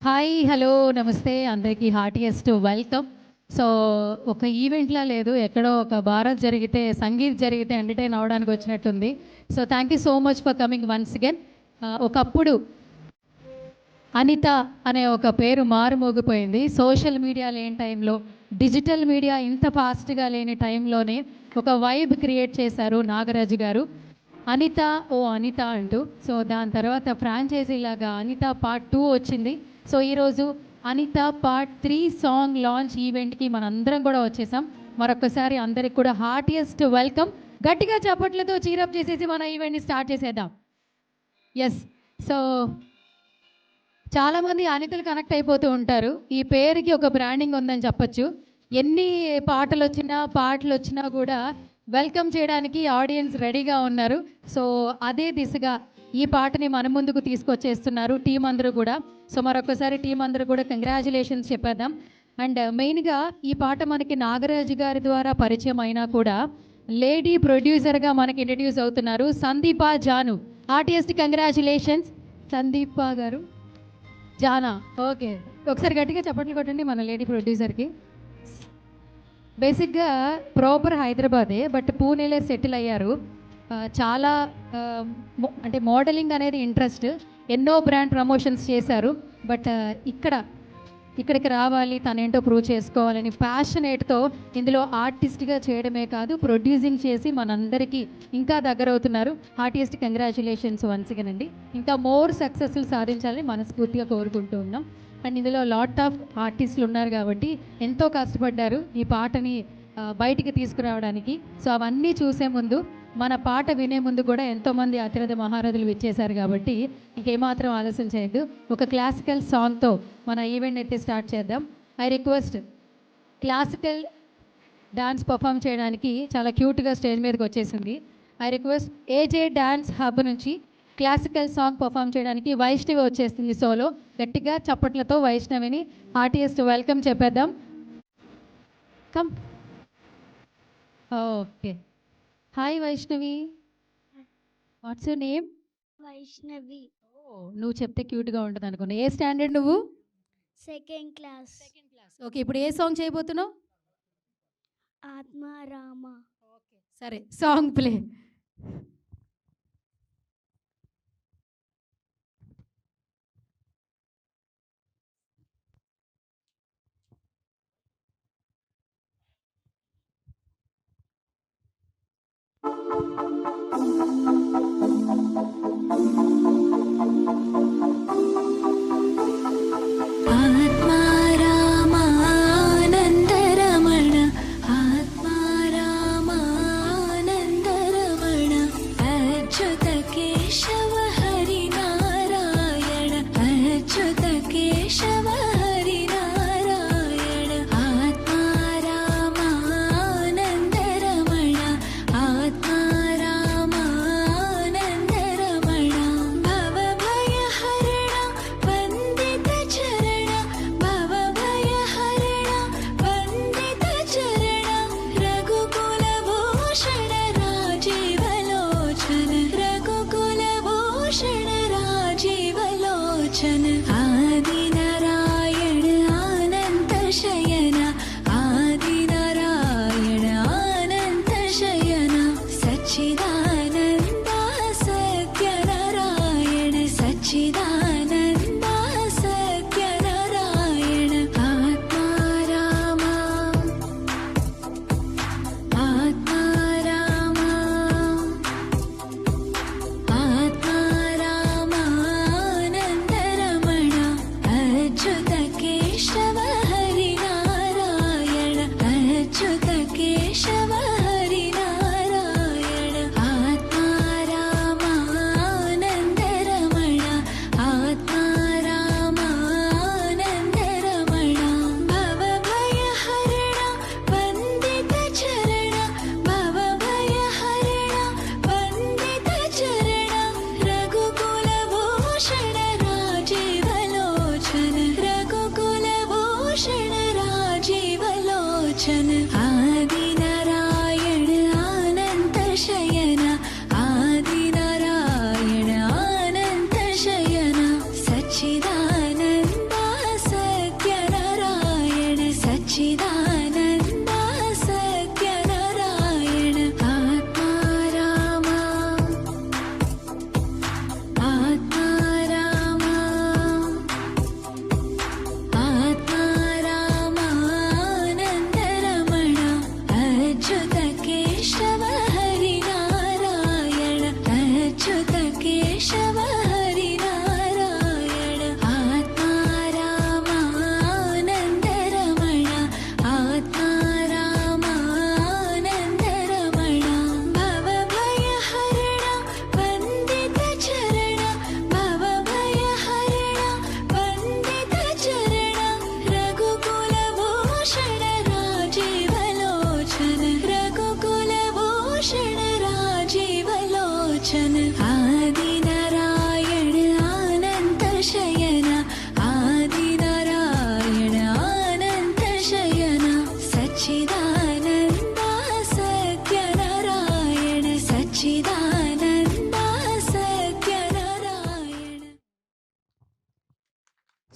Hi hello నమస్తే అందరికీ heartiest welcome. So ఒక ఈవెంట్లా లేదు, ఎక్కడో ఒక భారత్ జరిగితే సంగీత్ జరిగితే ఎంటర్టైన్ అవ్వడానికి వచ్చినట్టుంది. So thank you so much for coming once again. ఒకప్పుడు అనిత అనే ఒక పేరు మారుమోగిపోయింది సోషల్ మీడియా లేని టైంలో. డిజిటల్ మీడియా ఇంత ఫాస్ట్గా లేని టైంలోనే ఒక వైబ్ క్రియేట్ చేశారు నాగరాజు గారు. అనిత ఓ అనిత అంటూ. సో దాని తర్వాత ఫ్రాంచైజీ లాగా అనిత పార్ట్ 2 వచ్చింది. సో ఈరోజు అనిత పార్ట్ 3 సాంగ్ లాంచ్ ఈవెంట్కి మనందరం కూడా వచ్చేసాం. మరొకసారి అందరికి కూడా హార్టియెస్ట్ వెల్కమ్. గట్టిగా చప్పట్లతో చీరప్ చేసేసి మన ఈవెంట్ని స్టార్ట్ చేసేద్దాం. ఎస్. సో చాలామంది అనితలు కనెక్ట్ అయిపోతూ ఉంటారు. ఈ పేరుకి ఒక బ్రాండింగ్ ఉందని చెప్పచ్చు. ఎన్ని పాటలు వచ్చినా కూడా వెల్కమ్ చేయడానికి ఆడియన్స్ రెడీగా ఉన్నారు. సో అదే దిశగా ఈ పాటని మన ముందుకు తీసుకొచ్చేస్తున్నారు టీం అందరూ కూడా. సో మరొకసారి టీం అందరూ కూడా కంగ్రాచులేషన్స్ చెప్పేద్దాం. అండ్ మెయిన్గా ఈ పాట మనకి నాగరాజు గారి ద్వారా పరిచయం అయినా కూడా లేడీ ప్రొడ్యూసర్గా మనకి ఇంట్రడ్యూస్ అవుతున్నారు సందీప జాను. ఆర్టిస్ట్ కంగ్రాచులేషన్స్ సందీప గారు. జానా, ఓకే. ఒకసారి గట్టిగా చప్పట్లు కొట్టండి మన లేడీ ప్రొడ్యూసర్కి. బేసిక్గా ప్రాపర్ హైదరాబాదే, బట్ పూణేలో సెటిల్ అయ్యారు. చాలా అంటే మోడలింగ్ అనేది ఇంట్రెస్ట్, ఎన్నో బ్రాండ్ ప్రమోషన్స్ చేశారు. బట్ ఇక్కడికి రావాలి, తనేంటో ప్రూవ్ చేసుకోవాలని ప్యాషనేట్తో ఇందులో ఆర్టిస్ట్గా చేయడమే కాదు ప్రొడ్యూసింగ్ చేసి మనందరికీ ఇంకా దగ్గర అవుతున్నారు. ఆర్టిస్ట్ కంగ్రాచులేషన్స్ వన్స్ అగైన్ అండి. ఇంకా మోర్ సక్సెస్లు సాధించాలని మనస్ఫూర్తిగా కోరుకుంటూ ఉన్నాం. అండ్ ఇందులో లాట్ ఆఫ్ ఆర్టిస్టులు ఉన్నారు కాబట్టి ఎంతో కష్టపడ్డారు ఈ పాటని బయటికి తీసుకురావడానికి. సో అవన్నీ చూసే ముందు, మన పాట వినే ముందు కూడా ఎంతోమంది అతిరథ మహారథులు విచ్చేశారు కాబట్టి ఇంకేమాత్రం ఆలస్యం చేయొద్దు. ఒక క్లాసికల్ సాంగ్తో మన ఈవెంట్ అయితే స్టార్ట్ చేద్దాం. I request classical dance perform చేయడానికి చాలా క్యూట్గా స్టేజ్ మీదకి వచ్చేసింది. I request AJ dance hub నుంచి క్లాసికల్ సాంగ్ పర్ఫామ్ చేయడానికి వైష్ణవి వచ్చేస్తుంది సోలో. గట్టిగా చప్పట్లతో వైష్ణవిని ఆర్టిస్ట్ వెల్కమ్ చెప్పేద్దాం. Come. Okay. Hi Vaishnavi, what's your name? Vaishnavi. నువ్వు చెప్తే క్యూట్గా ఉంటుంది అనుకున్నా. ఏ స్టాండర్డ్ నువ్వు? Second class. ఓకే, ఇప్పుడు ఏ సాంగ్ చేయబోతున్నావు? ఆత్మారామ. సరే, song play.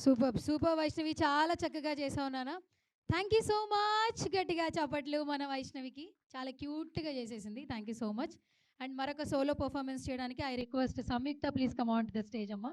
Super super Vaishnavi, చాలా చక్కగా చేసావు నాన్న. Thank you so much. గట్టిగా చప్పట్లు మన వైష్ణవికి, చాలా క్యూట్గా చేసేసింది. Thank you so much. And మరొక సోలో పర్ఫార్మెన్స్ చేయడానికి I request Samyuktha, please come on to the stage అమ్మా.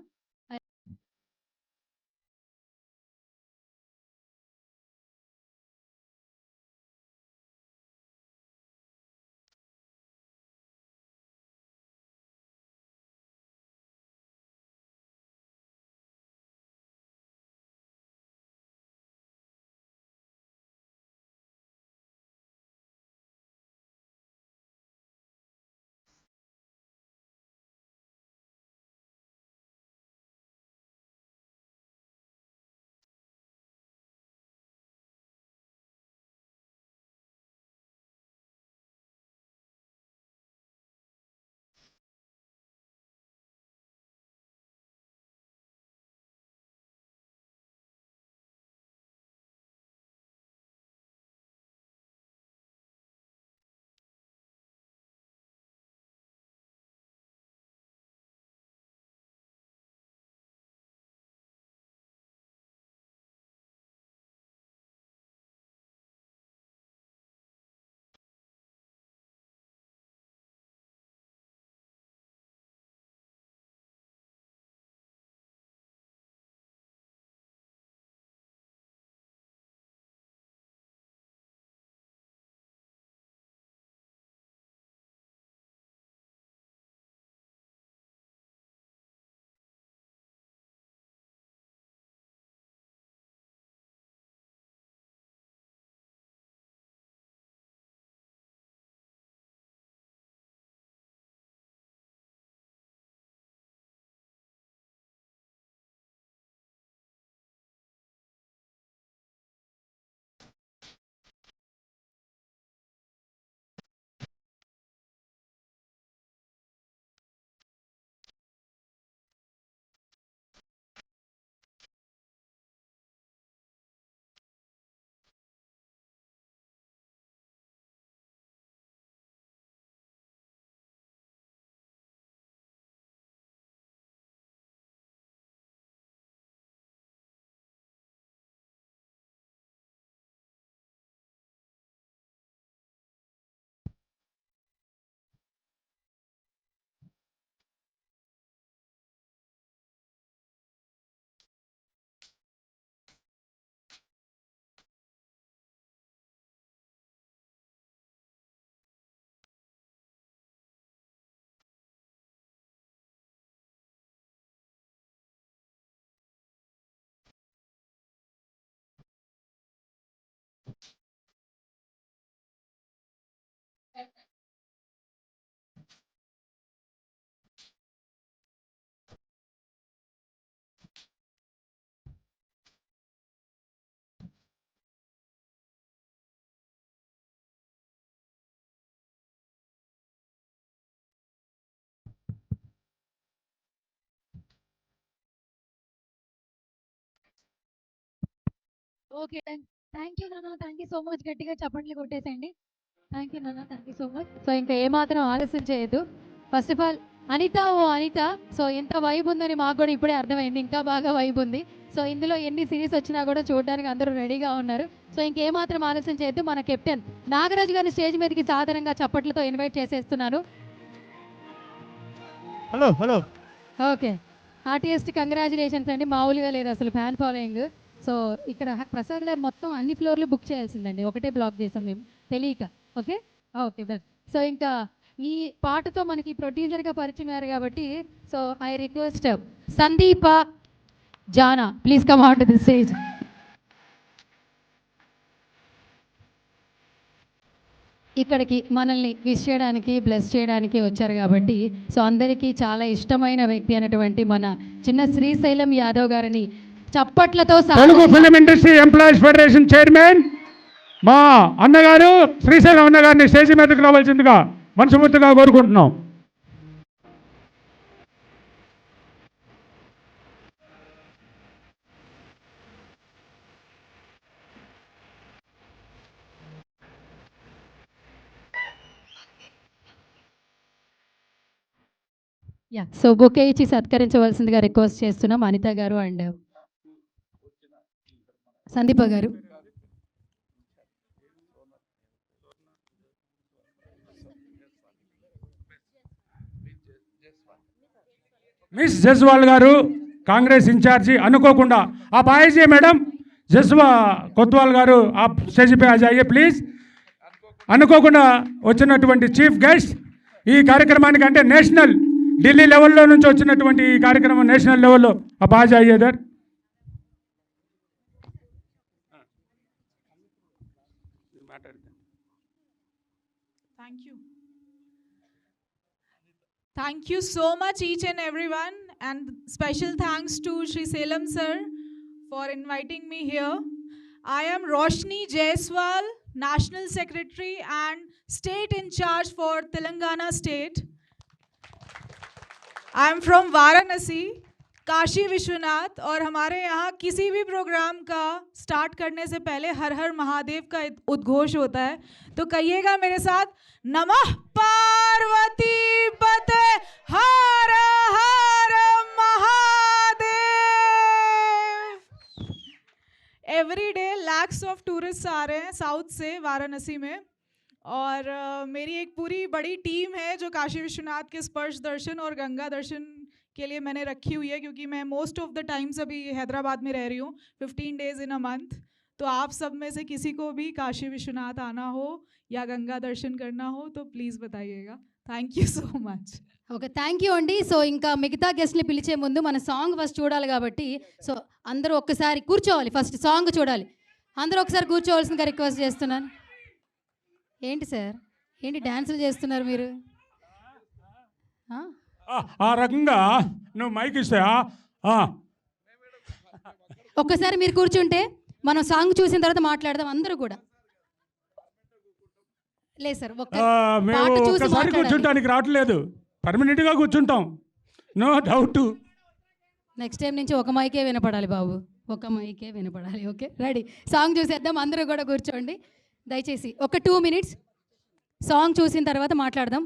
ఓకే, థ్యాంక్ యూ నాన్న, థ్యాంక్ యూ సో మచ్. గట్టిగా చప్పట్లు కొట్టేసేయండి. థ్యాంక్ యూ నాన్న, thank you so much. So ఇంకా ఏమాత్రం ఆలస్యం చేయొద్దు. ఫస్ట్ ఆఫ్ ఆల్ అనిత, ఓ అనిత, సో ఎంత వైబ్ ఉందని మాకు కూడా ఇప్పుడే అర్థమైంది. ఇంకా బాగా వైబ్ ఉంది. సో ఇందులో ఎన్ని సిరీస్ వచ్చినా కూడా చూడడానికి అందరూ రెడీగా ఉన్నారు. సో ఇంకేమాత్రం ఆలస్యం చేయొద్దు. మన కెప్టెన్ నాగరాజు గారిని స్టేజ్ మీదకి సాధారణంగా చప్పట్లతో ఇన్వైట్ చేసేస్తున్నాను. Hello hello okay, heartiest congratulations అండి. మామూలుగా లేదు అసలు ఫ్యాన్ ఫాలోయింగ్. సో ఇక్కడ ప్రసాద్ గారు మొత్తం అన్ని ఫ్లోర్లు బుక్ చేయాల్సిందండి, ఒకటే బ్లాక్ చేసాం మేము తెలియక. Okay okay done. సో ఇంకా ఈ పాటతో మనకి ప్రొడ్యూసర్గా పరిచయం అయ్యారు కాబట్టి, so I request Sandeepa Jana, please come on to the stage. ఇక్కడికి మనల్ని విష్ చేయడానికి, బ్లెస్ చేయడానికి వచ్చారు కాబట్టి, సో అందరికీ చాలా ఇష్టమైన వ్యక్తి అయినటువంటి మన చిన్న శ్రీశైలం యాదవ్ గారిని చప్పట్లతో Telugu film industry employees federation chairman మా అన్నగారు శ్రీశైలం అన్నగారిని స్టేజ్ మీదకి రావాల్సిందిగా మనస్ఫూర్తిగా కోరుకుంటున్నాం. యా, సో బొకే ఇచ్చి సత్కరించవలసిందిగా రిక్వెస్ట్ చేస్తున్నాం అనిత గారు అండ్ సందీప గారు. మిస్ జస్వాల్ గారు కాంగ్రెస్ ఇన్ఛార్జి అనుకోకుండా आप आइए मैडम జస్వా కొత్వాల్ గారు आप స్టేజ్ पे आ जाइए ప్లీజ్. అనుకోకుండా వచ్చినటువంటి చీఫ్ గెస్ట్ ఈ కార్యక్రమానికి అంటే నేషనల్ ఢిల్లీ లెవెల్లో నుంచి వచ్చినటువంటి ఈ కార్యక్రమం నేషనల్ లెవెల్లో आप आ जाइए इधर. Thank you. Thank you so much, each and everyone, and special thanks to Shri Selam sir for inviting me here. I am Roshni Jaiswal, National Secretary and State in charge for Telangana State. I am from Varanasi, Kashi Vishwanath, और हमारे यहाँ किसी भी programme का start करने से पहले हर हर महादेव का उद्घोष होता है. तो कहिएगा मेरे साथ, नमः पार्वती पते Har Har Mahadev. Every day lakhs of tourist आ रहे हैं साउथ से वाराणसी में, और मेरी एक पूरी बड़ी टीम है जो काशी विश्वनाथ के स्पर्श दर्शन और गंगा दर्शन के लिए मैंने रखी हुई है, क्योंकि मैं मोस्ट ऑफ द टाइम्स अभी हैदराबाद में रह रही हूँ 15 डेज इन अ मंथ. तो आप सब में से किसी को भी काशी विश्वनाथ आना हो या गंगा दर्शन करना हो तो प्लीज़ बताइएगा. Thank you so much. Okay, thank you అండి. సో ఇంకా మిగతా గెస్ట్ని పిలిచే ముందు మన సాంగ్ ఫస్ట్ చూడాలి కాబట్టి, సో అందరూ ఒక్కసారి కూర్చోవాలి, ఫస్ట్ సాంగ్ చూడాలి. అందరూ ఒకసారి కూర్చోవలసిందిగా రిక్వెస్ట్ చేస్తున్నాను. ఏంటి సార్, ఏంటి డ్యాన్సులు చేస్తున్నారు మీరు? ఆ రకంగా నువ్వు మైక్ ఇస్తే ఒక్కసారి మీరు కూర్చుంటే మనం సాంగ్ చూసిన తర్వాత మాట్లాడదాం అందరూ కూడా. లేదు సార్, మేము ఒక్కసారి కూర్చుంటానికి రావట్లేదు, పర్మనెంట్గా కూర్చుంటాం, నో డౌట్. నెక్స్ట్ టైం నుంచి ఒక మైకే వినపడాలి బాబు, ఒక మైకే వినపడాలి. ఓకే, రెడీ, సాంగ్ చూసేద్దాం. అందరూ కూడా కూర్చోండి దయచేసి. ఒక 2 minutes సాంగ్ చూసిన తర్వాత మాట్లాడదాం.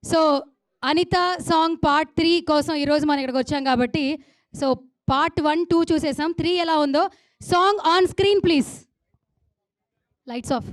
సో అనిత సాంగ్ పార్ట్ 3 కోసం ఈరోజు మనం ఇక్కడికి వచ్చాం కాబట్టి, సో పార్ట్ 1, 2 చూసేసాం. 3 ఎలా ఉందో song on screen please. Lights off.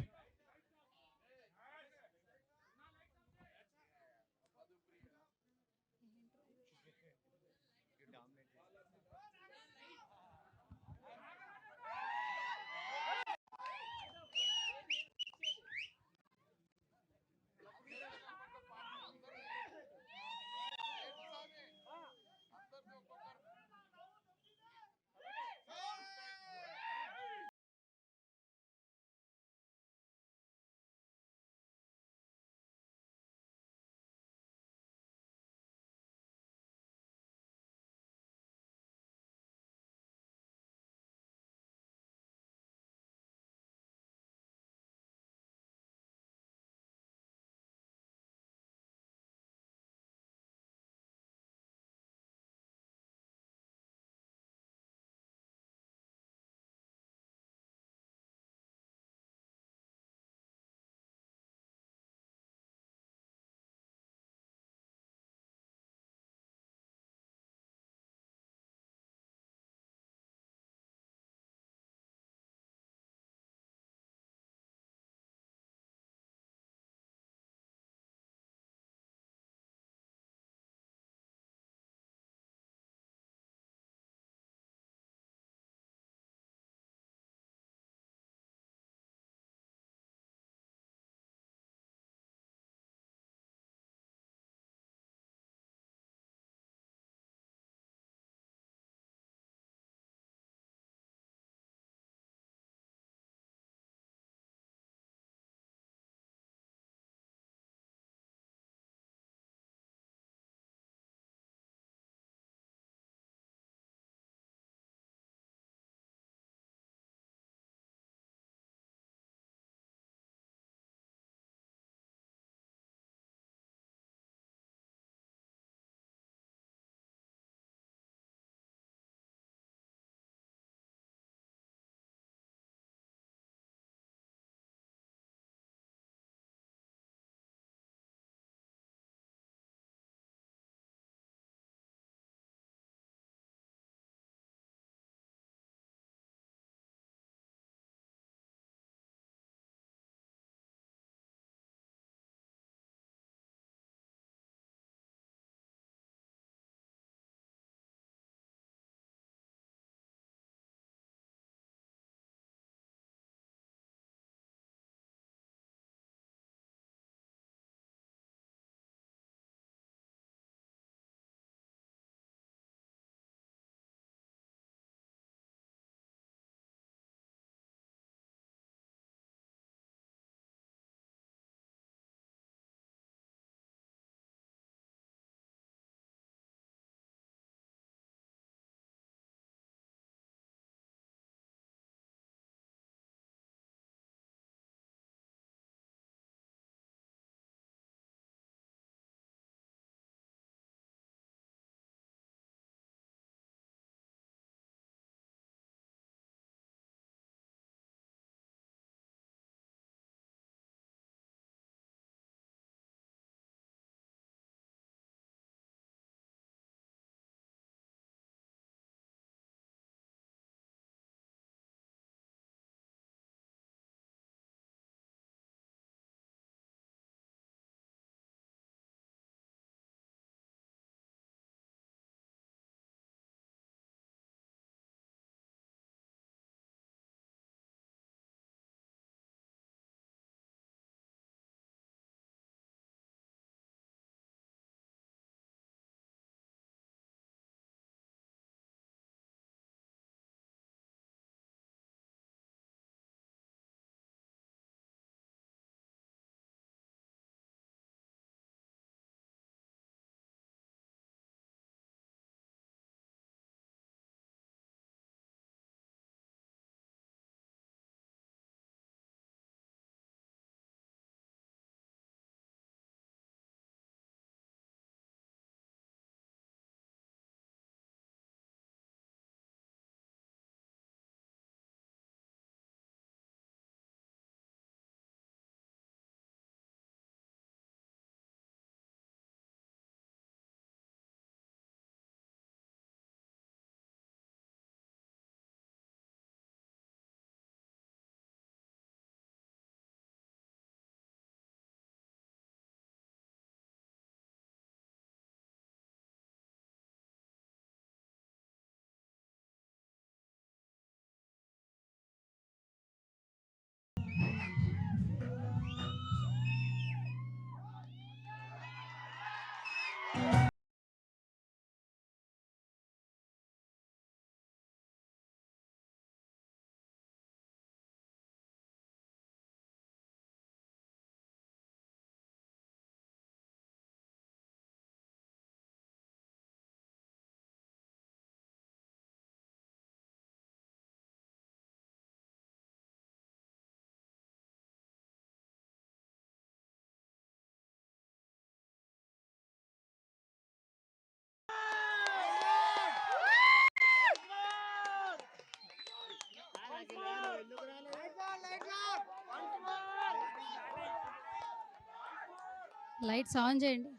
Lights on చేయండి.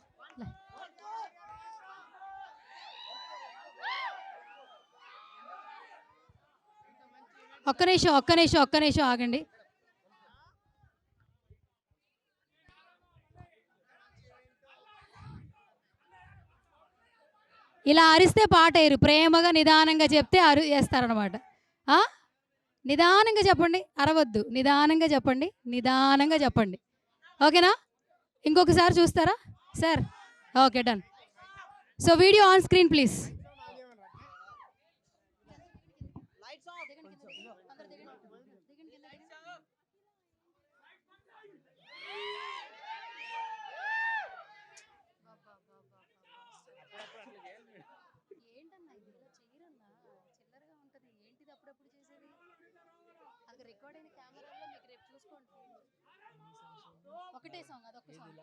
ఒక్క నిమిషం ఆగండి. ఇలా అరిస్తే పాట వేయరు, ప్రేమగా నిదానంగా చెప్తే వేస్తారనమాట. నిదానంగా చెప్పండి, అరవద్దు. నిదానంగా చెప్పండి, నిదానంగా చెప్పండి. ఓకేనా? ఇంకొకసారి చూస్తారా sir? Okay, done. So video on screen please. ఒకటే సాంగ్, అదొక సాంగ్.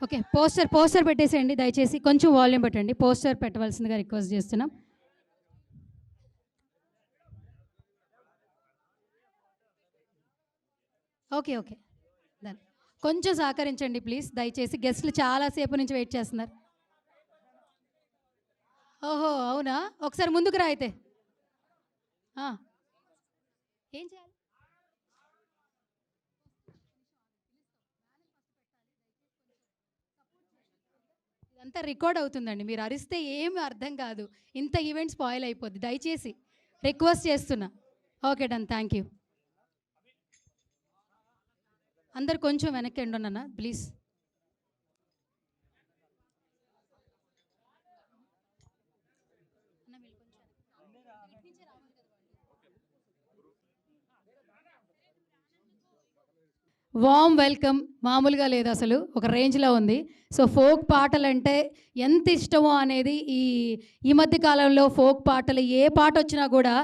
ఓకే, పోస్టర్ పెట్టేసేయండి దయచేసి. కొంచెం వాల్యూమ్ పెట్టండి. పోస్టర్ పెట్టవలసిందిగా రిక్వెస్ట్ చేస్తున్నాం. Okay okay done. కొంచెం సహకరించండి ప్లీజ్ దయచేసి. గెస్ట్లు చాలాసేపు నుంచి వెయిట్ చేస్తున్నారు. ఓహో అవునా, ఒకసారి ముందుకు రా అయితే. ఏం చేయాలి? ఇదంతా రికార్డ్ అవుతుందండి, మీరు అరిస్తే ఏమి అర్థం కాదు. ఇంత ఈవెంట్ స్పాయిల్ అయిపోద్ది. దయచేసి రిక్వెస్ట్ చేస్తున్నా. Okay done, thank you. అందరు కొంచెం వెనక్కి ఎండున్నా ప్లీజ్. Warm welcome. మామూలుగా లేదు అసలు, ఒక రేంజ్లో ఉంది. సో ఫోక్ పాటలు అంటే ఎంత ఇష్టమో అనేది ఈ మధ్య కాలంలో ఫోక్ పాటలు ఏ పాట వచ్చినా కూడా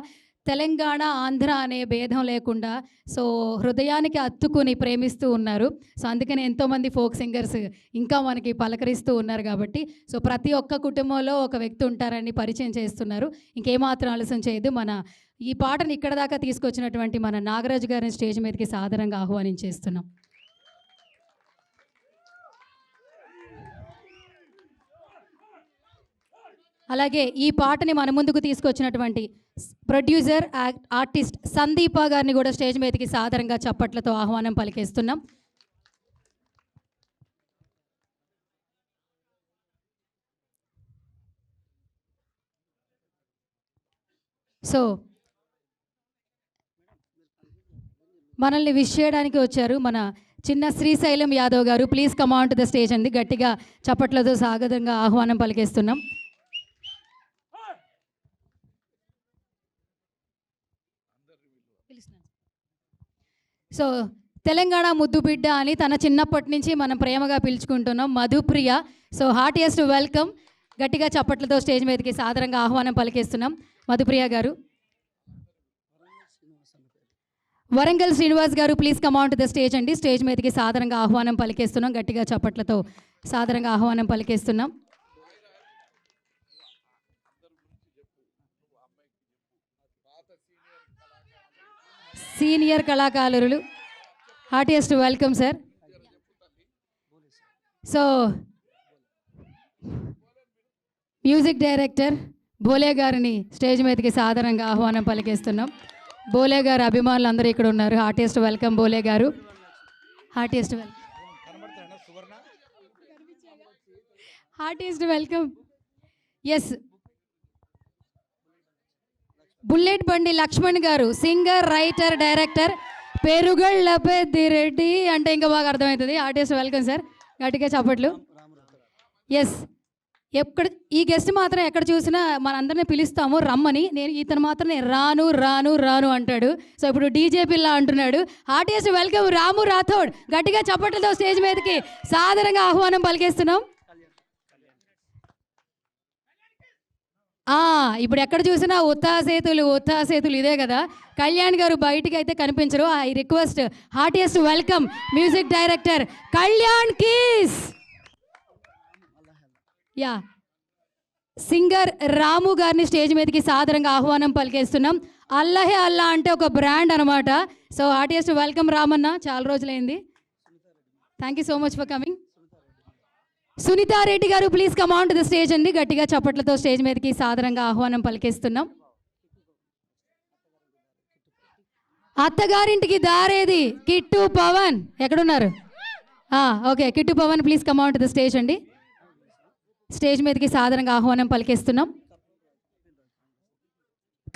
తెలంగాణ ఆంధ్ర అనే భేదం లేకుండా సో హృదయానికి అత్తుకుని ప్రేమిస్తూ ఉన్నారు. సో అందుకని ఎంతోమంది ఫోక్ సింగర్స్ ఇంకా మనకి పలకరిస్తూ ఉన్నారు కాబట్టి సో ప్రతి ఒక్క కుటుంబంలో ఒక వ్యక్తి ఉంటారని పరిచయం చేస్తున్నారు. ఇంకేమాత్రం ఆలస్యం చేయదు. మన ఈ పాటను ఇక్కడ దాకా తీసుకొచ్చినటువంటి మన నాగరాజు గారిని స్టేజ్ మీదకి సాదరంగా ఆహ్వానించేస్తున్నాం. అలాగే ఈ పాటని మన ముందుకు తీసుకొచ్చినటువంటి ప్రొడ్యూసర్ ఆర్టిస్ట్ సందీప గారిని కూడా స్టేజ్ మీదకి సాదరంగా చప్పట్లతో ఆహ్వానం పలికేస్తున్నాం. సో మనల్ని విష్ చేయడానికి వచ్చారు మన చిన్న శ్రీశైలం యాదవ్ గారు. Please come on to the stage అండి. గట్టిగా చప్పట్లతో సాగదంగా ఆహ్వానం పలికేస్తున్నాం. సో తెలంగాణ ముద్దు బిడ్డ అని తన చిన్నప్పటి నుంచి మనం ప్రేమగా పిలుచుకుంటున్నాం మధుప్రియ. So heartiest welcome. గట్టిగా చప్పట్లతో స్టేజ్ మీదకి సాదరంగా ఆహ్వానం పలికేస్తున్నాం మధుప్రియ గారు. వరంగల్ శ్రీనివాస్ గారు please come on to the stage అండి. స్టేజ్ మీదకి సాదరంగా ఆహ్వానం పలికేస్తున్నాం. గట్టిగా చప్పట్లతో సాదరంగా ఆహ్వానం పలికేస్తున్నాం. సీనియర్ కళాకారులు heartiest welcome sir. So music director Bhole గారిని స్టేజ్ మీదకి సాదరంగా ఆహ్వానం పలికేస్తున్నాం. భోలే గారు అభిమానులు అందరూ ఇక్కడ ఉన్నారు. Heartiest welcome Bhole garu. Heartiest welcome. Heartiest welcome. Yes, bullet Bandi Lakshman garu singer, writer, director. Perugalla Peddireddy అంటే ఇంకా బాగా అర్థమవుతుంది. Heartiest welcome sir. గట్టిగా చప్పట్లు. ఎస్, ఎక్కడ ఈ గెస్ట్ మాత్రం ఎక్కడ చూసినా మనందరినీ పిలుస్తాము రమ్మని. ఇతను మాత్రం రాను రాను రాను అంటాడు. సో ఇప్పుడు డీజే పిల్ల అంటున్నాడు. హార్టియెస్ట్ వెల్కమ్ రాము రాథోడ్. గట్టిగా చప్పట్లతో స్టేజ్ మీదకి సాదరంగా ఆహ్వానం పలికేస్తున్నాం. ఇప్పుడు ఎక్కడ చూసినా ఉత్సాహసేతులు ఇదే కదా. కళ్యాణ్ గారు బయటికి అయితే కనిపించరు. I request heartiest welcome music director Kalyan keys. Yeah, singer Ramu గారిని స్టేజ్ మీదకి సాదరంగా ఆహ్వానం పలికేస్తున్నాం. అల్లహే అల్లా అంటే ఒక బ్రాండ్ అనమాట. సో హార్టియెస్ట్ వెల్కమ్ రామన్న, చాలా రోజులైంది. Thank you so much for coming. Sunitha Reddy గారు please come on to the stage అండి. గట్టిగా చప్పట్లతో స్టేజ్ మీదకి సాదరంగా ఆహ్వానం పలికేస్తున్నాం. అత్తగారింటికి దారేది కిట్టు పవన్ ఎక్కడున్నారు? Okay, Kittu Pavan please come on to the stage అండి. స్టేజ్ మీదకి సాదరంగా ఆహ్వానం పలికేస్తున్నాం.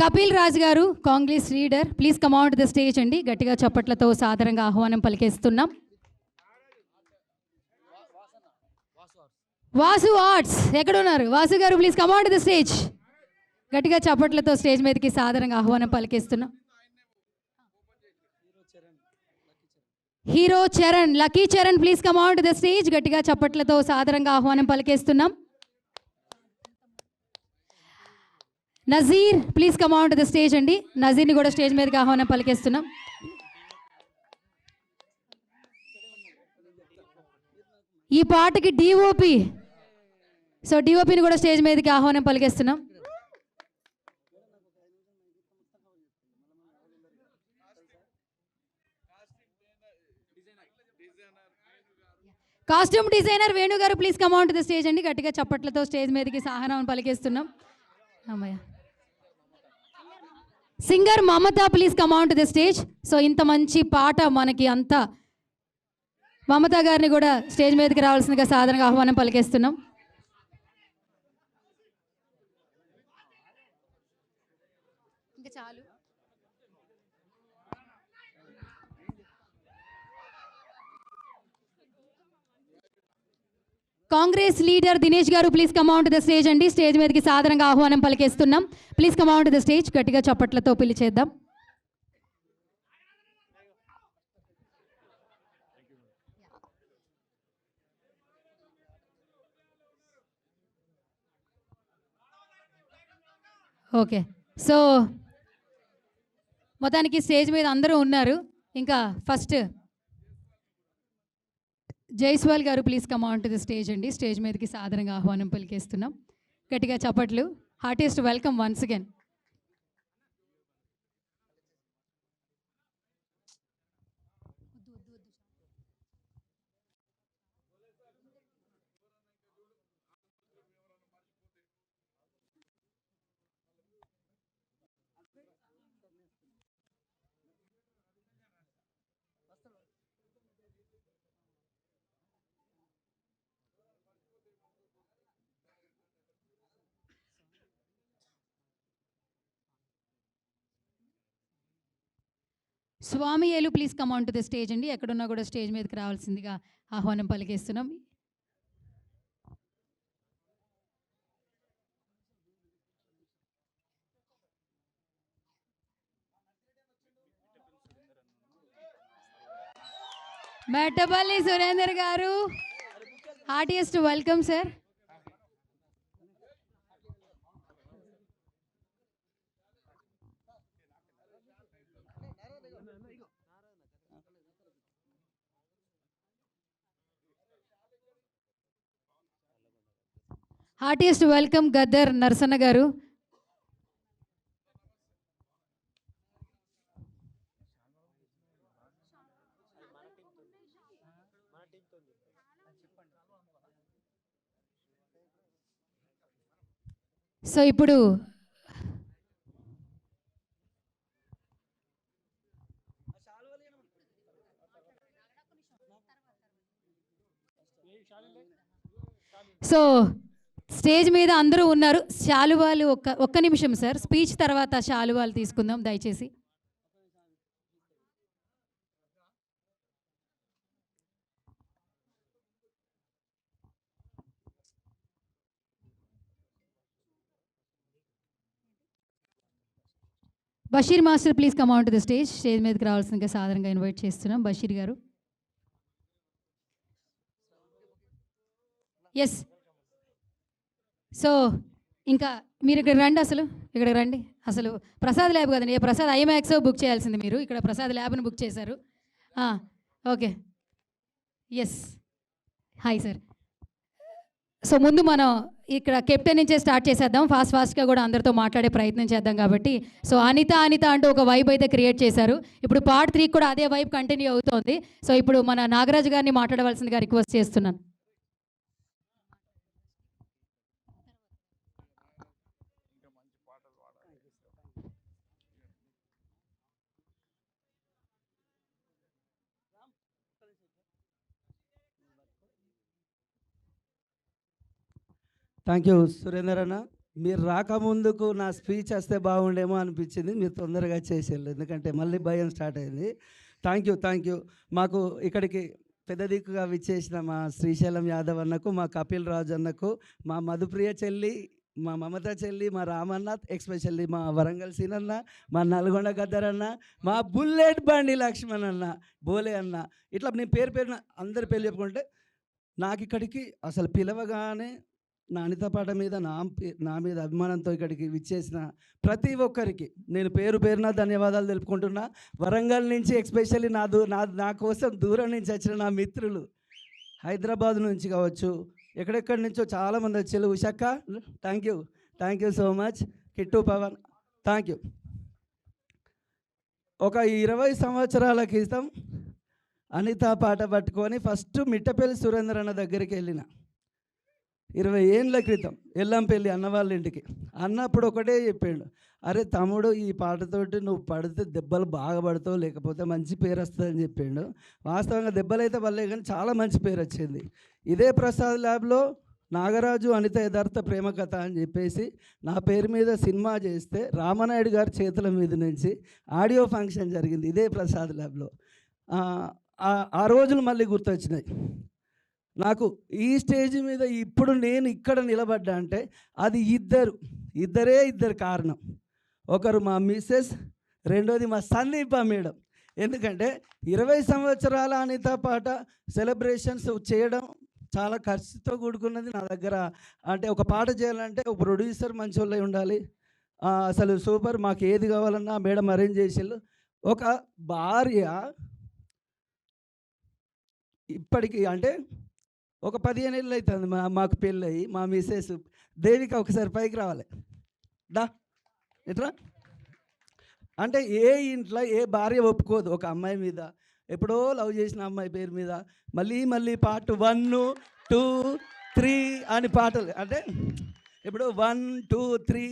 Kapil Raj garu Congress leader please come on to the stage అండి. గట్టిగా చప్పట్లతో సాదరంగా ఆహ్వానం పలికేస్తున్నాం. వాసు ఆర్ట్స్ ఎక్కడున్నారు? వాసు గారు please come on to the stage. గట్టిగా చప్పట్లతో స్టేజ్ మీదకి సాదరంగా ఆహ్వానం పలికేస్తున్నాం. Hero Charan, lucky Charan please come on to the stage. గట్టిగా చప్పట్లతో సాదరంగా ఆహ్వానం పలికేస్తున్నాం. Nazeer please come on to the stage అండి. నజీర్ని కూడా స్టేజ్ మీదకి ఆహ్వానం పలికేస్తున్నాం. ఈ పాటకి డిఓపి, సో డిఓపిని కూడా స్టేజ్ మీదకి ఆహ్వానం పలికేస్తున్నాం. కాస్ట్యూమ్ డిజైనర్ వేణు గారు please come on to the stage అండి. గట్టిగా చప్పట్లతో స్టేజ్ మీదకి ఆహ్వానం పలికేస్తున్నాం. అమ్మయ్య. Singer Mamata please come on to the stage. So ఇంత మంచి పాట మనకి అంతా మమత గారిని కూడా స్టేజ్ మీదకి రావాల్సిందిగా సాధారణంగా ఆహ్వానం పలికేస్తున్నాం. ఇంకా చాలు. కాంగ్రెస్ లీడర్ దినేష్ గారు please come on to the stage అండి. స్టేజ్ మీదకి సాధారణంగా ఆహ్వానం పలికేస్తున్నాం. Please come on to the stage. గట్టిగా చప్పట్లతో పిలిచేద్దాం. ఓకే, సో మొత్తానికి స్టేజ్ మీద అందరూ ఉన్నారు. ఇంకా ఫస్ట్ జైస్వాల్ గారు please come on to the stage అండి. స్టేజ్ మీదకి సాధారణంగా ఆహ్వానం పలికేస్తున్నాం. గట్టిగా చప్పట్లు. Heartiest welcome once again. Swamy ఏలు please come on to the stage అండి. ఎక్కడున్నా కూడా స్టేజ్ మీదకి రావాల్సిందిగా ఆహ్వానం పలికేస్తున్నాం. మెట్టపల్లి సురేందర్ గారు heartiest welcome sir. Heartiest welcome Gaddar Narasanna గారు. సో ఇప్పుడు సో స్టేజ్ మీద అందరూ ఉన్నారు. శాలువాలు ఒక్క నిమిషం సార్, స్పీచ్ తర్వాత శాలువాలు తీసుకుందాం దయచేసి. Basheer master please come on to the stage. Stage మీదకి రావాల్సిందిగా సాధారణంగా ఇన్వైట్ చేస్తున్నాం. బషీర్ గారు. ఎస్, సో ఇంకా మీరు ఇక్కడ రండి. అసలు ఇక్కడ రండి. అసలు ప్రసాద్ ల్యాబ్ కదండి, ప్రసాద్ ఐమాక్స్ బుక్ చేయాల్సింది మీరు. ఇక్కడ ప్రసాద్ ల్యాబ్ను బుక్ చేశారు. Okay, yes, hi sir. So ముందు మనం ఇక్కడ కెప్టెన్ నుంచే స్టార్ట్ చేసేద్దాం. ఫాస్ట్గా కూడా అందరితో మాట్లాడే ప్రయత్నం చేద్దాం కాబట్టి. సో అనిత అంటూ ఒక వైబ్ అయితే క్రియేట్ చేశారు. ఇప్పుడు పార్ట్ 3 కూడా అదే వైబ్ కంటిన్యూ అవుతోంది. సో ఇప్పుడు మన నాగరాజు గారిని మాట్లాడవలసిందిగా రిక్వెస్ట్ చేస్తున్నాను. థ్యాంక్ యూ సురేందర్ అన్న. మీరు రాకముందుకు నా స్పీచ్ వస్తే బాగుండేమో అనిపించింది. మీరు తొందరగా చేసేళ్ళు, ఎందుకంటే మళ్ళీ భయం స్టార్ట్ అయింది. Thank you. మాకు ఇక్కడికి పెద్ద దిక్కుగా విచ్చేసిన మా శ్రీశైలం యాదవ్ అన్నకు, మా కపిల్ రాజు అన్నకు, మా మధుప్రియ చెల్లి, మా మమత చెల్లి, మా రామన్న, ఎక్స్పెషల్లీ మా వరంగల్ సీనన్న, మా నల్గొండ గద్దర్ అన్న, మా బుల్లెట్ బండి లక్ష్మణ్ అన్న, బోలే అన్న, ఇట్లా నేను పేరున అందరి పేర్లు చెప్పుకుంటే నాకు ఇక్కడికి అసలు పిలవగానే నా అనిత పాట మీద నా మీద అభిమానంతో ఇక్కడికి విచ్చేసిన ప్రతి ఒక్కరికి నేను పేరున ధన్యవాదాలు తెలుపుకుంటున్నా. వరంగల్ నుంచి ఎక్స్పెషల్లీ నా కోసం దూరం నుంచి వచ్చిన నా మిత్రులు హైదరాబాద్ నుంచి కావచ్చు, ఎక్కడెక్కడి నుంచో చాలామంది వచ్చారు. ఉషక్క, thank you so much. Kittu, Pavan, thank you. ఒక 20 సంవత్సరాల క్రితం అనిత పాట పట్టుకొని ఫస్ట్ మిట్టపల్లి సురేందర్ అన్న దగ్గరికి వెళ్ళిన. 20 ఏళ్ళ క్రితం ఎల్లంపల్లి అన్న వాళ్ళ ఇంటికి. అన్నప్పుడు ఒకటే చెప్పాడు, అరే తమ్ముడు, ఈ పాటతోటి నువ్వు పడితే దెబ్బలు బాగా పడతావు, లేకపోతే మంచి పేరు వస్తుందని చెప్పిండు. వాస్తవంగా దెబ్బలు అయితే పడలే, కానీ చాలా మంచి పేరు వచ్చింది. ఇదే ప్రసాద్ ల్యాబ్లో నాగరాజు అనిత యథార్థ ప్రేమ కథ అని చెప్పేసి నా పేరు మీద సినిమా చేస్తే రామనాయుడు గారి చేతుల మీద నుంచి ఆడియో ఫంక్షన్ జరిగింది ఇదే ప్రసాద్ ల్యాబ్లో. ఆ రోజులు మళ్ళీ గుర్తొచ్చినాయి నాకు. ఈ స్టేజ్ మీద ఇప్పుడు నేను ఇక్కడ నిలబడ్డా అంటే అది ఇద్దరు కారణం. ఒకరు మా మిస్సెస్, రెండోది మా సందీప మేడం. ఎందుకంటే 20 సంవత్సరాల అనిత పాట సెలబ్రేషన్స్ చేయడం చాలా ఖర్చుతో కూడుకున్నది. నా దగ్గర అంటే ఒక పాట చేయాలంటే ఒక ప్రొడ్యూసర్ మంచి వాళ్ళే ఉండాలి. అసలు సూపర్, మాకు ఏది కావాలన్నా మేడం అరేంజ్ చేసేళ్ళు. ఒక భార్య ఇప్పటికి అంటే ఒక 15 ఏళ్ళు అవుతుంది మాకు పెళ్ళయి. మా మిస్సెస్ దేవిక ఒకసారి పైకి రావాలి ఎట్లా అంటే ఏ ఇంట్లో ఏ భార్య ఒప్పుకోదు ఒక అమ్మాయి మీద, ఎప్పుడో లవ్ చేసిన అమ్మాయి పేరు మీద మళ్ళీ పార్ట్ 1, 2, 3 అని పాటలు. అంటే ఇప్పుడు 1, 2, 3,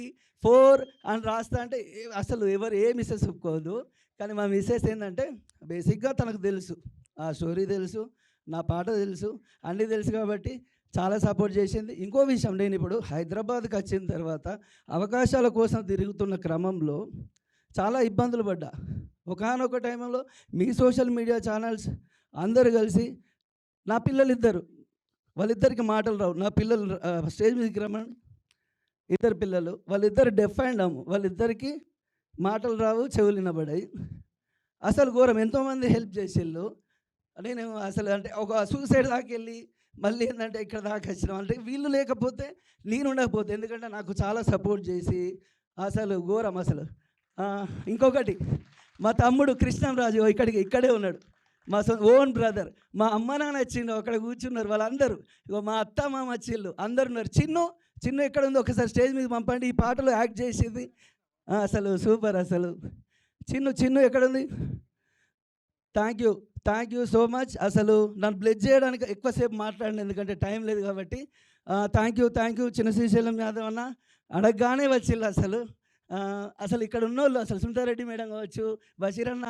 4 అని రాస్తా అంటే అసలు ఎవరు ఏ మిస్సెస్ ఒప్పుకోదు. కానీ మా మిస్సెస్ ఏంటంటే బేసిక్గా తనకు తెలుసు, ఆ స్టోరీ తెలుసు, నా పాట తెలుసు, అన్నీ తెలుసు కాబట్టి చాలా సపోర్ట్ చేసింది. ఇంకో విషయం, నేను ఇప్పుడు హైదరాబాద్కి వచ్చిన తర్వాత అవకాశాల కోసం తిరుగుతున్న క్రమంలో చాలా ఇబ్బందులు పడ్డా. ఒకానొక టైంలో మీ సోషల్ మీడియా ఛానల్స్ అందరు కలిసి నా పిల్లలు వాళ్ళిద్దరికి మాటలు రావు, నా పిల్లలు స్టేజ్ మీదకి రమ్మని, ఇద్దరు పిల్లలు, వాళ్ళిద్దరు డెఫ్ అండ్ డమ్, వాళ్ళిద్దరికి మాటలు రావు, చెవులు వినబడాయి. అసలు ఘోరం. ఎంతోమంది హెల్ప్ చేసేళ్ళు. నేను అసలు అంటే ఒక సూసైడ్ దాకా వెళ్ళి మళ్ళీ ఏంటంటే ఇక్కడ దాకా వచ్చినాం. అంటే వీళ్ళు లేకపోతే నేను ఉండకపోతే, ఎందుకంటే నాకు చాలా సపోర్ట్ చేసి అసలు ఘోరం అసలు. ఇంకొకటి, మా తమ్ముడు కృష్ణంరాజు ఇక్కడే ఉన్నాడు, మా ఓన్ బ్రదర్. మా అమ్మ నాన్న వచ్చిండు, అక్కడ కూర్చున్నారు వాళ్ళందరూ. ఇగో మా అత్త మామ వచ్చిళ్ళు, అందరు ఉన్నారు. చిన్ను ఎక్కడ ఉంది ఒకసారి స్టేజ్ మీద పంపండి, ఈ పాటలో యాక్ట్ చేసేది అసలు సూపర్. అసలు చిన్ను ఎక్కడుంది? Thank you so much. అసలు నన్ను బ్లెస్ చేయడానికి ఎక్కువసేపు మాట్లాడిన, ఎందుకంటే టైం లేదు కాబట్టి. థ్యాంక్ యూ చిన్న శ్రీశైలం యాదవ్ అన్న, అడగగానే వచ్చిళ్ళు. అసలు ఇక్కడ ఉన్నోళ్ళు, అసలు సునీతారెడ్డి మేడం కావచ్చు, బషీరన్న,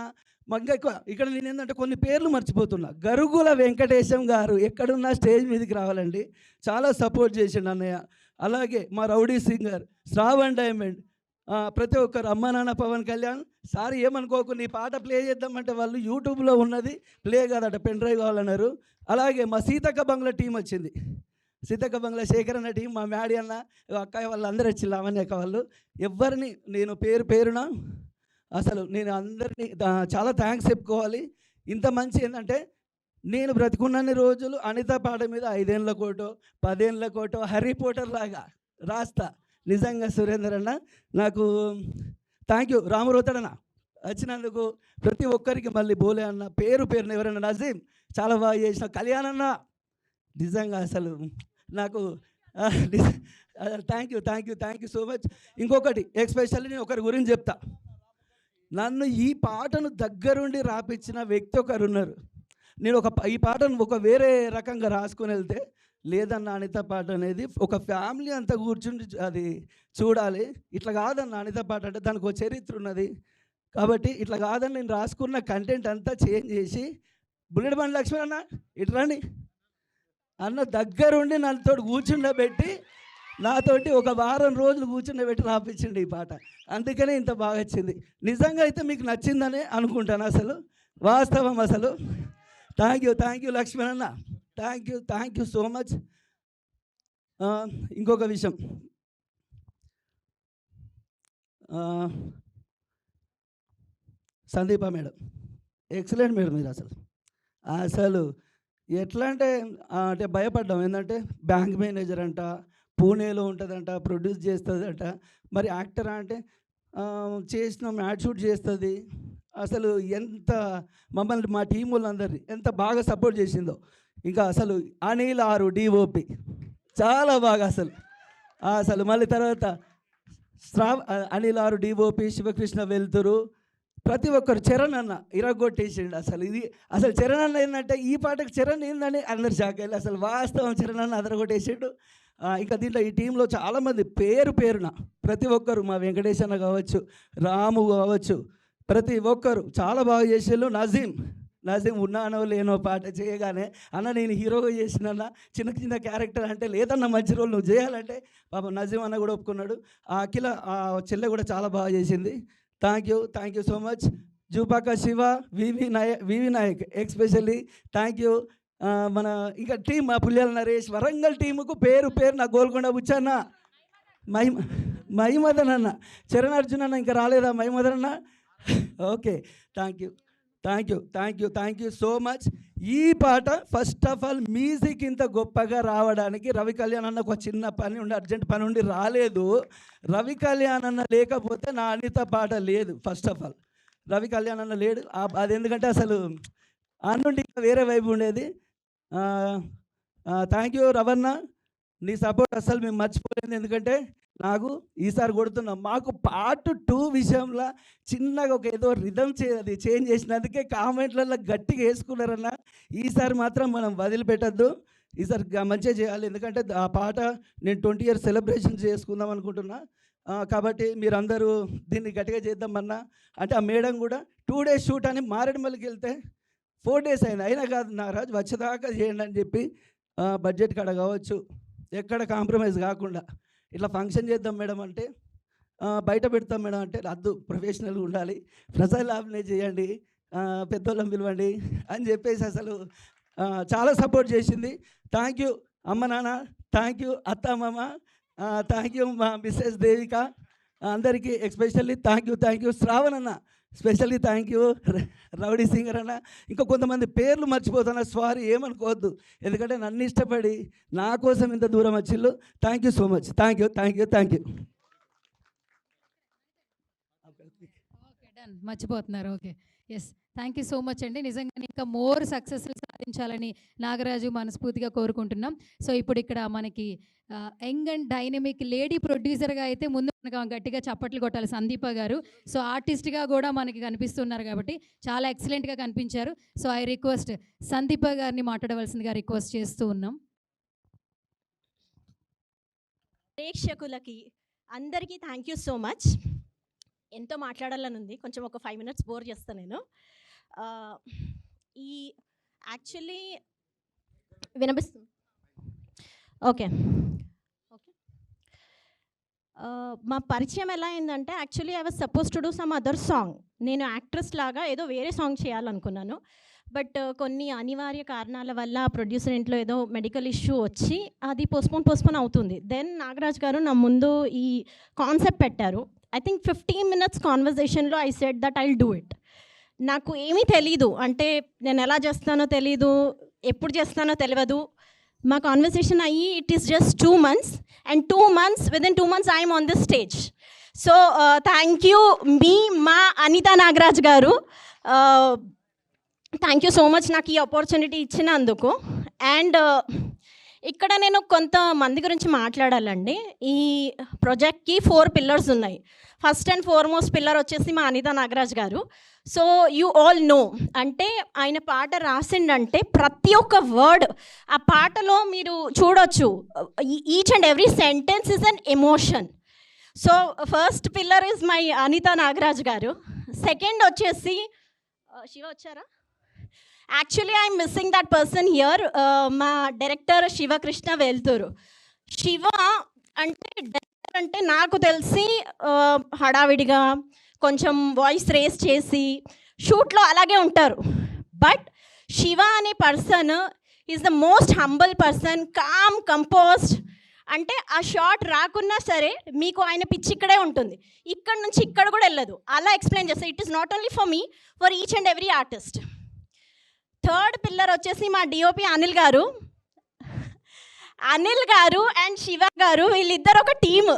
ఇంకా ఎక్కువ. ఇక్కడ నేను ఏంటంటే కొన్ని పేర్లు మర్చిపోతున్నా. గరుగుల వెంకటేశం గారు ఎక్కడున్నా స్టేజ్ మీదకి రావాలండి, చాలా సపోర్ట్ చేసిండు అన్నయ్య. అలాగే మా రౌడీ సింగర్ శ్రావణ్ డైమండ్, ప్రతి ఒక్కరు, అమ్మ నాన్న పవన్ కళ్యాణ్. సార్ ఏమనుకోకుండా ఈ పాట ప్లే చేద్దామంటే వాళ్ళు యూట్యూబ్లో ఉన్నది ప్లే కాదట, పెన్ డ్రైవ్ కావాలన్నారు. అలాగే మా సీతక్క బంగ్లా టీం వచ్చింది, సీతక్క బంగ్లా శేఖర్ అన్న టీం, మా మ్యాడీ అన్న, అక్కయ్య వాళ్ళందరూ వచ్చిళ్ళు, అవన్నీ అక్క వాళ్ళు. ఎవరిని నేను పేరున అసలు నేను అందరినీ చాలా థ్యాంక్స్ చెప్పుకోవాలి. ఇంత మంచి ఏంటంటే నేను బ్రతికున్నన్ని రోజులు అనిత పాట మీద 5 ఏళ్ళ కోటో 10 ఏళ్ళ కోటో హ్యారీ పోటర్ లాగా రాస్తా. నిజంగా సురేందర్ అన్న నాకు థ్యాంక్ యూ. రామరోతడన్న వచ్చినందుకు ప్రతి ఒక్కరికి, మళ్ళీ బోలే అన్న పేరున ఎవరైనా, నజీం చాలా బాగా చేసిన, కళ్యాణ్ అన్న నిజంగా అసలు నాకు థ్యాంక్ యూ సో మచ్. ఇంకొకటి ఎస్పెషల్లీ నేను ఒకరి గురించి చెప్తా. నన్ను ఈ పాటను దగ్గరుండి రాపించిన వ్యక్తి ఒకరు ఉన్నారు. నేను ఈ పాటను ఒక వేరే రకంగా రాసుకొని వెళ్తే, లేదన్న అనిత పాట అనేది ఒక ఫ్యామిలీ అంతా కూర్చుని అది చూడాలి, ఇట్లా కాదన్న అనిత పాట అంటే దానికి ఒక చరిత్ర ఉన్నది కాబట్టి ఇట్లా కాదని నేను రాసుకున్న కంటెంట్ అంతా చేంజ్ చేసి, బుల్లెట్ బండి లక్ష్మణ్ అన్న ఇట్రాని అన్న దగ్గరుండి నాతో కూర్చుండబెట్టి, నాతోటి ఒక వారం రోజులు కూర్చుండబెట్టి రాపించిండు ఈ పాట. అందుకనే ఇంత బాగా వచ్చింది. నిజంగా అయితే మీకు నచ్చిందనే అనుకుంటాను, అసలు వాస్తవం. అసలు థ్యాంక్ యూ లక్ష్మణ్ అన్న, థ్యాంక్ యూ సో మచ్. ఇంకొక విషయం, సందీప మేడం ఎక్సలెంట్ మేడం. మీరు అసలు ఎట్లా అంటే భయపడ్డాం. ఏంటంటే బ్యాంక్ మేనేజర్ అంట, పూణేలో ఉంటుందంట, ప్రొడ్యూస్ చేస్తుందంట, మరి యాక్టర్ అంటే చేసిన యాడ్ షూట్ చేస్తుంది. అసలు ఎంత మమ్మల్ని, మా టీం వాళ్ళందరినీ ఎంత బాగా సపోర్ట్ చేసిందో. ఇంకా అసలు అనిల్ ఆరు డిఓపి చాలా బాగా అసలు మళ్ళీ తర్వాత అనిల్ ఆరు డిఓపి, శివకృష్ణ వెళ్తురు, ప్రతి ఒక్కరు చరణ్ అన్న ఇరగొట్టేసిండు. అసలు చరణ్ అన్న ఏంటంటే ఈ పాటకు చరణ్ ఏందని అందరు షాక్ అయ్యారు. అసలు వాస్తవం చరణ్ అన్న అదరగొట్టేసిండు. ఇంకా దీంట్లో ఈ టీంలో చాలామంది పేరున ప్రతి ఒక్కరు, మా వెంకటేష్ అన్న కావచ్చు, రాము కావచ్చు, ప్రతి ఒక్కరు చాలా బాగా చేసేళ్ళు. నజీం ఉన్నానో లేనో పాట చేయగానే అన్న నేను హీరోగా చేసిన చిన్న క్యారెక్టర్ అంటే లేదన్న మంచి రోల్ నువ్వు చేయాలంటే పాపం నజీం అన్న కూడా ఒప్పుకున్నాడు. అఖిల చెల్లె కూడా చాలా బాగా చేసింది. Thank you so much. Jupaka Shiva, V V Nayak especially thank you. మన ఇంకా టీం మా పుల్యాల నరేష్, వరంగల్ టీముకు పేరు నా గోల్కొండ బుచ్చన్న, మహిమదన్ అన్న, చరణ్ అర్జున్ అన్న ఇంకా రాలేదా మహిమదన్ అన్న? Okay, thank you so much. ఈ పాట ఫస్ట్ ఆఫ్ ఆల్ మ్యూజిక్ ఇంత గొప్పగా రావడానికి రవి కళ్యాణ్ అన్న ఒక చిన్న పని ఉండి, అర్జెంట్ పని ఉండి రాలేదు. రవి కళ్యాణ్ అన్న లేకపోతే నా అనిత పాట లేదు. First of all Ravi Kalyan అన్న లేడు. అది ఎందుకంటే అసలు అన్నుండి వేరే వైపు ఉండేది. థ్యాంక్ యూ రవణ, నీ సపోర్ట్ అసలు మేము మర్చిపోలేదు. ఎందుకంటే నాకు ఈసారి కొడుతున్నాం. మాకు పార్ట్ 2 విషయంలో చిన్నగా ఒక ఏదో రిథం చేంజ్ చేసినందుకే కామెంట్లలో గట్టిగా వేసుకున్నారన్న. ఈసారి మాత్రం మనం వదిలిపెట్టద్దు, ఈసారి మంచిగా చేయాలి. ఎందుకంటే ఆ పాట నేను 20 years సెలబ్రేషన్ చేసుకుందాం అనుకుంటున్నా. కాబట్టి మీరందరూ దీన్ని గట్టిగా చేద్దామన్నా. అంటే ఆ మేడం కూడా 2 days షూట్ అని మారేడుమల్లికి వెళ్తే 4 days అయింది, అయినా కాదు నాగరాజ్ వచ్చేదాకా చేయండి అని చెప్పి బడ్జెట్ కాడ కావచ్చు ఎక్కడ కాంప్రమైజ్ కాకుండా ఇట్లా ఫంక్షన్ చేద్దాం మేడం అంటే, బయట పెడతాం మేడం అంటే అద్దు, ప్రొఫెషనల్గా ఉండాలి, ప్రజల లాభనే చేయండి, పెద్దోళ్ళని పిలవండి అని చెప్పేసి అసలు చాలా సపోర్ట్ చేసింది. థ్యాంక్ యూ అమ్మ నాన్న, థ్యాంక్ యూ అత్త మామ, థ్యాంక్ యూ మా మిస్సెస్ దేవిక, అందరికీ ఎస్పెషల్లీ థ్యాంక్ యూ శ్రావణ్ అన్న, specially thank you rowdy singer అన్న. ఇంకా కొంతమంది పేర్లు మర్చిపోతున్నా, సారీ ఏమనుకోవద్దు, ఎందుకంటే నన్ను ఇష్టపడి నా కోసం ఇంత దూరం వచ్చిళ్ళు. Thank you so much. Thank you. Okay, done, మర్చిపోతున్నారు. Okay, yes, thank you so much అండి. నిజంగా ఇంకా మోర్ సక్సెస్ సాధించాలని నాగరాజు మనస్ఫూర్తిగా కోరుకుంటున్నాం. సో ఇప్పుడు ఇక్కడ మనకి యంగ్ అండ్ డైనమిక్ లేడీ ప్రొడ్యూసర్గా అయితే ముందు మనకు గట్టిగా చప్పట్లు కొట్టాలి సందీప గారు. సో ఆర్టిస్ట్గా కూడా మనకి కనిపిస్తున్నారు కాబట్టి చాలా ఎక్సలెంట్గా కనిపించారు. సో ఐ రిక్వెస్ట్ సందీప గారిని మాట్లాడవలసిందిగా రిక్వెస్ట్ చేస్తూ ఉన్నాం. ప్రేక్షకులకి అందరికీ థ్యాంక్ యూ సో మచ్. ఎంతో మాట్లాడాలని ఉంది, కొంచెం ఒక 5 minutes బోర్ చేస్తాను నేను. ఈ యాక్చువల్లీ వినిపిస్తుంది? ఓకే. మా పరిచయం ఎలా అయిందంటే, actually I was suppose to do some other song. నేను యాక్ట్రెస్ లాగా ఏదో వేరే సాంగ్ చేయాలనుకున్నాను. బట్ కొన్ని అనివార్య కారణాల వల్ల ప్రొడ్యూసర్ ఇంట్లో ఏదో మెడికల్ ఇష్యూ వచ్చి అది పోస్ట్పోన్ అవుతుంది. దెన్ నాగరాజ్ గారు నా ముందు ఈ కాన్సెప్ట్ పెట్టారు. ఐ థింక్ 15 minutes కాన్వర్జేషన్లో I said that I will do it. నాకు ఏమీ తెలీదు, అంటే నేను ఎలా చేస్తానో తెలీదు, ఎప్పుడు చేస్తానో తెలియదు. మా కాన్వర్సేషన్ అయ్యి it is just 2 months, and 2 months, within 2 months I'm on this stage. So thank you మా అనిత నాగరాజ్ గారు, థ్యాంక్ యూ సో మచ్ నాకు ఈ ఆపర్చునిటీ ఇచ్చినందుకు. అండ్ ఇక్కడ నేను కొంతమంది గురించి మాట్లాడాలండి. ఈ ప్రాజెక్ట్కి 4 pillars ఉన్నాయి. ఫస్ట్ అండ్ ఫార్మోస్ట్ పిల్లర్ వచ్చేసి మా అనిత నాగరాజ్ గారు. సో యూ ఆల్ నో, అంటే ఆయన పాట రాసిండంటే ప్రతి ఒక్క వర్డ్ ఆ పాటలో మీరు చూడొచ్చు, each and every sentence is an emotion. So first pillar is my Anitha Nagaraj garu. Second వచ్చేసి శివ వచ్చారా? Actually I'm missing that person here. మా డైరెక్టర్ శివకృష్ణ వెళ్తురు. శివ అంటే నాకు తెలిసి హడావిడిగా కొంచెం వాయిస్ రేస్ చేసి షూట్లో అలాగే ఉంటారు. బట్ శివ అనే person is the most humble person, calm, composed. అంటే ఆ షాట్ రాకున్నా సరే మీకు ఆయన పిచ్ ఇక్కడే ఉంటుంది, ఇక్కడ నుంచి ఇక్కడ కూడా వెళ్ళదు, అలా ఎక్స్ప్లెయిన్ చేస్తారు. It is not only for me, for each and every artist. Third pillar వచ్చేసి మా డిఓపి అనిల్ గారు అండ్ శివ గారు, వీళ్ళిద్దరు ఒక టీమ్.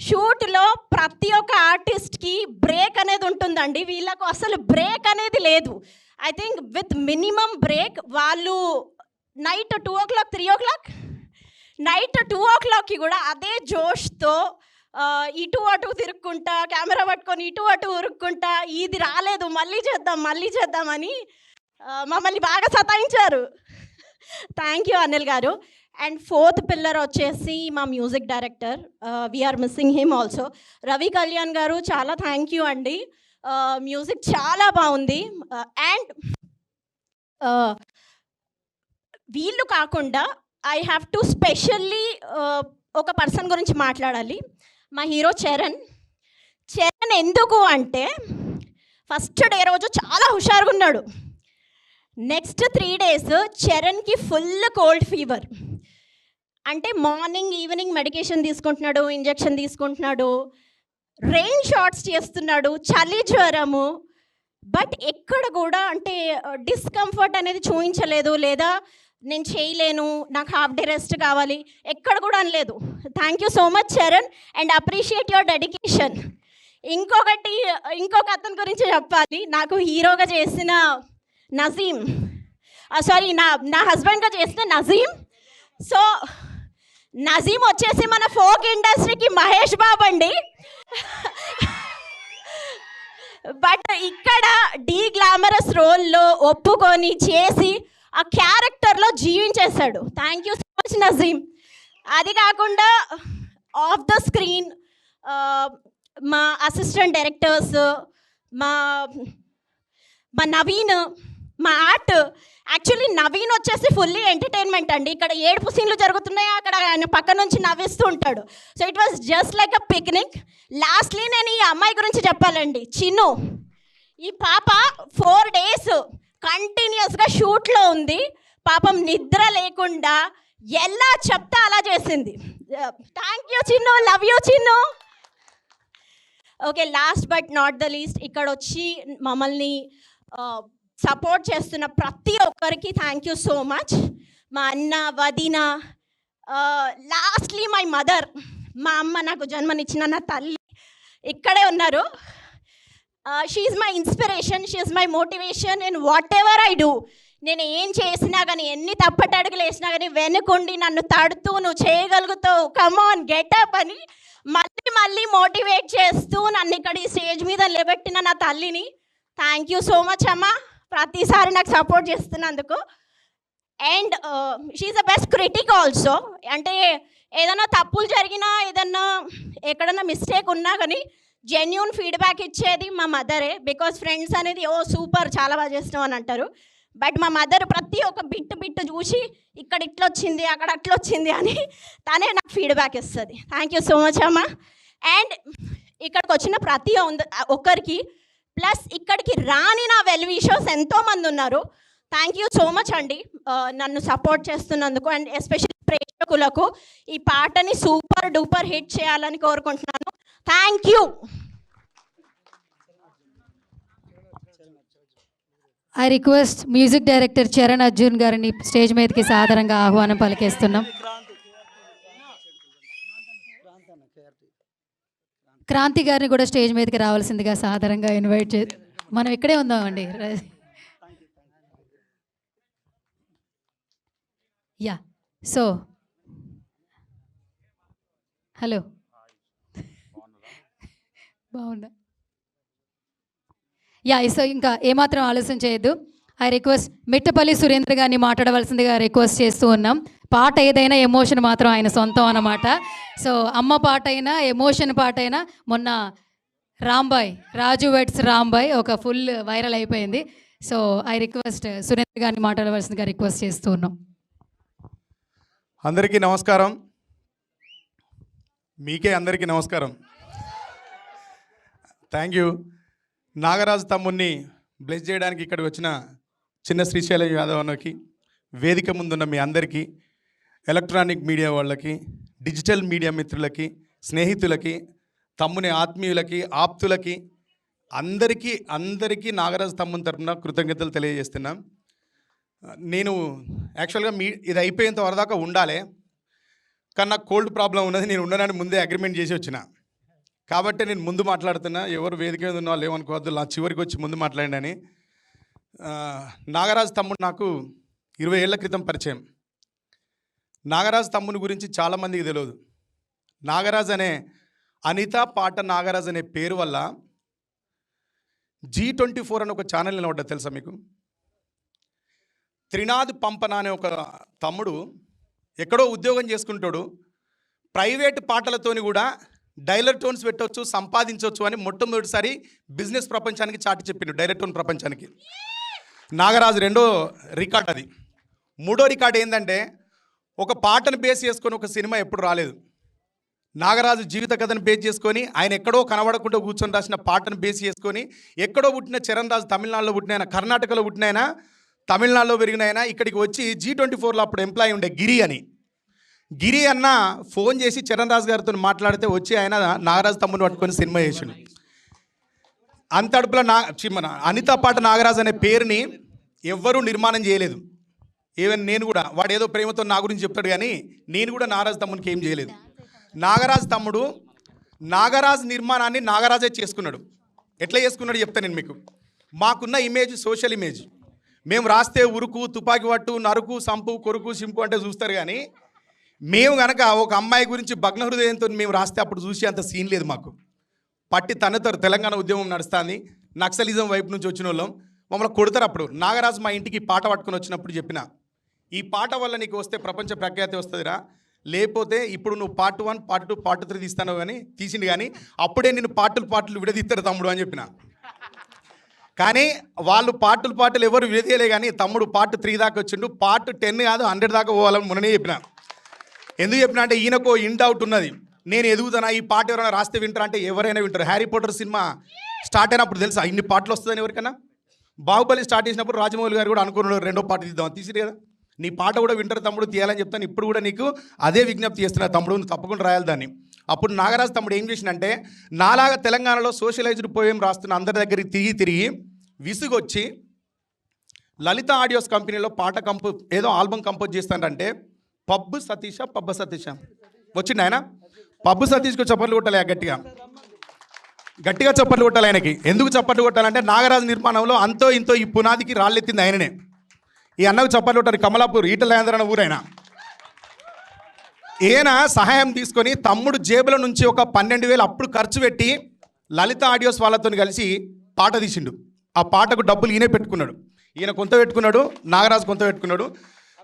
షూట్లో ప్రతి ఒక్క ఆర్టిస్ట్కి బ్రేక్ అనేది ఉంటుందండి, వీళ్ళకు అసలు బ్రేక్ అనేది లేదు. I think with minimum break వాళ్ళు నైట్ 2 o'clock 3 o'clock నైట్ 2 o'clockకి కూడా అదే జోష్తో ఇటు అటు తిరుక్కుంటా కెమెరా పట్టుకొని ఇటు అటు ఉరుక్కుంటా ఇది రాలేదు మళ్ళీ చేద్దామని మమ్మల్ని బాగా సతాయించారు. థ్యాంక్ యూ అనిల్ గారు. అండ్ 4th పిల్లర్ వచ్చేసి మా music director, we're missing him also, Ravi Kalyan garu. చాలా థ్యాంక్ యూ అండి. మ్యూజిక్ చాలా బాగుంది. అండ్ వీళ్ళు కాకుండా ఐ హ్యావ్ టు స్పెషల్లీ ఒక పర్సన్ గురించి మాట్లాడాలి. మా హీరో చరణ్ ఎందుకు అంటే ఫస్ట్ డే రోజు చాలా హుషారుగా ఉన్నాడు. నెక్స్ట్ 3 days చరణ్కి ఫుల్ కోల్డ్ ఫీవర్. అంటే మార్నింగ్ ఈవినింగ్ మెడికేషన్ తీసుకుంటున్నాడు, ఇంజెక్షన్ తీసుకుంటున్నాడు, రెయిన్ షాట్స్ చేస్తున్నాడు, చలి జ్వరము. బట్ ఎక్కడ కూడా అంటే డిస్కంఫర్ట్ అనేది చూపించలేదు, లేదా నేను చేయలేను, నాకు హాఫ్ డే రెస్ట్ కావాలి, ఎక్కడ కూడా అనలేదు. Thank you so much Charan and appreciate your dedication. ఇంకొక అతని గురించి చెప్పాలి. నాకు హీరోగా చేసిన నజీమ్, సారీ నా హస్బెండ్గా చేసిన నజీమ్. సో నజీమ్ వచ్చేసి మన ఫోక్ ఇండస్ట్రీకి మహేష్ బాబు అండి. బట్ ఇక్కడ డీ గ్లామరస్ రోల్లో ఒప్పుకొని చేసి ఆ క్యారెక్టర్లో జీవించేశాడు. Thank you so much Nazeem. అది కాకుండా ఆఫ్ ద స్క్రీన్ మా అసిస్టెంట్ డైరెక్టర్స్, మా నవీన్, మా ఆర్ట్. యాక్చువల్లీ నవీన్ వచ్చేసి ఫుల్లీ ఎంటర్టైన్మెంట్ అండి. ఇక్కడ ఏడుపు సీన్లు జరుగుతున్నాయి, అక్కడ ఆయన పక్క నుంచి నవ్విస్తూ ఉంటాడు. So it was just like a picnic. Lastly నేను ఈ అమ్మాయి గురించి చెప్పాలండి, చిన్ను. ఈ పాప 4 days కంటిన్యూస్గా షూట్లో ఉంది. పాపం నిద్ర లేకుండా ఎలా చెప్తా అలా చేసింది. Thank you Chinnu, love you Chinnu. Okay, last but not the least, ఇక్కడ వచ్చి మమ్మల్ని సపోర్ట్ చేస్తున్న ప్రతి ఒక్కరికి థ్యాంక్ యూ సో మచ్. మా అన్న, వదిన, లాస్ట్లీ మై మదర్, మా అమ్మ, నాకు జన్మనిచ్చిన నా తల్లి ఇక్కడే ఉన్నారు. She is my inspiration, she is my motivation in what ever I do. నేను ఏం చేసినా కానీ, ఎన్ని తప్పటడుగులు వేసినా కానీ వెనుకుండి నన్ను తడుతూ, నువ్వు చేయగలుగుతావు, కమాన్ గెటప్ అని మళ్ళీ మోటివేట్ చేస్తూ నన్ను ఇక్కడ ఈ స్టేజ్ మీద నిలబెట్టిన నా తల్లిని థ్యాంక్ యూ సో మచ్ అమ్మ, ప్రతిసారి నాకు సపోర్ట్ చేస్తున్నందుకు. And she is the best critic also. అంటే ఏదైనా తప్పులు జరిగినా, ఏదన్నా ఎక్కడన్నా మిస్టేక్ ఉన్నా కానీ జెన్యూన్ ఫీడ్బ్యాక్ ఇచ్చేది మా మదరే. బికాస్ ఫ్రెండ్స్ అనేది ఓ సూపర్, చాలా బాగా చేసినావు అని అంటారు. బట్ మా మదర్ ప్రతి ఒక్క బిట్ చూసి ఇక్కడ ఇట్లా వచ్చింది, అక్కడ అట్లా వచ్చింది అని తనే నాకు ఫీడ్బ్యాక్ ఇస్తుంది. థ్యాంక్ యూ సో మచ్ అమ్మ. అండ్ ఇక్కడికి వచ్చిన ప్రతి ఒక్కరికి, ప్లస్ ఇక్కడికి రాని నా వెల్ విషర్స్ ఎంతోమంది ఉన్నారు. థ్యాంక్ యూ సో మచ్ అండి నన్ను సపోర్ట్ చేస్తున్నందుకు. అండ్ ఎస్పెషల్లీ ప్రేక్షకులకు ఈ పాటని సూపర్ డూపర్ హిట్ చేయాలని కోరుకుంటున్నాను. Thank you. I request music director Charan Arjun గారిని స్టేజ్ మీదకి సాదరంగా ఆహ్వానం పలికేస్తున్నాం. క్రాంతి గారిని కూడా స్టేజ్ మీదకి రావాల్సిందిగా సాదరంగా ఇన్వైట్ మనం ఇక్కడే ఉందామండి. యా, సో హలో, బాగున్నా. యా, సో ఇంకా ఏమాత్రం ఆలస్యం చేయొద్దు. ఐ రిక్వెస్ట్ మిట్టపల్లి సురేంద్ర గారిని మాట్లాడవలసిందిగా రిక్వెస్ట్ చేస్తూ ఉన్నాం. పాట ఏదైనా ఎమోషన్ మాత్రం ఆయన సొంతం అన్నమాట. సో అమ్మ పాట అయినా, ఎమోషన్ పాట అయినా, మొన్న రాంబాయ్, రాజు వెట్స్ రాంబాయ్ ఒక ఫుల్ వైరల్ అయిపోయింది. సో ఐ రిక్వెస్ట్ సురేంద్ర గారిని మాట్లాడవలసిందిగా రిక్వెస్ట్ చేస్తూ ఉన్నాం. అందరికీ నమస్కారం. మీకే అందరికీ నమస్కారం. Thank you. నాగరాజు తమ్ముడిని బ్లెస్ చేయడానికి ఇక్కడికి వచ్చిన చిన్న శ్రీశైలం యాదవ్ అన్నకి, వేదిక ముందున్న మీ అందరికీ, ఎలక్ట్రానిక్ మీడియా వాళ్ళకి, డిజిటల్ మీడియా మిత్రులకి, స్నేహితులకి, తమ్ముని ఆత్మీయులకి, ఆప్తులకి, అందరికీ నాగరాజు తమ్ముని తరఫున కృతజ్ఞతలు తెలియజేస్తున్నాం. నేను యాక్చువల్గా ఇది అయిపోయేంత వరదాకా ఉండాలి, కానీ నాకు కోల్డ్ ప్రాబ్లం ఉన్నది. నేను ఉండడానికి ముందే అగ్రిమెంట్ చేసి వచ్చిన కాబట్టి నేను ముందు మాట్లాడుతున్నా. ఎవరు వేదిక మీద ఉన్న వాళ్ళు ఏమనుకోవద్దు, నా చివరికి వచ్చి ముందు మాట్లాడండి అని. నాగరాజు తమ్ముడు నాకు 20 ఏళ్ల క్రితం పరిచయం. నాగరాజు తమ్ముని గురించి చాలామందికి తెలియదు. నాగరాజు అనే అనిత పాట నాగరాజు అనే పేరు వల్ల G24 అని ఒక ఛానల్ నిలబడ్డా తెలుసా మీకు? త్రినాథ్ పంపన అనే ఒక తమ్ముడు ఎక్కడో ఉద్యోగం చేసుకుంటాడు, ప్రైవేట్ పాటలతోని కూడా డైలర్ టోన్స్ పెట్టవచ్చు, సంపాదించవచ్చు అని మొట్టమొదటిసారి బిజినెస్ ప్రపంచానికి చాటి చెప్పిండు, డైలర్ టోన్ ప్రపంచానికి. నాగరాజు రెండో రికార్డ్ అది. మూడో రికార్డ్ ఏంటంటే ఒక పాటను బేస్ చేసుకొని ఒక సినిమా ఎప్పుడు రాలేదు. నాగరాజు జీవిత కథను బేస్ చేసుకొని ఆయన ఎక్కడో కనబడకుండా కూర్చొని రాసిన పాటను బేస్ చేసుకొని ఎక్కడో పుట్టిన చరణ్ రాజు తమిళనాడులో పుట్టిన, కర్ణాటకలో పుట్టిన, తమిళనాడులో పెరిగిన ఆయన ఇక్కడికి వచ్చి G24లో అప్పుడు ఎంప్లాయీ ఉండే గిరి అన్న ఫోన్ చేసి చరణ్ రాజు గారితో మాట్లాడితే వచ్చి ఆయన నాగరాజు తమ్ముని పట్టుకొని సినిమా చేసిండు. అంత అడుపులో మన అనిత పాట నాగరాజు అనే పేరుని ఎవ్వరూ నిర్మాణం చేయలేదు. ఈవెన్ నేను కూడా, వాడు ఏదో ప్రేమతో నా గురించి చెప్తాడు కానీ నేను కూడా నాగరాజు తమ్మునికి ఏం చేయలేదు. నాగరాజు తమ్ముడు నాగరాజు నిర్మాణాన్ని నాగరాజే చేసుకున్నాడు. ఎట్లా చేసుకున్నాడు చెప్తాను నేను మీకు. మాకున్న ఇమేజ్ సోషల్ ఇమేజ్. మేము రాస్తే ఉరుకు, తుపాకి పట్టు, నరుకు, సంపు, కొరుకు, సింపు అంటే చూస్తారు కానీ మేము కనుక ఒక అమ్మాయి గురించి భగ్న హృదయంతో మేము రాస్తే అప్పుడు చూసి అంత సీన్ లేదు మాకు. పట్టి తన్నుతారు. తెలంగాణ ఉద్యమం నడుస్తుంది, నక్సలిజం వైపు నుంచి వచ్చిన వాళ్ళం, మమ్మల్ని కొడతారు. అప్పుడు నాగరాజు మా ఇంటికి పాట పట్టుకొని వచ్చినప్పుడు చెప్పిన, ఈ పాట వల్ల నీకు వస్తే ప్రపంచ ప్రఖ్యాతి వస్తుందిరా, లేకపోతే ఇప్పుడు నువ్వు పార్ట్ 1, పార్ట్ 2, పార్ట్ 3 తీస్తాను కానీ తీసిండు కానీ అప్పుడే నేను పాటలు విడదీస్తారు తమ్ముడు అని చెప్పిన. కానీ వాళ్ళు పాటలు ఎవరు విడదీయలే కానీ తమ్ముడు పార్ట్ 3 దాకా వచ్చిండు. పార్ట్ 10 కాదు 100 దాకా పోవాలని మొన్ననే చెప్పిన. ఎందుకు చెప్పిన అంటే ఈయనకో ఇన్ డౌట్ ఉన్నది, నేను ఎదుగుతానా, ఈ పాట ఎవరైనా రాస్తే వింటారా అంటే ఎవరైనా వింటారు. హ్యారీ పాటర్ సినిమా స్టార్ట్ అయినప్పుడు తెలుసా ఇన్ని పాటలు వస్తుందని ఎవరికైనా? బాహుబలి స్టార్ట్ చేసినప్పుడు రాజమౌళి గారు కూడా అనుకున్నారు రెండో పాట తీద్దాం, తీసిరు కదా. నీ పాట కూడా వింటారు తమ్ముడు, తీయాలని చెప్తాను. ఇప్పుడు కూడా నీకు అదే విజ్ఞప్తి చేస్తున్నా తమ్ముడు, నువ్వు తప్పకుండా రాయాలి దాన్ని. అప్పుడు నాగరాజు తమ్ముడు ఏం చేసిందంటే నాలాగా తెలంగాణలో సోషలైజ్డ్ పోయం రాస్తున్న అందరి దగ్గరికి తిరిగి విసుగొచ్చి లలిత ఆడియోస్ కంపెనీలో పాట ఏదో ఆల్బమ్ కంపోజ్ చేస్తానంటే పబ్బు సతీష వచ్చిండు ఆయన. పబ్బు సతీష్కు చప్పట్లు కొట్టాలి, గట్టిగా చప్పట్లు కొట్టాలి ఆయనకి. ఎందుకు చప్పట్లు కొట్టాలంటే నాగరాజు నిర్మాణంలో అంతో ఇంతో ఈ పునాదికి రాళ్ళెత్తింది ఆయననే. ఈ అన్నకు చప్పట్లు కొట్టారు. కమలాపూర్ ఈటలేంద్రన ఊరైనా ఈయన సహాయం తీసుకొని తమ్ముడు జేబుల నుంచి ఒక 12,000 అప్పుడు ఖర్చు పెట్టి లలిత ఆడియోస్ వాళ్ళతో కలిసి పాట తీసిండు. ఆ పాటకు డబ్బులు ఈయనే పెట్టుకున్నాడు. ఈయన కొంత పెట్టుకున్నాడు, నాగరాజు కొంత పెట్టుకున్నాడు.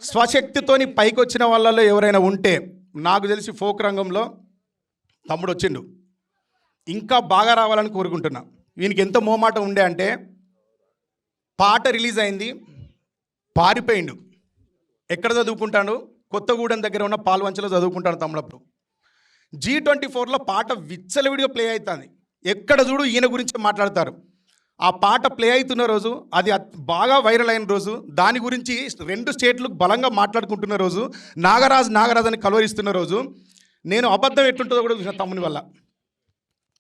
స్వశక్తితోని పైకి వచ్చిన వాళ్ళలో ఎవరైనా ఉంటే నాకు తెలిసి ఫోక్ రంగంలో తమ్ముడు వచ్చిండు. ఇంకా బాగా రావాలని కోరుకుంటున్నా. వీనికి ఎంత మోమాట ఉండే అంటే పాట రిలీజ్ అయింది, పారిపోయిండు. ఎక్కడ చదువుకుంటాడు? కొత్తగూడెం దగ్గర ఉన్న పాల్వంచలో చదువుకుంటాడు తమ్ముడు. అప్పుడు G24లో పాట విచ్చలవిడిగా ప్లే అవుతుంది. ఎక్కడ చూడు ఈయన గురించి మాట్లాడతారు. ఆ పాట ప్లే అవుతున్న రోజు, అది బాగా వైరల్ అయిన రోజు, దాని గురించి 2 స్టేట్లు బలంగా మాట్లాడుకుంటున్న రోజు, నాగరాజు అని కలవరిస్తున్న రోజు, నేను అబద్ధం ఎట్లుంటుందో కూడా చూసిన తమ్ముని వల్ల.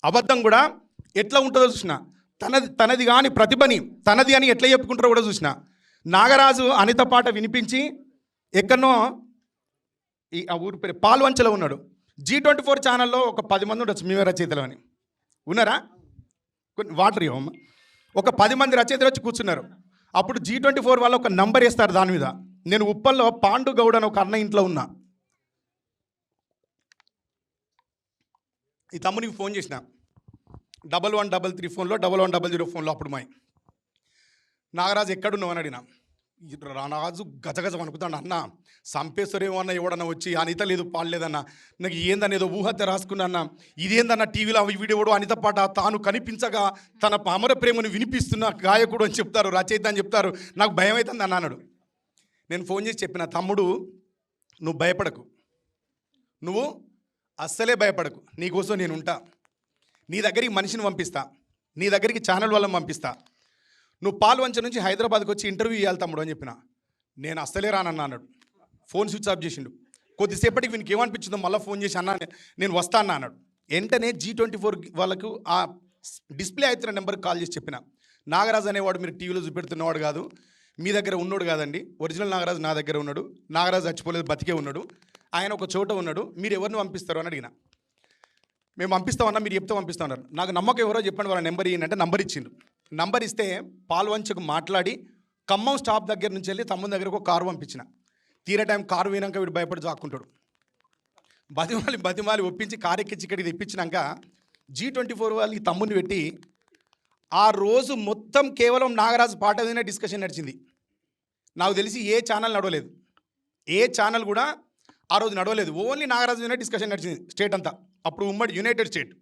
అబద్ధం కూడా ఎట్లా ఉంటుందో చూసిన, తనది కానీ ప్రతిభని తనది అని ఎట్లా చెప్పుకుంటారో కూడా చూసిన. నాగరాజు అనిత పాట వినిపించి ఎక్కడనో ఆ ఊరి పేరు పాల్వంచలో ఉన్నాడు. G24 ఛానల్లో ఒక 10 మంది ఉండొచ్చు మేమే రచయితలు అని. ఉన్నారా? వాటర్ ఇవ్వమ్మ. ఒక 10 మంది రచయితలు వచ్చి కూర్చున్నారు. అప్పుడు G24 వాళ్ళు ఒక నంబర్ వేస్తారు దాని మీద. నేను ఉప్పల్లో పాండు గౌడ్ అని ఒక అన్న ఇంట్లో ఉన్నా. ఈ తమ్మునికి ఫోన్ చేసిన 1133 ఫోన్లో 1100 ఫోన్లో. అప్పుడు నాగరాజు ఎక్కడున్నావు అని అడిగినా. రాజు గజగజ అనుకుతాడు. అన్న సంపేశ్వరేమో అన్న ఎవడన్నా వచ్చి అనిత లేదు పాడలేదన్న, నాకు ఏందన్న ఏదో ఊహత్య రాసుకున్నా అన్న, ఇదేందన్న టీవీలో వీడియోడు అనిత పాట తాను కనిపించగా తన అమర ప్రేమను వినిపిస్తున్న గాయకుడు అని చెప్తారు, రచయిత అని చెప్తారు, నాకు భయం అవుతుంది అన్న అన్నాడు. నేను ఫోన్ చేసి చెప్పిన, తమ్ముడు నువ్వు భయపడకు, నువ్వు అస్సలే భయపడకు, నీకోసం నేను ఉంటా, నీ దగ్గరికి మనిషిని పంపిస్తా, నీ దగ్గరికి ఛానల్ వాళ్ళని పంపిస్తా, నువ్వు పాల్వంచ నుంచి హైదరాబాద్కి వచ్చి ఇంటర్వ్యూ ఇవ్వాలి తమ్ముడు అని చెప్పిన. నేను అస్సలే రానన్నా అన్నాడు. ఫోన్ స్విచ్ ఆఫ్ చేసిండు. కొద్దిసేపటికి వీనికి ఏమనిపించిందో మళ్ళీ ఫోన్ చేసి అన్నా నేను వస్తా అన్నా అన్నాడు. వెంటనే G24 వాళ్ళకు ఆ డిస్ప్లే అవుతున్న నెంబర్కి కాల్ చేసి చెప్పిన, నాగరాజు అనేవాడు మీరు టీవీలో చూపెడుతున్నవాడు కాదు, మీ దగ్గర ఉన్నాడు కాదండి, ఒరిజినల్ నాగరాజు నా దగ్గర ఉన్నాడు, నాగరాజు చచ్చిపోలేదు బతికే ఉన్నాడు, ఆయన ఒక చోట ఉన్నాడు, మీరు ఎవరిని పంపిస్తారు అని అడిగిన. మేము పంపిస్తామన్నా, మీరు చెప్తే పంపిస్తామన్నారు. నాకు నమ్మకం ఎవరో చెప్పండి వాళ్ళ నెంబర్ ఇయ్యండి అంటే నంబర్ ఇచ్చిండు. నంబర్ ఇస్తే పాల్వంచకు మాట్లాడి ఖమ్మం స్టాప్ దగ్గర నుంచి వెళ్ళి తమ్ముని దగ్గరకు ఒక కారు పంపించిన. తీరే టైం కారు పోయినాక వీడు భయపడి జాక్కుంటాడు. బతిమాలి ఒప్పించి కారు ఎక్కించి ఇక్కడికి తెప్పించినాక G24 వాళ్ళు ఈ తమ్ముని పెట్టి ఆ రోజు మొత్తం కేవలం నాగరాజు పాట మీదనే డిస్కషన్ నడిచింది. నాకు తెలిసి ఏ ఛానల్ నడవలేదు, ఏ ఛానల్ కూడా ఆ రోజు నడవలేదు. ఓన్లీ నాగరాజు మీదనే డిస్కషన్ నడిచింది స్టేట్ అంతా. అప్పుడు ఉమ్మడి యునైటెడ్ స్టేట్.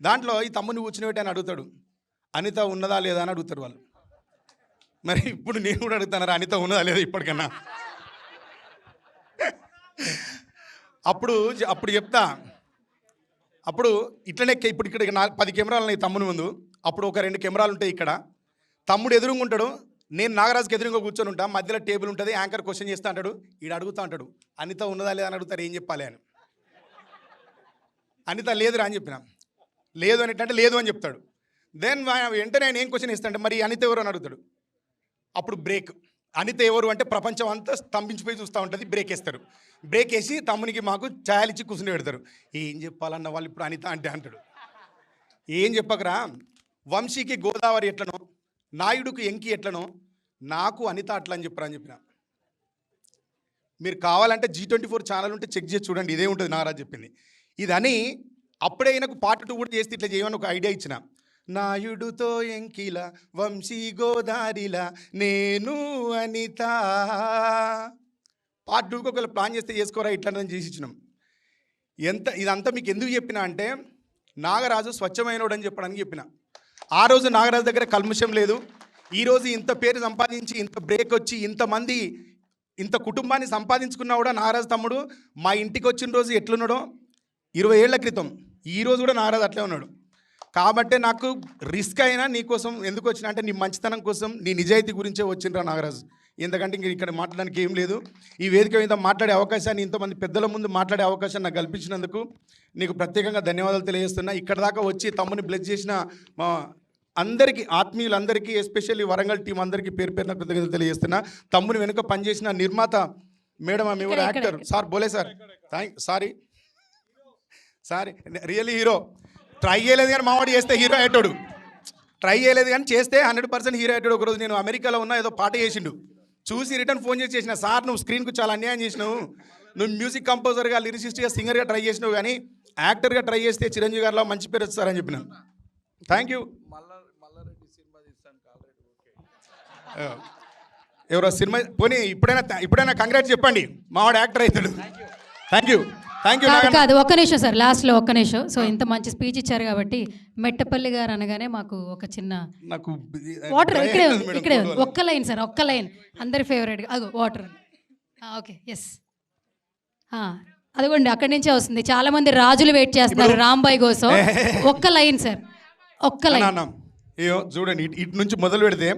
దాంట్లో ఈ తమ్ముని కూర్చుని అని అడుగుతాడు, అనిత ఉన్నదా లేదా అని అడుగుతారు వాళ్ళు. మరి ఇప్పుడు నేను కూడా అడుగుతాను, అనిత ఉన్నదా లేదా ఇప్పటికన్నా. అప్పుడు చెప్తా. అప్పుడు ఇట్లనే ఇప్పుడు ఇక్కడ 10 కెమెరాలు ఉన్నాయి తమ్ముని ముందు. అప్పుడు ఒక 2 కెమెరాలు ఉంటాయి ఇక్కడ. తమ్ముడు ఎదురుగా ఉంటాడు, నేను నాగరాజుకి ఎదురుగా కూర్చొని ఉంటా. మధ్యలో టేబుల్ ఉంటుంది, యాంకర్ క్వశ్చన్ చేస్తూ అంటాడు. ఈడు అడుగుతూ అంటాడు, అనిత ఉన్నదా లేదా అని అడుగుతారు, ఏం చెప్పాలి అని. అనిత లేదురా అని చెప్పిన. లేదు అని అంటే లేదు అని చెప్తాడు. దెన్ వెంటనే ఆయన ఏం క్వశ్చన్ ఇస్తాడంటే మరి అనిత ఎవరు అని అడుగుతాడు. అప్పుడు బ్రేక్. అనిత ఎవరు అంటే ప్రపంచం అంతా స్తంభించిపోయి చూస్తూ ఉంటుంది. బ్రేక్ వేస్తారు. బ్రేక్ వేసి తమ్మునికి మాకు ఛాయలు ఇచ్చి కూర్చుని పెడతారు. ఏం చెప్పాలన్న వాళ్ళు ఇప్పుడు అనిత అంటే అంటాడు. ఏం చెప్పకరా, వంశీకి గోదావరి ఎట్లనో, నాయుడుకు ఎంకి ఎట్లనో, నాకు అనిత అట్లా అని చెప్పిన. మీరు కావాలంటే G24 ఛానల్ ఉంటే చెక్ చేసి చూడండి, ఇదే ఉంటుంది నాగరాజు చెప్పింది. ఇదని అప్పుడే ఈయనకు పార్ట్ 2 కూడా చేస్తే ఇట్లా చేయమని ఒక ఐడియా ఇచ్చిన. నాయుడుతో ఎంకిల వంశీ గోదారిలా నేను అనిత. పార్ట్ 2కి ఒకవేళ ప్లాన్ చేస్తే చేసుకోరా ఇట్లా చేసి ఇచ్చినాం. ఇదంతా మీకు ఎందుకు చెప్పినా అంటే నాగరాజు స్వచ్ఛమైనోడని చెప్పడానికి చెప్పిన. ఆ రోజు నాగరాజు దగ్గర కల్ముషం లేదు. ఈరోజు ఇంత పేరు సంపాదించి, ఇంత బ్రేక్ వచ్చి, ఇంతమంది ఇంత కుటుంబాన్ని సంపాదించుకున్నా కూడా నాగరాజు తమ్ముడు మా ఇంటికి వచ్చిన రోజు ఎట్లున్నాడో 20 ఏళ్ల క్రితం, ఈరోజు కూడా నాగరాజు అట్లే ఉన్నాడు. కాబట్టి నాకు రిస్క్ అయినా నీకోసం ఎందుకు వచ్చినా అంటే నీ మంచితనం కోసం, నీ నిజాయితీ గురించే వచ్చిండ్రా నాగరాజు. ఎందుకంటే ఇంక ఇక్కడ మాట్లాడడానికి ఏం లేదు. ఈ వేదిక మీద మాట్లాడే అవకాశాన్ని, ఇంతమంది పెద్దల ముందు మాట్లాడే అవకాశాన్ని నాకు కల్పించినందుకు నీకు ప్రత్యేకంగా ధన్యవాదాలు తెలియజేస్తున్నా. ఇక్కడ దాకా వచ్చి తమ్ముని బ్లెస్ చేసిన మా అందరికీ, ఆత్మీయులందరికీ, ఎస్పెషల్లీ వరంగల్ టీం అందరికీ పేరు పేరున కృతజ్ఞతలు తెలియజేస్తున్నా. తమ్ముని వెనుక పనిచేసిన నిర్మాత మేడం, ఆమె ఎవరు actor sir Bole sir, sorry really hero. Try చేయలేదు కానీ మావాడు చేస్తే హీరో అయ్యేటోడు. ట్రై చేయలేదు కానీ చేస్తే 100% హీరో అయ్యేటోడు. ఒకరోజు నేను అమెరికాలో ఉన్నా, ఏదో పాట చేసిండు, చూసి రిటర్న్ ఫోన్ చేసిన, సార్ నువ్వు స్క్రీన్కు చాలా అన్యాయం చేసినావు, నువ్వు మ్యూజిక్ కంపోజర్గా, లిరిసిస్ట్గా, సింగర్గా ట్రై చేసినావు, కానీ యాక్టర్గా ట్రై చేస్తే చిరంజీవి గారిలో మంచి పేరు వస్తారని చెప్పినాను. Thank you. ఎవరో సినిమా పోనీ ఇప్పుడైనా కంగ్రాట్స్ చెప్పండి, మావాడు యాక్టర్ అవుతాడు. Thank you. కాదు ఒక్క నిమిషం సార్, లాస్ట్లో ఒక్క నిమిషం. సో ఇంత మంచి స్పీచ్ ఇచ్చారు కాబట్టి మెట్టపల్లి గారు అనగానే మాకు ఒక చిన్న నాకు వాటర్ ఇక్కడే ఉంది. ఒక్క లైన్ సార్, ఒక్క లైన్, అందరి ఫేవరెట్. అగో వాటర్. ఓకే, ఎస్, అదిగోండి అక్కడి నుంచే వస్తుంది. చాలా మంది రాజులు వెయిట్ చేస్తున్నారు రాంబాయ్ కోసం. ఒక్క లైన్ సార్, ఒక్క లైన్. అయ్యో చూడండి, ఇటు నుంచి మొదలు పెడితే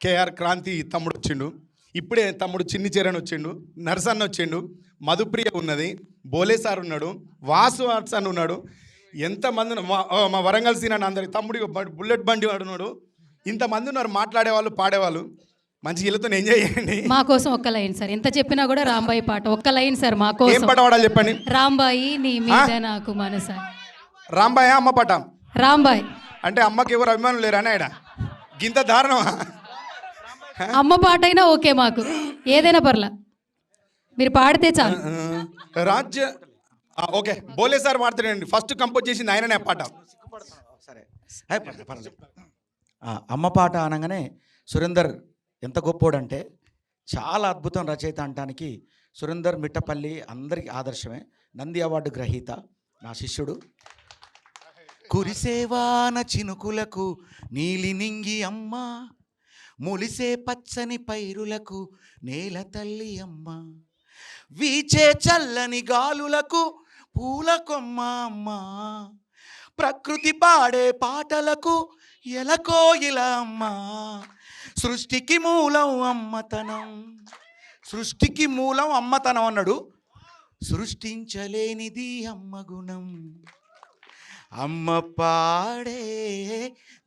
కేఆర్ క్రాంతి తమ్ముడు వచ్చిండు, ఇప్పుడే తమ్ముడు చిన్ని చరణ్ వచ్చిండు, నరసన్న వచ్చిండు, మధుప్రియ ఉన్నది, బోలే సార్ ఉన్నాడు, వాసు ఆర్ట్స్ అని ఉన్నాడు, ఎంతమంది మా వరంగల్ సీన్ అని అందరి తమ్ముడు బుల్లెట్ బండి వాడు ఉన్నాడు. ఇంతమంది ఉన్నారు మాట్లాడేవాళ్ళు, పాడేవాళ్ళు. మంచి ఇళ్ళతో ఎంజాయ్ చేయండి. మా కోసం ఒక్క లైన్ సార్, ఎంత చెప్పినా కూడా రాంబాయి పాట ఒక్క లైన్ సార్ మా కోసం. ఏం పాట పాడాలి చెప్పండి. రాంబాయి నీ మీద నాకు మనసా. రాంబాయ్ అమ్మ పాట. రాంబాయ్ అంటే అమ్మకి ఎవరు అభిమానులు లేరా ఆయన? గింత దారుణమా? అమ్మ పాట అయినా ఓకే, మాకు ఏదైనా పర్లా, మీరు పాడితే చాలు. రాజ్య ఓకే, బోలే సార్ పాడతాడండి. ఫస్ట్ కంపోజ్ చేసింది ఆయననే పాట. సరే, అమ్మ పాట అనగానే సురేందర్ ఎంత గొప్పోడంటే చాలా అద్భుతం రచయిత అనటానికి సురేందర్ మిట్టపల్లి అందరికీ ఆదర్శమే. నంది అవార్డు గ్రహీత నా శిష్యుడు. కురిసేవాన చినుకులకు నీలి నింగి అమ్మ, ములిసే పచ్చని పైరులకు నేల తల్లి అమ్మ, వీచే చల్లని గాలులకు పూల కొమ్మ అమ్మ, ప్రకృతి పాడే పాటలకు ఎలకోయిల అమ్మ, సృష్టికి మూలం అమ్మతనం, సృష్టికి మూలం అమ్మతనం అన్నాడు. సృష్టించలేనిది అమ్మ గుణం, అమ్మ పాడే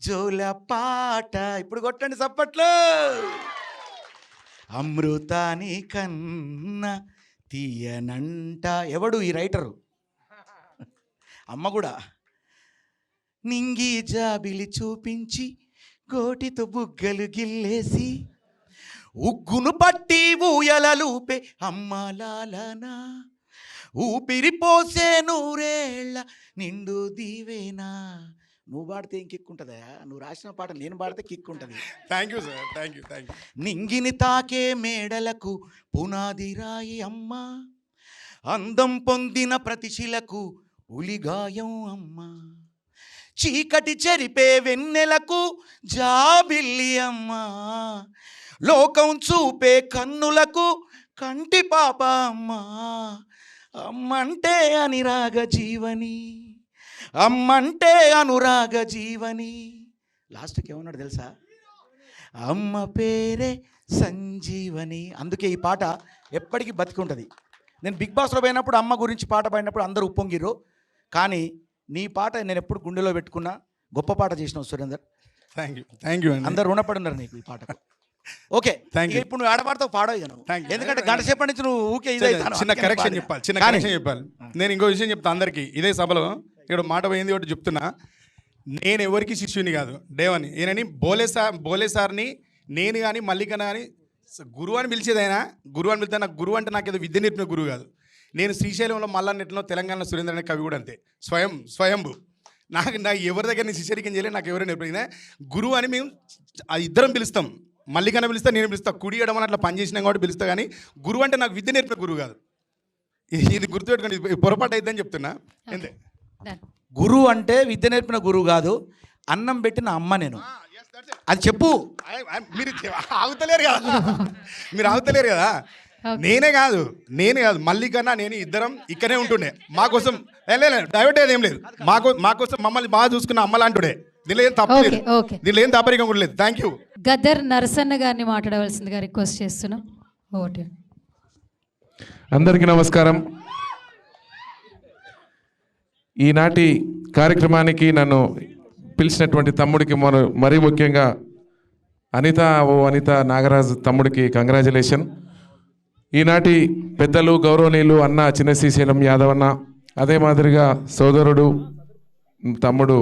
జోల పాట. ఇప్పుడు కొట్టండి చప్పట్లు. అమృతాని కన్నా తీయనంట. ఎవడు ఈ రైటరు? అమ్మ కూడా. నింగి జాబిలి చూపించి గోటితో బుగ్గలు గిల్లేసి ఉగ్గును పట్టి ఊయలలూపే అమ్మలాలనా, ఊపిరి పోసే నూరేళ్ళ నిండు దీవేనా. నువ్వు పాడితే ఏం కిక్ ఉంటుందా? నువ్వు రాసిన పాట నేను పాడితే కిక్ ఉంటుంది. Thank you sir, thank you, thank you. నింగిని తాకే మేడలకు పునాది రాయి అమ్మ, అందం పొందిన ప్రతిశిలకు ఉలిగాయం అమ్మ, చీకటి చెరిపే వెన్నెలకు జాబిల్లి అమ్మ, లోకం చూపే కన్నులకు కంటి పాప అమ్మ, అమ్మంటే అనురాగ జీవని, అమ్మంటే అనురాగ జీవని. లాస్ట్కి ఏమన్నాడు తెలుసా? అమ్మ పేరే సంజీవని. అందుకే ఈ పాట ఎప్పటికీ బతికి ఉంటుంది. నేను బిగ్ బాస్లో పోయినప్పుడు అమ్మ గురించి పాట పాడినప్పుడు అందరూ ఉప్పొంగిరు, కానీ నీ పాట నేను ఎప్పుడు గుండెలో పెట్టుకున్నా. గొప్ప పాట చేసినావు సురేందర్. థ్యాంక్ యూ అండి. అందరు రుణపడి ఉన్నారు నీకు ఈ పాటకు. Okay, thank you. ఇప్పుడు నువ్వు ఆడపాడతావు, పాడవు. ఎందుకంటే గంట సేపటి నుంచి నువ్వు ఊకే చిన్న కరెక్షన్ చెప్పాలి, చిన్న కరెక్షన్ చెప్పాలి. నేను ఇంకో విషయం చెప్తా అందరికీ. ఇదే సభలో ఇక్కడ మాట పోయింది ఒకటి చెప్తున్నా. నేను ఎవరికి శిష్యుని కాదు, డేవని. ఈయనని బోలే సార్ని నేను కానీ మల్లికన కానీ గురువు అని పిలిచేదైనా, గురువు అని పిలితే నాకు గురువు అంటే నాకు ఏదో విద్య నేర్పిన గురువు కాదు. నేను శ్రీశైలంలో మల్లానెట్లో తెలంగాణలో సురేంద్ర అనే కవి కూడా అంతే, స్వయంభు. నాకు ఎవరి దగ్గర నేను శిష్యరికం చేయలేదు, నాకు ఎవరైనా నేర్పిన గురువు అని మేము ఇద్దరం పిలుస్తాం. మల్లికన పిలుస్తా, నేను పిలుస్తా, కుడి ఎడమ అట్లా పనిచేసినాం కాబట్టి పిలుస్తా. కానీ గురువు అంటే నాకు విద్య నేర్పిన గురువు కాదు. ఇది గుర్తుపెట్టుకోండి, పొరపాటు అయిద్దని చెప్తున్నా అంతే. గురువు అంటే విద్య నేర్పిన గురువు కాదు, అన్నం పెట్టిన అమ్మ. నేను అది చెప్పు. మీరు ఆగుతలేరు కదా, మీరు ఆగుతలేరు కదా. నేను కాదు మల్లికన్నా నేను ఇద్దరం ఇక్కడే ఉంటుండే. మాకోసం డైవర్ట్ అయ్యేది ఏం లేదు. మాకోసం మమ్మల్ని బాగా చూసుకున్న అమ్మ లాంటిడే. దీనిలో ఏం తప్పు లేదు, దీనిలో ఏం తప్పరికం కూడా లేదు. Thank you. గద్దర్ నరసన్న గారిని మాట్లాడవలసిందిగా రిక్వెస్ట్ చేస్తున్నాం. ఓకే, అందరికీ నమస్కారం. ఈనాటి కార్యక్రమానికి నన్ను పిలిచినటువంటి తమ్ముడికి మరీ ముఖ్యంగా అనిత నాగరాజు తమ్ముడికి కంగ్రాచులేషన్. ఈనాటి పెద్దలు గౌరవనీయులు అన్న చిన్న శ్రీశైలం యాదవ్ అన్న, అదే మాదిరిగా సోదరుడు తమ్ముడు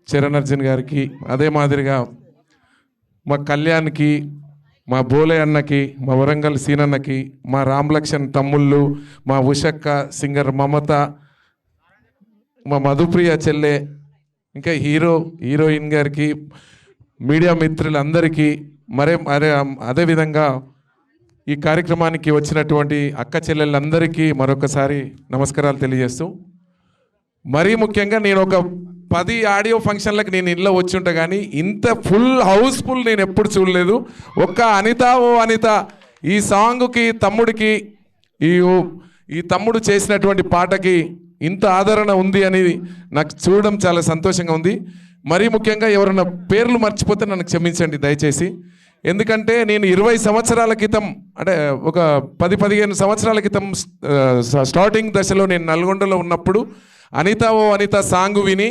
చరణ్ అర్జున్ గారికి, అదే మాదిరిగా మా కళ్యాణ్కి, మా బోలే అన్నకి, మా వరంగల్ సీనన్నకి, మా రామ్లక్ష్మణ్ తమ్ముళ్ళు, మా ఉషక్క సింగర్ మమత, మా మధుప్రియ చెల్లె, ఇంకా హీరోయిన్ గారికి, మీడియా మిత్రులందరికీ, అదేవిధంగా ఈ కార్యక్రమానికి వచ్చినటువంటి అక్క చెల్లెళ్ళందరికీ మరొకసారి నమస్కారాలు తెలియజేస్తూ, మరీ ముఖ్యంగా నేను ఒక 10 ఆడియో ఫంక్షన్లకు నేను ఇంట్లో వచ్చి ఉంటా, కానీ ఇంత హౌస్ఫుల్ నేను ఎప్పుడు చూడలేదు. ఒక్క అనిత ఈ సాంగ్కి తమ్ముడికి ఈ తమ్ముడు చేసినటువంటి పాటకి ఇంత ఆదరణ ఉంది అనేది నాకు చూడడం చాలా సంతోషంగా ఉంది. మరీ ముఖ్యంగా ఎవరైనా పేర్లు మర్చిపోతే నన్ను క్షమించండి దయచేసి. ఎందుకంటే నేను 20 సంవత్సరాల క్రితం, అంటే ఒక 10-15 సంవత్సరాల క్రితం స్టార్టింగ్ దశలో నేను నల్గొండలో ఉన్నప్పుడు అనిత సాంగ్ విని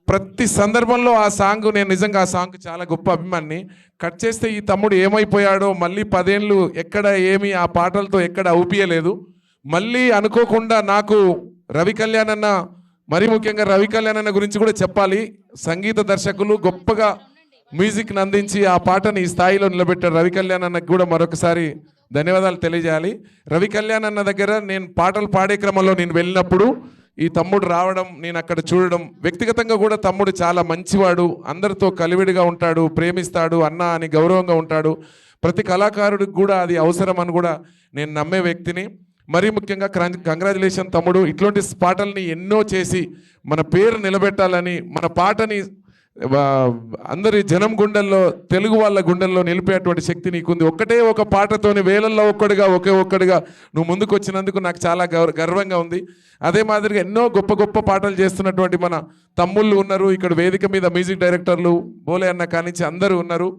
ప్రతి సందర్భంలో ఆ సాంగ్, నేను నిజంగా ఆ సాంగ్ చాలా గొప్ప అభిమాని. కట్ చేస్తే ఈ తమ్ముడు ఏమైపోయాడో, మళ్ళీ 10 ఏళ్ళు ఎక్కడ ఏమి ఆ పాటలతో ఎక్కడ ఊపియలేదు. మళ్ళీ అనుకోకుండా నాకు రవి కళ్యాణ్ అన్న, మరీ ముఖ్యంగా రవి కళ్యాణ్ అన్న గురించి కూడా చెప్పాలి. సంగీత దర్శకులు గొప్పగా మ్యూజిక్ని అందించి ఆ పాటని ఈ స్థాయిలో నిలబెట్టారు. రవి కళ్యాణ్ అన్నకు కూడా మరొకసారి ధన్యవాదాలు తెలియజేయాలి. రవి కళ్యాణ్ అన్న దగ్గర నేను పాటలు పాడే క్రమంలో నేను వెళ్ళినప్పుడు ఈ తమ్ముడు రావడం, నేను అక్కడ చూడడం, వ్యక్తిగతంగా కూడా తమ్ముడు చాలా మంచివాడు, అందరితో కలివిడిగా ఉంటాడు, ప్రేమిస్తాడు, అన్న అని గౌరవంగా ఉంటాడు. ప్రతి కళాకారుడికి కూడా అది అవసరం అని కూడా నేను నమ్మే వ్యక్తిని. మరీ ముఖ్యంగా కంగ్రాచులేషన్ తమ్ముడు. ఇట్లాంటి పాటల్ని ఎన్నో చేసి మన పేరు నిలబెట్టాలని, మన పాటని అందరి జనం గుండెల్లో, తెలుగు వాళ్ళ గుండెల్లో నిలిపేటువంటి శక్తి నీకుంది. ఒక్కటే ఒక పాటతోని వేలల్లో ఒక్కడిగా నువ్వు ముందుకు వచ్చినందుకు నాకు చాలా గర్వంగా ఉంది. అదే మాదిరిగా ఎన్నో గొప్ప పాటలు చేస్తున్నటువంటి మన తమ్ముళ్ళు ఉన్నారు ఇక్కడ వేదిక మీద. మ్యూజిక్ డైరెక్టర్లు బోలే అన్న కానించి అందరూ ఉన్నారు.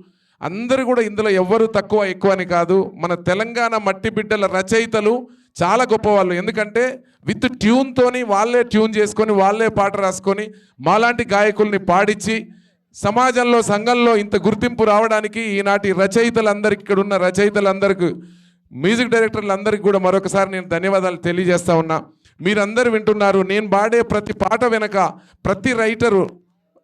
అందరూ కూడా ఇందులో ఎవ్వరు తక్కువ ఎక్కువ అని కాదు. మన తెలంగాణ మట్టి బిడ్డల రచయితలు చాలా గొప్పవాళ్ళు. ఎందుకంటే విత్ ట్యూన్తోని వాళ్ళే ట్యూన్ చేసుకొని వాళ్ళే పాట రాసుకొని మాలాంటి గాయకుల్ని పాడించి సమాజంలో, సంఘంలో ఇంత గుర్తింపు రావడానికి ఈనాటి రచయితలందరికీ, ఇక్కడ ఉన్న రచయితలందరికీ, మ్యూజిక్ డైరెక్టర్లందరికీ కూడా మరొకసారి నేను ధన్యవాదాలు తెలియజేస్తా ఉన్నా. మీరందరూ వింటున్నారు. నేను పాడే ప్రతి పాట వెనక ప్రతి రైటరు,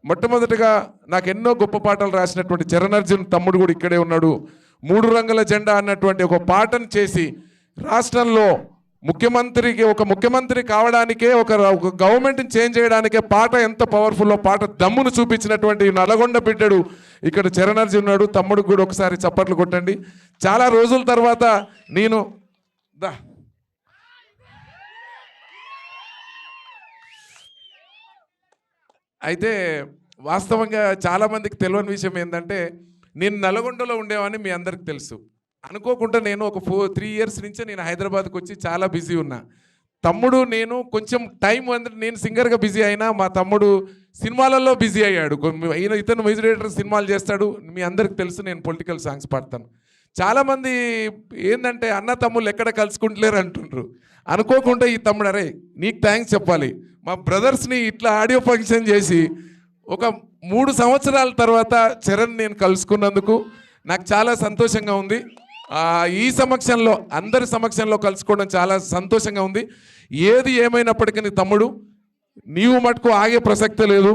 మొట్టమొదటిగా నాకు ఎన్నో గొప్ప పాటలు రాసినటువంటి చరణ్ అర్జున్ తమ్ముడు కూడా ఇక్కడే ఉన్నాడు. మూడు రంగుల జెండా అన్నటువంటి ఒక పాటను చేసి రాష్ట్రంలో ఒక ముఖ్యమంత్రి కావడానికే ఒక గవర్నమెంట్ని చేంజ్ చేయడానికే పాట ఎంత పవర్ఫుల్లో పాట దమ్మును చూపించినటువంటి నల్గొండ బిడ్డడు ఇక్కడ చరణర్జీ ఉన్నాడు. తమ్ముడికి కూడా ఒకసారి చప్పట్లు కొట్టండి. చాలా రోజుల తర్వాత నేను అయితే వాస్తవంగా చాలామందికి తెలియని విషయం ఏంటంటే నేను నల్గొండలో ఉండేవాడిని మీ అందరికి తెలుసు. అనుకోకుండా నేను ఒక 3 ఇయర్స్ నుంచే నేను హైదరాబాద్కి వచ్చి చాలా బిజీ ఉన్నా. తమ్ముడు నేను కొంచెం టైం నేను సింగర్గా బిజీ అయినా మా తమ్ముడు సినిమాలలో బిజీ అయ్యాడు. ఇతను మ్యూజిక్ డైరెక్టర్ సినిమాలు చేస్తాడు. మీ అందరికి తెలుసు నేను పొలిటికల్ సాంగ్స్ పాడతాను. చాలామంది ఏంటంటే అన్న తమ్ముళ్ళు ఎక్కడ కలుసుకుంటలేరు అంటుండ్రు. అనుకోకుండా ఈ తమ్ముడు అరే నీకు థ్యాంక్స్ చెప్పాలి. మా బ్రదర్స్ని ఇట్లా ఆడియో ఫంక్షన్ చేసి ఒక 3 సంవత్సరాల తర్వాత చరణ్ నేను కలుసుకున్నందుకు నాకు చాలా సంతోషంగా ఉంది. ఈ సమక్షంలో అందరి సమక్షంలో కలుసుకోవడం చాలా సంతోషంగా ఉంది. ఏది ఏమైనప్పటికీ తమ్ముడు నీవు మటుకు ఆగే ప్రసక్తే లేదు.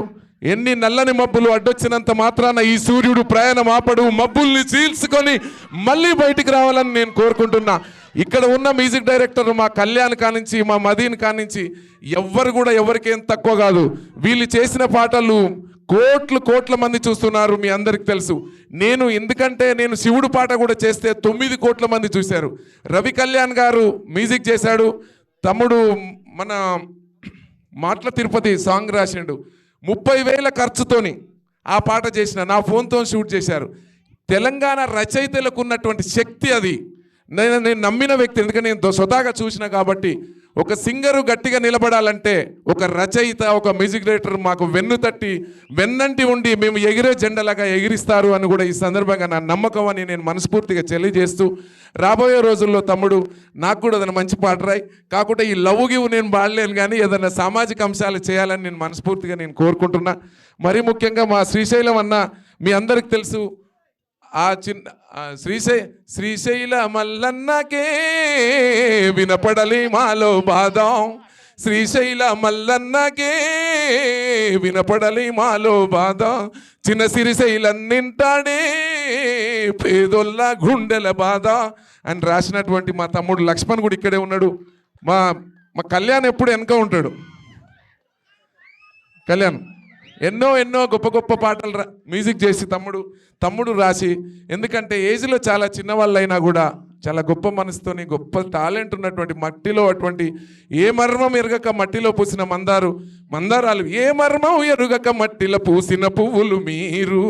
ఎన్ని నల్లని మబ్బులు అడ్డొచ్చినంత మాత్రాన ఈ సూర్యుడు ప్రయాణం ఆపడు. మబ్బుల్ని చీల్చుకొని మళ్ళీ బయటికి రావాలని నేను కోరుకుంటున్నా. ఇక్కడ ఉన్న మ్యూజిక్ డైరెక్టర్ మా కళ్యాణ్ కానించి మా మదీన్ కానించి ఎవ్వరు కూడా ఎవరికేం తక్కువ కాదు. వీళ్ళు చేసిన పాటలు కోట్ల మంది చూస్తున్నారు. మీ అందరికి తెలుసు. ఎందుకంటే నేను శివుడు పాట కూడా చేస్తే 9 కోట్ల మంది చూశారు. రవి కళ్యాణ్ గారు మ్యూజిక్ చేశాడు. తమ్ముడు మన మాటల తిరుపతి సాంగ్ రాసిండు. 30,000 ఖర్చుతోని ఆ పాట చేసిన నా ఫోన్తో షూట్ చేశారు. తెలంగాణ రచయితలకు ఉన్నటువంటి శక్తి అది. నేను నమ్మిన వ్యక్తి. ఎందుకంటే నేను స్వతహాగా చూసిన కాబట్టి ఒక సింగరు గట్టిగా నిలబడాలంటే ఒక రచయిత ఒక మ్యూజిక్ డైరెక్టర్ మాకు వెన్నంటి ఉండి మేము ఎగిరే జెండలాగా ఎగిరిస్తారు అని కూడా ఈ సందర్భంగా నా నమ్మకం అని నేను మనస్ఫూర్తిగా తెలియజేస్తూ రాబోయే రోజుల్లో తమ్ముడు నాకు కూడా ఏదైనా మంచి పాట రాయి. కాకుండా ఈ లవ్ గివ్ నేను పాడలేను కానీ ఏదైనా సామాజిక అంశాలు చేయాలని నేను మనస్ఫూర్తిగా నేను కోరుకుంటున్నా. మరీ ముఖ్యంగా మా శ్రీశైలం అన్న మీ అందరికి తెలుసు. శ్రీశైల మల్లన్నకే వినపడలి మాలో బాధం. శ్రీశైల మల్లన్నకే వినపడలి మాలో బాధ. చిన్న శ్రీశైలన్నింటాడే పేదోళ్ళ గుండెల బాధ అని రాసినటువంటి మా తమ్ముడు లక్ష్మణ్ కూడా ఇక్కడే ఉన్నాడు. మా కళ్యాణ్ ఎప్పుడు వెనక ఉంటాడు. కళ్యాణ్ ఎన్నో గొప్ప పాటలు మ్యూజిక్ చేసి తమ్ముడు రాసి, ఎందుకంటే ఏజ్లో చాలా చిన్నవాళ్ళైనా కూడా చాలా గొప్ప మనసుతోని గొప్ప టాలెంట్ ఉన్నటువంటి మట్టిలో అటువంటి ఏ మర్మం ఎరగక మట్టిలో పూసిన మందారాలు ఏ మర్మం ఎరుగక మట్టిలో పూసిన పువ్వులు మీరు.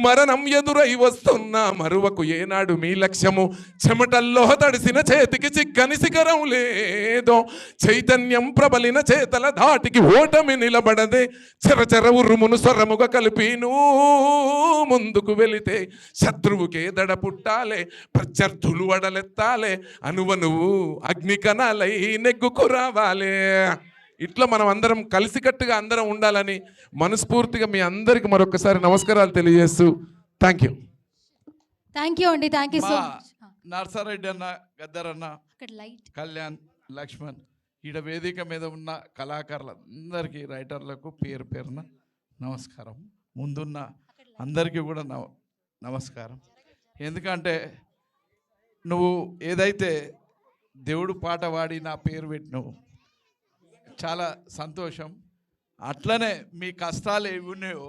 మరణం ఎదురై వస్తున్న మరువకు ఏనాడు మీ లక్ష్యము. చెమటల్లో తడిసిన చేతికి చిక్కని శిఖరం లేదో. చైతన్యం ప్రబలిన చేతల ధాటికి ఓటమి నిలబడదే. చెరచెర ఉరుమును స్వరముగా కలిపిను ముందుకు వెళితే శత్రువుకే దడ పుట్టాలే. ప్రత్యర్థులు వడలెత్తాలే. అనువనువు అగ్ని కణాలై నెగ్గుకు రావాలే. ఇట్లా మనం అందరం కలిసికట్టుగా అందరం ఉండాలని మనస్ఫూర్తిగా మీ అందరికి మరొకసారి నమస్కారాలు తెలియజేస్తూ థ్యాంక్ యూ అండి. Thank you so much. Narsa Reddy అన్న, గద్దర్ అన్న, కళ్యాణ్, లక్ష్మణ్, ఈడ వేదిక మీద ఉన్న కళాకారులందరికీ రైటర్లకు పేరున నమస్కారం. ముందున్న అందరికీ కూడా నమస్కారం. ఎందుకంటే నువ్వు ఏదైతే దేవుడు పాట పాడి నా పేరు పెట్టినావు చాలా సంతోషం. అట్లనే మీ కష్టాలు ఏవి ఉన్నాయో,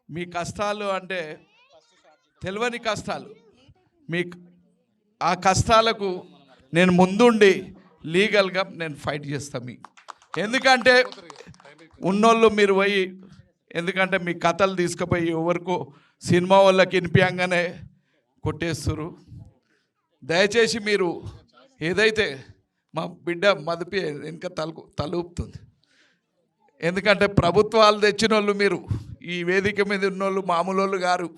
మీ కష్టాలు అంటే తెలియని కష్టాలు, ఆ కష్టాలకు నేను ముందుండి లీగల్గా నేను ఫైట్ చేస్తాను మీకు. ఎందుకంటే ఉన్నోళ్ళు మీరు పోయి, ఎందుకంటే మీ కథలు తీసుకుపోయి ఎవరికో సినిమా వాళ్ళకి వినిపించగానే కొట్టేస్తారు. దయచేసి మీరు ఏదైతే మా బిడ్డ మదిపి వెనుక తలూపుతుంది. ఎందుకంటే ప్రభుత్వాలు తెచ్చిన వాళ్ళు మీరు, ఈ వేదిక మీద ఉన్నోళ్ళు మామూలు వాళ్ళు గారు.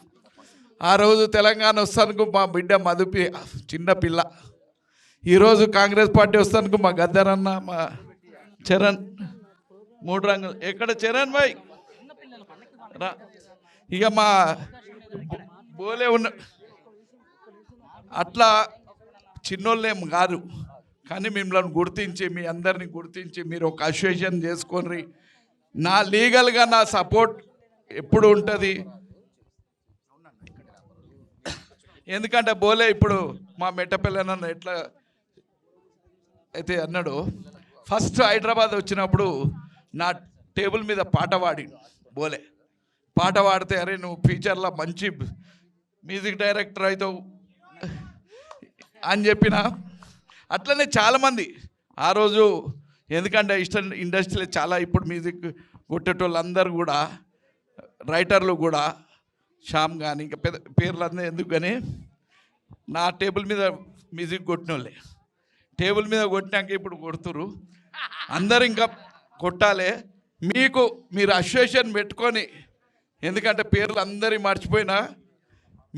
ఆ రోజు తెలంగాణ వస్తానికి మా బిడ్డ మదిపి చిన్న పిల్ల. ఈరోజు కాంగ్రెస్ పార్టీ వస్తానికి మా గద్దర్ అన్న, మా చరణ్, 3 రంగులు ఎక్కడ చరణ్ భాయ్ ఇక మా బోలే ఉన్న అట్లా చిన్నోళ్ళేం కాదు. కానీ మిమ్మల్ని గుర్తించి, మీ అందరినీ గుర్తించి మీరు ఒక అసోసియేషన్ చేసుకొని నా లీగల్గా నా సపోర్ట్ ఎప్పుడు ఉంటుంది. ఎందుకంటే బోలే ఇప్పుడు మా మెట్టపల్లెనన్న ఎట్లా అయితే అన్నాడు, ఫస్ట్ హైదరాబాద్ వచ్చినప్పుడు నా టేబుల్ మీద పాట పాడి బోలే. పాట పాడితే అరే నువ్వు ఫ్యూచర్లో మంచి మ్యూజిక్ డైరెక్టర్ అవుతావు అని చెప్పిన. అట్లనే చాలామంది ఆ రోజు, ఎందుకంటే ఇండస్ట్రీలో చాలా ఇప్పుడు మ్యూజిక్ కొట్టేటోళ్ళందరూ కూడా రైటర్లు కూడా, శ్యామ్ కానీ ఇంకా పెద్ద పేర్లందరూ ఎందుకు కానీ నా టేబుల్ మీద మ్యూజిక్ కొట్టిన వాళ్ళే. టేబుల్ మీద కొట్టినాక ఇప్పుడు కొడుతురు అందరు, ఇంకా కొట్టాలి. మీరు అసోసియేషన్ పెట్టుకొని, ఎందుకంటే పేర్లు అందరి మర్చిపోయినా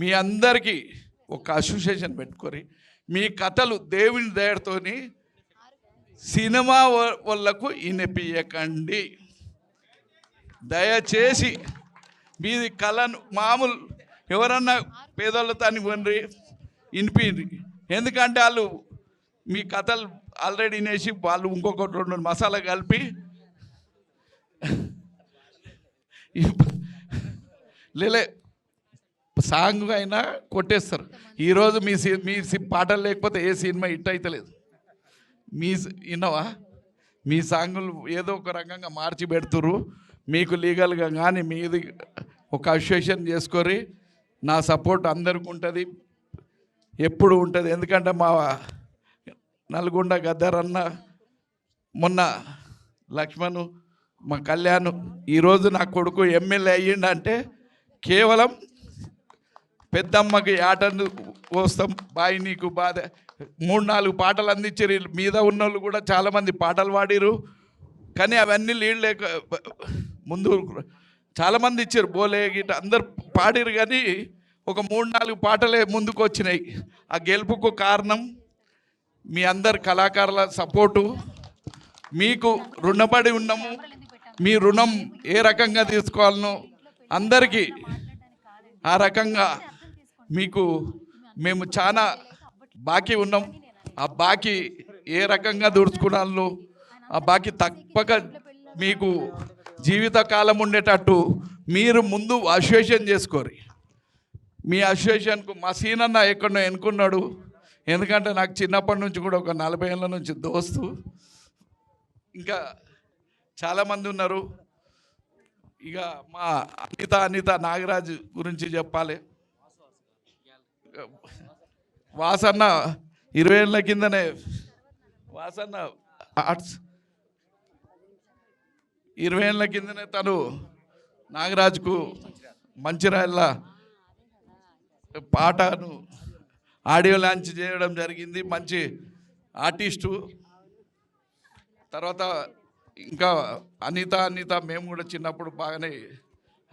మీ అందరికీ ఒక అసోసియేషన్ పెట్టుకొని మీ కథలు దేవుని దయతోని సినిమా వాళ్ళకు ఇనిపించకండి దయచేసి. మీది కళను మామూలు ఎవరన్నా పేదోళ్ళతో కొనరి వినిపింది, ఎందుకంటే వాళ్ళు మీ కథలు ఆల్రెడీ వినేసి వాళ్ళు ఇంకొకటి 2 మసాలా కలిపి లేలే సాంగ్ అయినా కొట్టేస్తారు. ఈరోజు మీ పాటలు లేకపోతే ఏ సినిమా హిట్ అవుతలేదు. విన్నావా? మీ సాంగులు ఏదో ఒక రకంగా మార్చి పెడుతురు. మీకు లీగల్గా కానీ మీది ఒక అసోసియేషన్ చేసుకొని నా సపోర్ట్ అందరికి ఉంటుంది, ఎప్పుడు ఉంటుంది. ఎందుకంటే మా నల్గొండ గద్దరన్న, మొన్న లక్ష్మణ్, మా కళ్యాణ్, ఈరోజు నా కొడుకు ఎమ్మెల్యే అయ్యిండంటే కేవలం పెద్దమ్మకి ఆటను వస్తాం బాయి నీకు బాధ 3-4 పాటలు అందించారు. మీద ఉన్నోళ్ళు కూడా చాలామంది పాటలు పాడిరు, కానీ అవన్నీ లీడ్ లేక ముందు చాలామంది ఇచ్చారు. బోలే గిట అందరు పాడిరు, కానీ ఒక 3-4 పాటలే ముందుకు వచ్చినాయి. ఆ గెలుపుకు కారణం మీ అందరు కళాకారుల సపోర్టు. మీకు రుణపడి ఉన్నాము. మీ రుణం ఏ రకంగా తీసుకోవాలనో అందరికీ ఆ రకంగా మీకు మేము చాలా బాకీ ఉన్నాం. ఆ బాకీ ఏ రకంగా దూర్చుకున్నాను, ఆ బాకీ తప్పక మీకు జీవితకాలం ఉండేటట్టు మీరు ముందు అసోసియేషన్ చేసుకోరు. మీ అసోసియేషన్కు మా సీనన్న ఎక్కడో ఎన్నుకున్నాడు, ఎందుకంటే నాకు చిన్నప్పటి నుంచి కూడా ఒక 40 ఏళ్ళ నుంచి దోస్తు, ఇంకా చాలామంది ఉన్నారు. ఇక మా అనిత నాగరాజు గురించి చెప్పాలి. వాసన్న 20 ఏళ్ళ కిందనే వాసన్న ఆర్ట్స్ 20 ఏళ్ళ కిందనే తను నాగరాజుకు మంచిర్యాల పాటను ఆడియో లాంచ్ చేయడం జరిగింది. మంచి ఆర్టిస్టు. తర్వాత ఇంకా అనిత మేము కూడా చిన్నప్పుడు బాగానే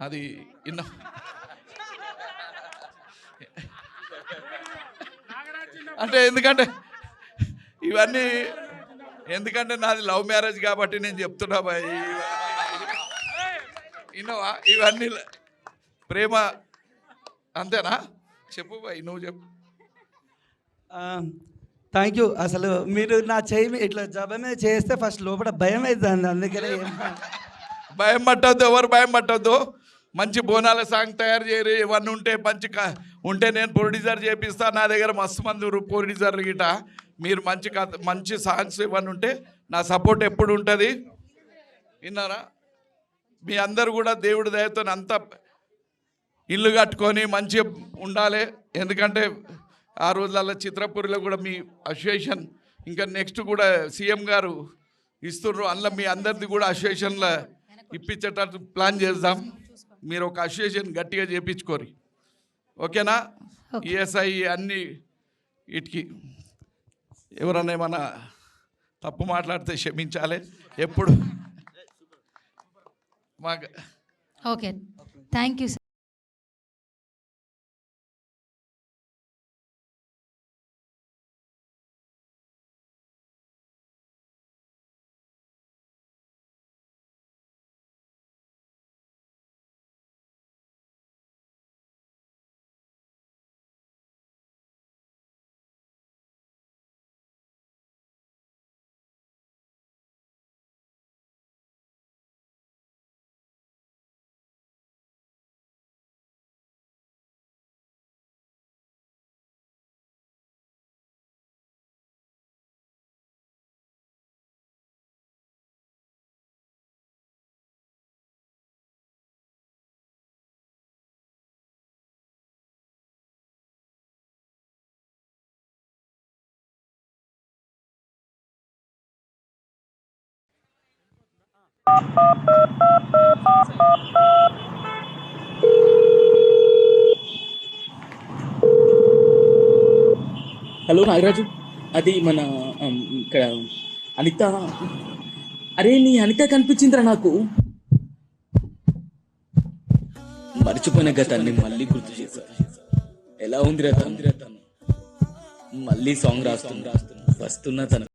అది విన్నా. అంటే ఎందుకంటే నాది లవ్ మ్యారేజ్ కాబట్టి నేను చెప్తున్నా బాయ్. విన్నావా? ఇవన్నీ ప్రేమ అంతేనా? చెప్పు బాయ్, నువ్వు చెప్పు. Thank you. అసలు మీరు నా చేయి ఇట్లా జబ మీద చేస్తే ఫస్ట్ లోపల భయం అవుతుంది, అందుకనే భయం పట్టొద్దు, ఎవరు భయం పట్టొద్దు. మంచి బోనాల సాంగ్ తయారు చేయరు, ఇవన్నీ ఉంటే ఉంటే నేను ప్రొడ్యూసర్ చేపిస్తాను. నా దగ్గర మస్తు మంది ప్రొడ్యూసర్లు గిట. మీరు మంచి సాంగ్స్ ఇవన్నీ ఉంటే నా సపోర్ట్ ఎప్పుడు ఉంటుంది. విన్నారా? మీ అందరు కూడా దేవుడి దయతో అంతా ఇల్లు కట్టుకొని మంచిగా ఉండాలి. ఎందుకంటే ఆ రోజులలో చిత్రపూరిలో కూడా మీ అసోసియేషన్ ఇంకా నెక్స్ట్ కూడా సీఎం గారు ఇస్తున్నారు. అందులో మీ అందరిది కూడా అసోసియేషన్లో ఇప్పించేటట్టు ప్లాన్ చేద్దాం. మీరు ఒక అసోసియేషన్ గట్టిగా చేయించుకోరు, ఓకేనా? ఈఎస్ఐ అన్ని వీటికి ఎవరన్నా ఏమన్నా తప్పు మాట్లాడితే క్షమించాలి. ఎప్పుడు మాకు okay, thank you. Hello Nagaraju, అది మన ఇక్కడ అనిత. అరే నీ అనిత కనిపించిందిరా నాకు. మర్చిపోయిన గతాన్ని మళ్ళీ గుర్తు చేశా. ఎలా ఉందిరా తను? మళ్ళీ సాంగ్ వస్తున్నా తను.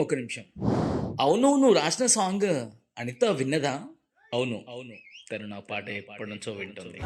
ఒక్క నిమిషం. అవును, నువ్వు రాసిన సాంగ్ అనిత విన్నదా? అవును, తను నా పాట ఎప్పటి నుంచో వింటుంది.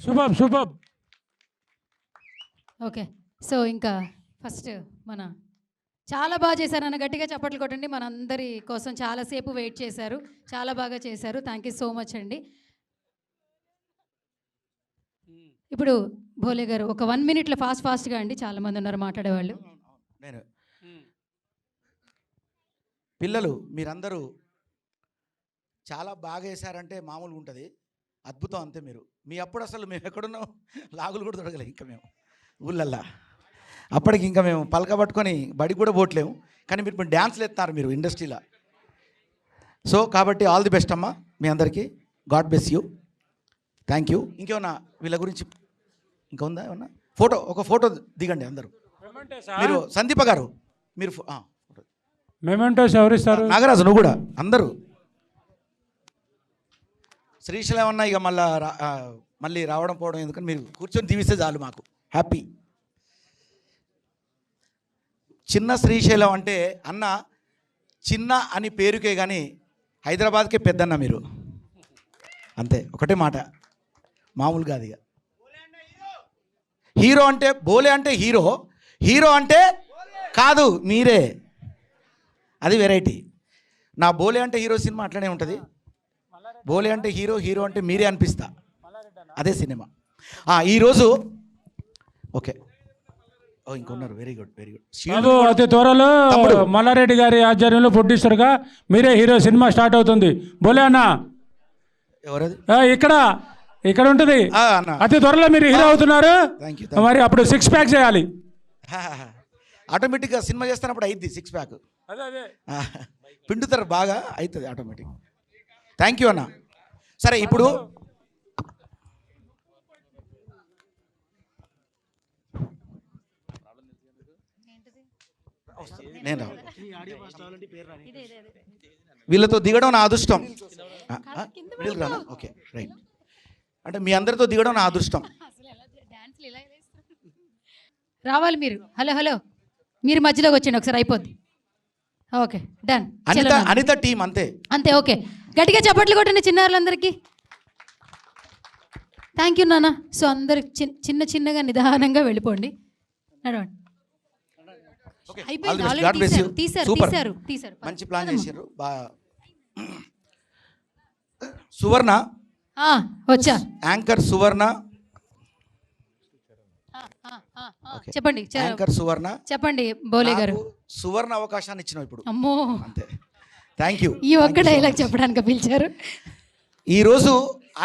సూపర్. ఓకే, సో ఇంకా ఫస్ట్ మన చాలా బాగా చేశారన్న గట్టిగా చప్పట్లు కొట్టండి. మన అందరి కోసం చాలాసేపు వెయిట్ చేశారు, చాలా బాగా చేశారు. థ్యాంక్ యూ సో మచ్ అండి. ఇప్పుడు భోలే గారు ఒక 1 minute ఫాస్ట్గా అండి, చాలామంది ఉన్నారు మాట్లాడేవాళ్ళు. నేను పిల్లలు మీరందరూ చాలా బాగా వేశారంటే మామూలుగా ఉంటుంది, అద్భుతం అంతే. మీ అప్పుడు అసలు మేము ఎక్కడున్నాం, లాగులు కూడా దొరకలే ఇంకా మేము ఊళ్ళల్లా. అప్పటికి ఇంకా మేము పలక పట్టుకొని బడి కూడా పోట్లేము, కానీ మీరు డ్యాన్స్లు ఎత్తారు మీరు ఇండస్ట్రీలో. సో కాబట్టి ఆల్ ది బెస్ట్ అమ్మా మీ అందరికీ. God bless you. Thank you. ఇంకేమన్నా వీళ్ళ గురించి ఇంకా ఉందా ఏమన్నా? ఒక ఫోటో దిగండి అందరూ. మీరు సందీప గారు మీరు మెమెంటోస్ ఎవరిస్తారు? నాగరాజు నువ్వు కూడా అందరూ. శ్రీశైలం ఏమన్నా ఇక మళ్ళీ రావడం పోవడం ఎందుకని మీరు కూర్చొని దీవిస్తే చాలు మాకు హ్యాపీ. చిన్న శ్రీశైలం అంటే అన్న చిన్న అని పేరుకే కానీ హైదరాబాద్కే పెద్దన్న మీరు, అంతే. ఒకటే మాట, మామూలుగా అది. హీరో అంటే బోలే అంటే హీరో అంటే కాదు మీరే, అది వెరైటీ. నా బోలే అంటే హీరో సినిమా అట్లనే ఉంటుంది. బోలే అంటే హీరో అంటే మీరే అనిపిస్తా, అదే సినిమా. ఈరోజు ఓకే, ఇంకొన్నారు. Very good. అతి త్వరలో మల్లారెడ్డి గారి ఆధ్వర్యంలో ప్రొడ్యూసర్గా మీరే హీరో సినిమా స్టార్ట్ అవుతుంది. బోలే అన్న ఎవరది? ఇక్కడ ఉంటుంది. అతి త్వరలో మీరు హీరో అవుతున్నారు. మరి అప్పుడు 6 ప్యాక్ చేయాలి. ఆటోమేటిక్గా సినిమా చేస్తున్నప్పుడు అయింది 6 ప్యాక్. పిండుతారు బాగా, అవుతుంది ఆటోమేటిక్. థ్యాంక్ యూ అన్న. సరే ఇప్పుడు నేను వీళ్ళతో దిగడం నా అదృష్టం. ఓకే రైట్, అంటే మీ అందరితో దిగడం నా అదృష్టం. రావాలి మీరు. హలో మీరు మధ్యలోకి వచ్చండి ఒకసారి, అయిపోద్ది. Okay done. అనిత టీం అంతే. ఓకే, గట్టిగా చప్పట్లు కొట్టండి చిన్నారులందరికీ. థ్యాంక్ యూ నాన్న. సో అందరు చిన్నగా నిదానంగా వెళ్ళిపోండి, నడవండి. తీశారు. మంచి ప్లాన్ చేశారు. సువర్ణ వచ్చా, యాంకర్ సువర్ణ. చెప్పండి యాంకర్ సువర్ణ. చెప్పండి బోలే గారు. సువర్ణ అవకాశాన్ని ఇచ్చినావు ఇప్పుడు. అమ్మో అంతే. Thank you. ఈ ఒక్క డైలాగ్ చెప్పడానికి పిలిచారు. ఈరోజు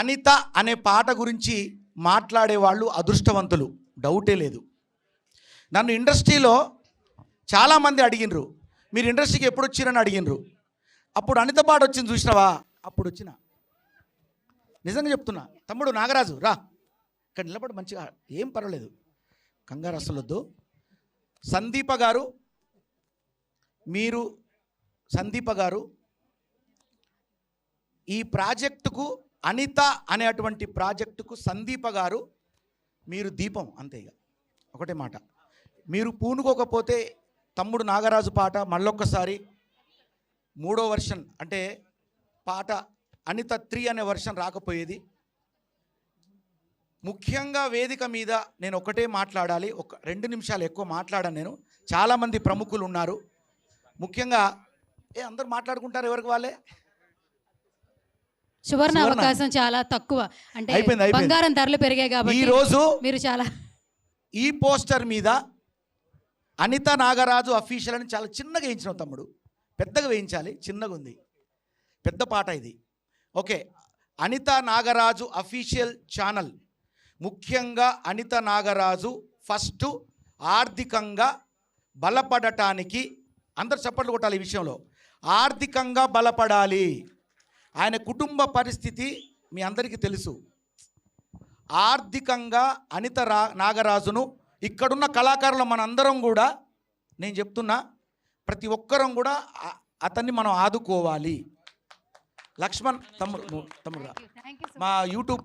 అనిత అనే పాట గురించి మాట్లాడే వాళ్ళు అదృష్టవంతులు, డౌటే లేదు. నన్ను ఇండస్ట్రీలో చాలామంది అడిగినరు, మీరు ఇండస్ట్రీకి ఎప్పుడు వచ్చిరని అడిగినరు. అప్పుడు అనిత పాట వచ్చింది చూసినావా? అప్పుడు వచ్చిన. నిజంగా చెప్తున్నా. తమ్ముడు నాగరాజు రా, ఇక్కడ నిలబడి మంచిగా, ఏం పర్వాలేదు, కంగారు అసలు వద్దు. సందీప గారు ఈ ప్రాజెక్టుకు, అనిత అనేటువంటి ప్రాజెక్టుకు సందీప గారు మీరు దీపం, అంతే. ఇక ఒకటే మాట, మీరు పూనుకోకపోతే తమ్ముడు నాగరాజు పాట మళ్ళొక్కసారి 3వ వర్షన్ అంటే పాట అనిత 3 అనే వర్షన్ రాకపోయేది. ముఖ్యంగా వేదిక మీద నేను ఒకటే మాట్లాడాలి, 2 నిమిషాలు ఎక్కువ మాట్లాడాను నేను. చాలామంది ప్రముఖులు ఉన్నారు, ముఖ్యంగా అందరు మాట్లాడుకుంటారు ఎవరికి వాళ్ళే. సువర్ణ అవకాశం చాలా తక్కువ, అంటే బంగారం ధరలు పెరిగాయి కాబట్టి ఈరోజు మీరు చాలా. ఈ పోస్టర్ మీద అనిత నాగరాజు అఫీషియల్ అని చాలా చిన్నగా వేయించినావు తమ్ముడు, పెద్దగా వేయించాలి, చిన్నగా ఉంది, పెద్ద పాట ఇది. Okay, Anitha Nagaraju official channel. ముఖ్యంగా అనిత నాగరాజు ఫస్ట్ ఆర్థికంగా బలపడటానికి అందరు చప్పట్లు కొట్టాలి. ఈ విషయంలో ఆర్థికంగా బలపడాలి. ఆయన కుటుంబ పరిస్థితి మీ అందరికీ తెలుసు. ఆర్థికంగా అనిత నాగరాజును, ఇక్కడున్న కళాకారులు మనందరం కూడా, నేను చెప్తున్నా ప్రతి ఒక్కరం కూడా అతన్ని మనం ఆదుకోవాలి. లక్ష్మణ్ తమ్ముడు మా యూట్యూబ్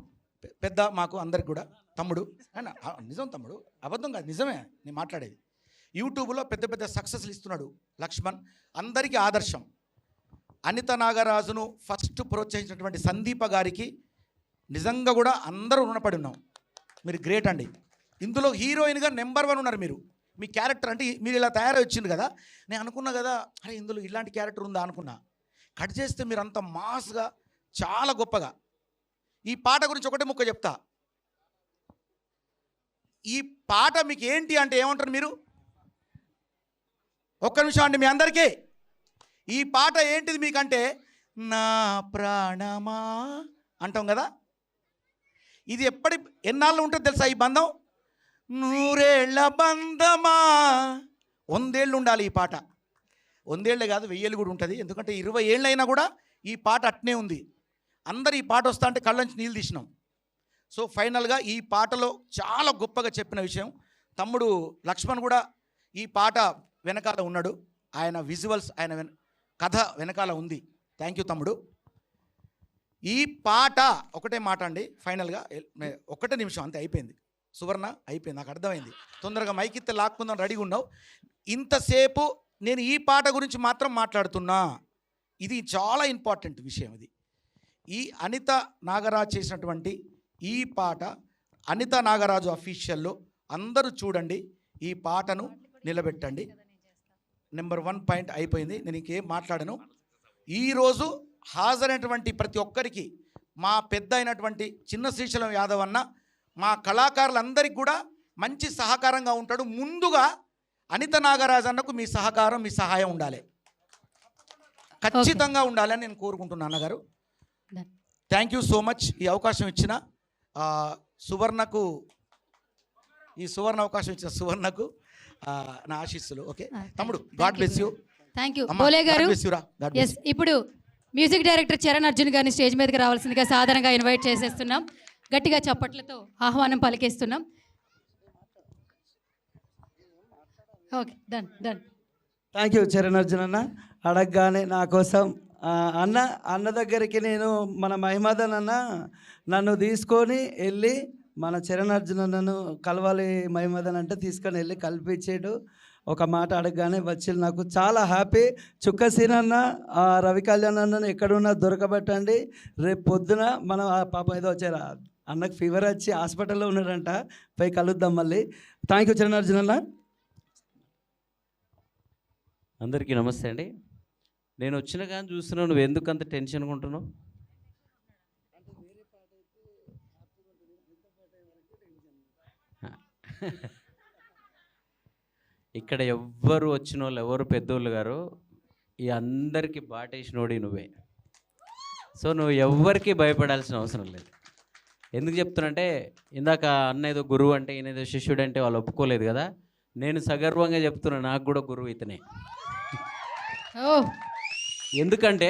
పెద్ద, మాకు అందరికి కూడా తమ్ముడు, నిజం తమ్ముడు, అబద్ధం కాదు, నిజమే నేను మాట్లాడేది. యూట్యూబ్లో పెద్ద సక్సెస్లు ఇస్తున్నాడు లక్ష్మణ్, అందరికీ ఆదర్శం. అనిత నాగరాజును ఫస్ట్ ప్రోత్సహించినటువంటి సందీప గారికి నిజంగా కూడా అందరూ రుణపడి ఉన్నాం. మీరు గ్రేట్ అండి. ఇందులో హీరోయిన్గా నెంబర్ 1 ఉన్నారు మీరు. మీ క్యారెక్టర్ అంటే మీరు ఇలా తయారై వచ్చింది కదా, నేను అనుకున్నా కదా అరే ఇందులో ఇలాంటి క్యారెక్టర్ ఉందా అనుకున్నా. కట్ చేస్తే మీరు అంత మాస్గా చాలా గొప్పగా. ఈ పాట గురించి ఒకటే ముక్క చెప్తా. ఈ పాట మీకు ఏంటి అంటే ఏమంటారు మీరు? ఒక్క నిమిషం అండి మీ అందరికీ. ఈ పాట ఏంటిది మీకంటే నా ప్రాణమా అంటాం కదా. ఇది ఎన్నాళ్ళు ఉంటుంది తెలుసా ఈ బంధం? 100 ఏళ్ల బంధమా. 100 ఏళ్ళు ఉండాలి ఈ పాట. 100 ఏళ్ళే కాదు 1000 ఏళ్ళు కూడా ఉంటుంది. ఎందుకంటే 20 ఏళ్ళు అయినా కూడా ఈ పాట అట్నే ఉంది. అందరు ఈ పాట వస్తా అంటే కళ్ళ నుంచి నీళ్ళు తీసినాం. సో ఫైనల్గా ఈ పాటలో చాలా గొప్పగా చెప్పిన విషయం తమ్ముడు లక్ష్మణ్ కూడా ఈ పాట వెనకాల ఉన్నాడు. ఆయన విజువల్స్ ఆయన కథ వెనకాల ఉంది. థ్యాంక్ యూ తమ్ముడు. ఈ పాట ఒకటే మాట అండి ఫైనల్గా, ఒకటే నిమిషం అంతే అయిపోయింది. సువర్ణ అయిపోయింది, నాకు అర్థమైంది. తొందరగా మైకిత్తే లాక్కుందాం రెడీగా ఉన్నావు. ఇంతసేపు నేను ఈ పాట గురించి మాత్రం మాట్లాడుతున్నా. ఇది చాలా ఇంపార్టెంట్ విషయం. ఇది ఈ అనిత నాగరాజు చేసినటువంటి ఈ పాట అనిత నాగరాజు అఫీషియల్లో అందరూ చూడండి. ఈ పాటను నిలబెట్టండి. నెంబర్ 1 పాయింట్ అయిపోయింది. నేను ఇంకేం మాట్లాడను. ఈరోజు హాజరైనటువంటి ప్రతి ఒక్కరికి మా పెద్ద అయినటువంటి చిన్న శ్రీశైలం యాదవ్ అన్న మా కళాకారులందరికీ కూడా మంచి సహకారంగా ఉంటాడు. ముందుగా అనిత నాగరాజు అన్నకు మీ సహకారం మీ సహాయం ఉండాలి, ఖచ్చితంగా ఉండాలని నేను కోరుకుంటున్నాను అన్నగారు. Thank you so much. ఈ అవకాశం ఇచ్చిన సువర్ణకు, ఈ సువర్ణ అవకాశం ఇచ్చిన సువర్ణకు నా ఆశీస్సులు. ఓకే తమ్ముడు, God bless you. Thank you Bole గారు. ఎస్, ఇప్పుడు మ్యూజిక్ డైరెక్టర్ చరణ్ అర్జున్ గారిని స్టేజ్ మీదకి రావాల్సిందిగా సాధారణంగా ఇన్వైట్ చేసేస్తున్నాం. గట్టిగా చప్పట్లతో ఆహ్వానం పలికేస్తున్నాం. Okay, done done. Thank you Charan Arjun అన్న. అడగగానే నా కోసం అన్న దగ్గరికి నేను మన మహిమదన్ అన్న నన్ను తీసుకొని వెళ్ళి మన చరణ్ అర్జున్ అన్నను కలవాలి మహిమదన్ అంటే తీసుకొని వెళ్ళి కల్పించాడు. ఒక మాట అడగగానే వచ్చి నాకు చాలా హ్యాపీ. చుక్కసీన్ అన్న రవి కళ్యాణ్ అన్నను ఎక్కడున్నా దొరకబెట్టండి. రేపు పొద్దున మనం పాప ఏదో వచ్చారా అన్నకు ఫీవర్ వచ్చి హాస్పిటల్లో ఉన్నాడంట, పోయి కలుద్దాం మళ్ళీ. థ్యాంక్ యూ చరణ్ అర్జున్ అన్న. అందరికీ నమస్తే అండి. నేను వచ్చిన కానీ చూస్తున్నావు, నువ్వు ఎందుకు అంత టెన్షన్గా ఉంటున్నావు? ఇక్కడ ఎవ్వరు వచ్చిన వాళ్ళు ఎవరు పెద్దోళ్ళు గారు, ఈ అందరికీ బాటేసినోడి నువ్వే. సో నువ్వు ఎవ్వరికి భయపడాల్సిన అవసరం లేదు. ఎందుకు చెప్తున్నంటే, ఇందాక అన్న ఏదో గురువు అంటే ఈయన ఏదో శిష్యుడు అంటే వాళ్ళు ఒప్పుకోలేదు కదా. నేను సగర్వంగా చెప్తున్నా, నాకు కూడా గురువు ఇతనే. ఎందుకంటే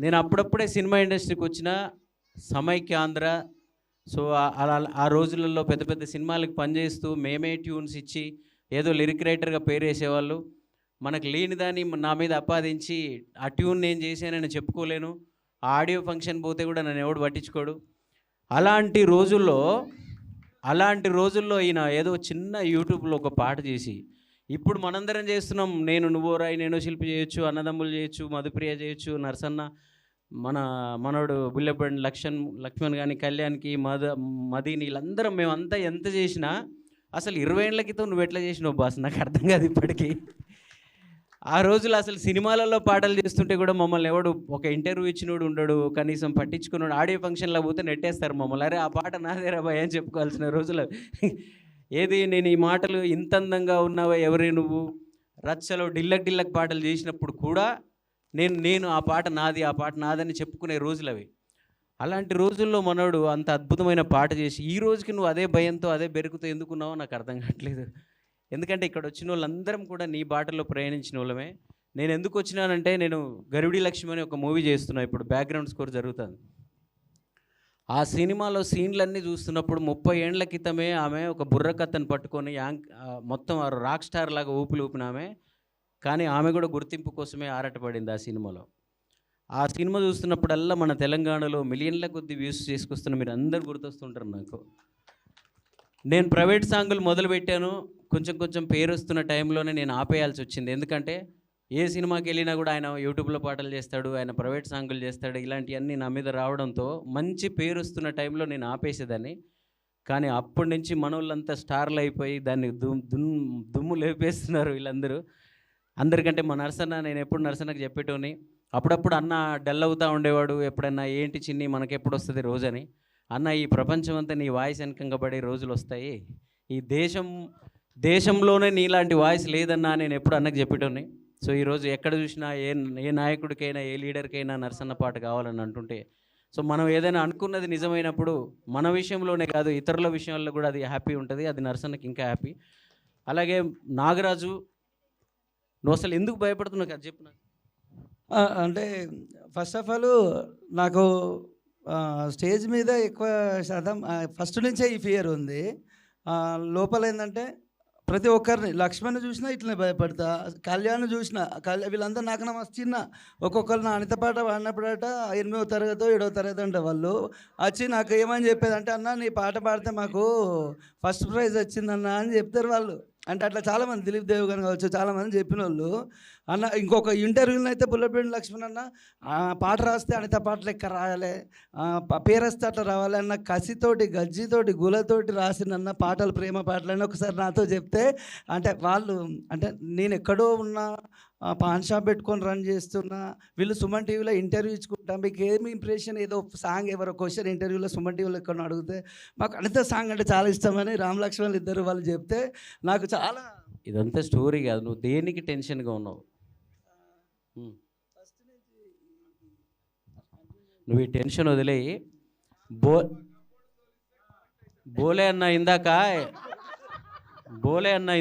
నేను అప్పుడప్పుడే సినిమా ఇండస్ట్రీకి వచ్చిన సమైక్యాంధ్ర. సో అలా ఆ రోజులలో పెద్ద పెద్ద సినిమాలకు పనిచేస్తూ మేమే ట్యూన్స్ ఇచ్చి ఏదో లిరిక్ రైటర్గా పేరు వేసేవాళ్ళు. మనకు లేని దాన్ని నా మీద అపాదించి ఆ ట్యూన్ నేను చేశానని చెప్పుకోలేను. ఆ ఆడియో ఫంక్షన్ పోతే కూడా నన్ను ఎవడు పట్టించుకోడు. అలాంటి రోజుల్లో ఈయన ఏదో చిన్న యూట్యూబ్లో ఒక పాట చేసి ఇప్పుడు మనందరం చేస్తున్నాం. నేను నువ్వో రాయి, నేను శిల్పి చేయొచ్చు, అన్నదమ్ములు చేయొచ్చు, మధుప్రియ చేయొచ్చు, నరసన్న, మనోడు బుల్లెపండి లక్ష్మణ్ కానీ, కళ్యాణ్కి, మదీని, వీళ్ళందరం మేమంతా ఎంత చేసినా అసలు 20 ఏళ్ల క్రితం నువ్వు ఎట్లా చేసినావు బాస్, నాకు అర్థం కాదు ఇప్పటికీ. ఆ రోజులు అసలు సినిమాలలో పాటలు చేస్తుంటే కూడా మమ్మల్ని ఎవడు ఒక ఇంటర్వ్యూ ఇచ్చినోడు ఉండడు, కనీసం పట్టించుకున్నాడు. ఆడియో ఫంక్షన్లో పోతే నెట్టేస్తారు మమ్మల్ని. అరే ఆ పాట నాదేరా భయ అని చెప్పుకోవాల్సిన రోజులు. ఏది నేను ఈ మాటలు ఇంత అందంగా ఉన్నావా ఎవరే నువ్వు రచ్చలో డిల్లక్ పాటలు చేసినప్పుడు కూడా నేను ఆ పాట నాదని చెప్పుకునే రోజులు అవి. అలాంటి రోజుల్లో మనోడు అంత అద్భుతమైన పాట చేసి ఈ రోజుకి నువ్వు అదే భయంతో అదే బెరుకుతో ఎందుకున్నావో నాకు అర్థం కావట్లేదు. ఎందుకంటే ఇక్కడ వచ్చిన వాళ్ళందరం కూడా నీ బాటలో ప్రయాణించిన వాళ్ళమే. నేను ఎందుకు వచ్చినానంటే, నేను గరుడి లక్ష్మి అని ఒక మూవీ చేస్తున్నా, ఇప్పుడు బ్యాక్గ్రౌండ్ స్కోర్ జరుగుతుంది. ఆ సినిమాలో సీన్లన్నీ చూస్తున్నప్పుడు 30 ఏళ్ల క్రితమే ఆమె ఒక బుర్రకత్తను పట్టుకొని మొత్తం రాక్ స్టార్ లాగా ఊపిన ఆమె. కానీ ఆమె కూడా గుర్తింపు కోసమే ఆరాటపడింది ఆ సినిమాలో. ఆ సినిమా చూస్తున్నప్పుడల్లా మన తెలంగాణలో మిలియన్ల కొద్ది వ్యూస్ చేసుకొస్తున్న మీరు అందరు గుర్తొస్తుంటారు నాకు. నేను ప్రైవేట్ సాంగులు మొదలుపెట్టాను, కొంచెం పేరు వస్తున్న టైంలోనే నేను ఆపేయాల్సి వచ్చింది. ఎందుకంటే ఏ సినిమాకి వెళ్ళినా కూడా ఆయన యూట్యూబ్లో పాటలు చేస్తాడు, ఆయన ప్రైవేట్ సాంగులు చేస్తాడు, ఇలాంటివన్నీ నా మీద రావడంతో మంచి పేరు వస్తున్న టైంలో నేను ఆపేసేదాన్ని. కానీ అప్పటి నుంచి మనోళ్ళంతా స్టార్లు అయిపోయి దాన్ని దుమ్ము లేపేస్తున్నారు వీళ్ళందరూ. అందరికంటే మా నరసన్న, నేను ఎప్పుడు నరసన్నకు చెప్పేటోని, అప్పుడప్పుడు అన్న డల్ అవుతూ ఉండేవాడు, ఎప్పుడన్నా ఏంటి చిన్ని మనకి ఎప్పుడు వస్తుంది రోజని. అన్న, ఈ ప్రపంచం అంతా నీ వాయిస్ వెనకంగబడే రోజులు వస్తాయి, ఈ దేశంలోనే నీలాంటి వాయిస్ లేదన్నా నేను ఎప్పుడు అన్నకు చెప్పేటోని. సో ఈరోజు ఎక్కడ చూసినా ఏ నాయకుడికైనా ఏ లీడర్కైనా నరసన్న పాట కావాలని అంటుంటే, సో మనం ఏదైనా అనుకున్నది నిజమైనప్పుడు మన విషయంలోనే కాదు ఇతరుల విషయాల్లో కూడా అది హ్యాపీ ఉంటుంది. అది నరసన్నకి ఇంకా హ్యాపీ. అలాగే నాగరాజు, నువ్వు అసలు ఎందుకు భయపడుతున్నావు అది చెప్పు నాకు. అంటే ఫస్ట్ ఆఫ్ ఆల్ నాకు స్టేజ్ మీద ఎక్కువ శాతం ఫస్ట్ నుంచే ఈ ఫియర్ ఉంది. లోపల ఏంటంటే ప్రతి ఒక్కరిని, లక్ష్మణ్ చూసినా ఇట్లనే భయపడతా, కళ్యాణ్ చూసినా, వీళ్ళందరూ నాకన్నా మస్తు చిన్న. ఒక్కొక్కరు నా అనిత పాట పాడినప్పుడట 8వ తరగతో 7వ తరగతి అంటే వాళ్ళు వచ్చి నాకు ఏమని చెప్పేది అంటే, అన్న నీ పాట పాడితే మాకు ఫస్ట్ ప్రైజ్ వచ్చిందన్న అని చెప్తారు వాళ్ళు. అంటే అట్లా చాలామంది, దిలీప్ దేవగన్ కావచ్చు, చాలామంది చెప్పిన వాళ్ళు. అన్న ఇంకొక ఇంటర్వ్యూలో అయితే బుల్లెపల్లి లక్ష్మణ్ అన్న పాట రాస్తే అనిత పాట లెక్క రాయాలి, పేరు వస్తే అట్లా రావాలి అన్న కసితోటి, గజ్జితోటి, గులతోటి రాసినన్న పాటలు, ప్రేమ పాటలు అని ఒకసారి నాతో చెప్తే, అంటే వాళ్ళు, అంటే నేను ఎక్కడో ఉన్నా, పాన్ షాప్ పెట్టుకొని రన్ చేస్తున్నా, వీళ్ళు సుమన్ టీవీలో ఇంటర్వ్యూ ఇచ్చుకుంటా, మీకు ఏమి ఇంప్రెషన్, ఏదో సాంగ్ ఎవరో క్వశ్చన్ ఇంటర్వ్యూలో సుమన్ టీవీలో ఎక్కడ అడిగితే మాకు అనిత సాంగ్ అంటే చాలా ఇష్టమని రామ్ లక్ష్మణ్ ఇద్దరు వాళ్ళు చెప్తే నాకు చాలా. ఇదంతా స్టోరీ కాదు, నువ్వు దేనికి టెన్షన్గా ఉన్నావు? నువ్వు ఈ టెన్షన్ వదిలేయి. బోలే అన్న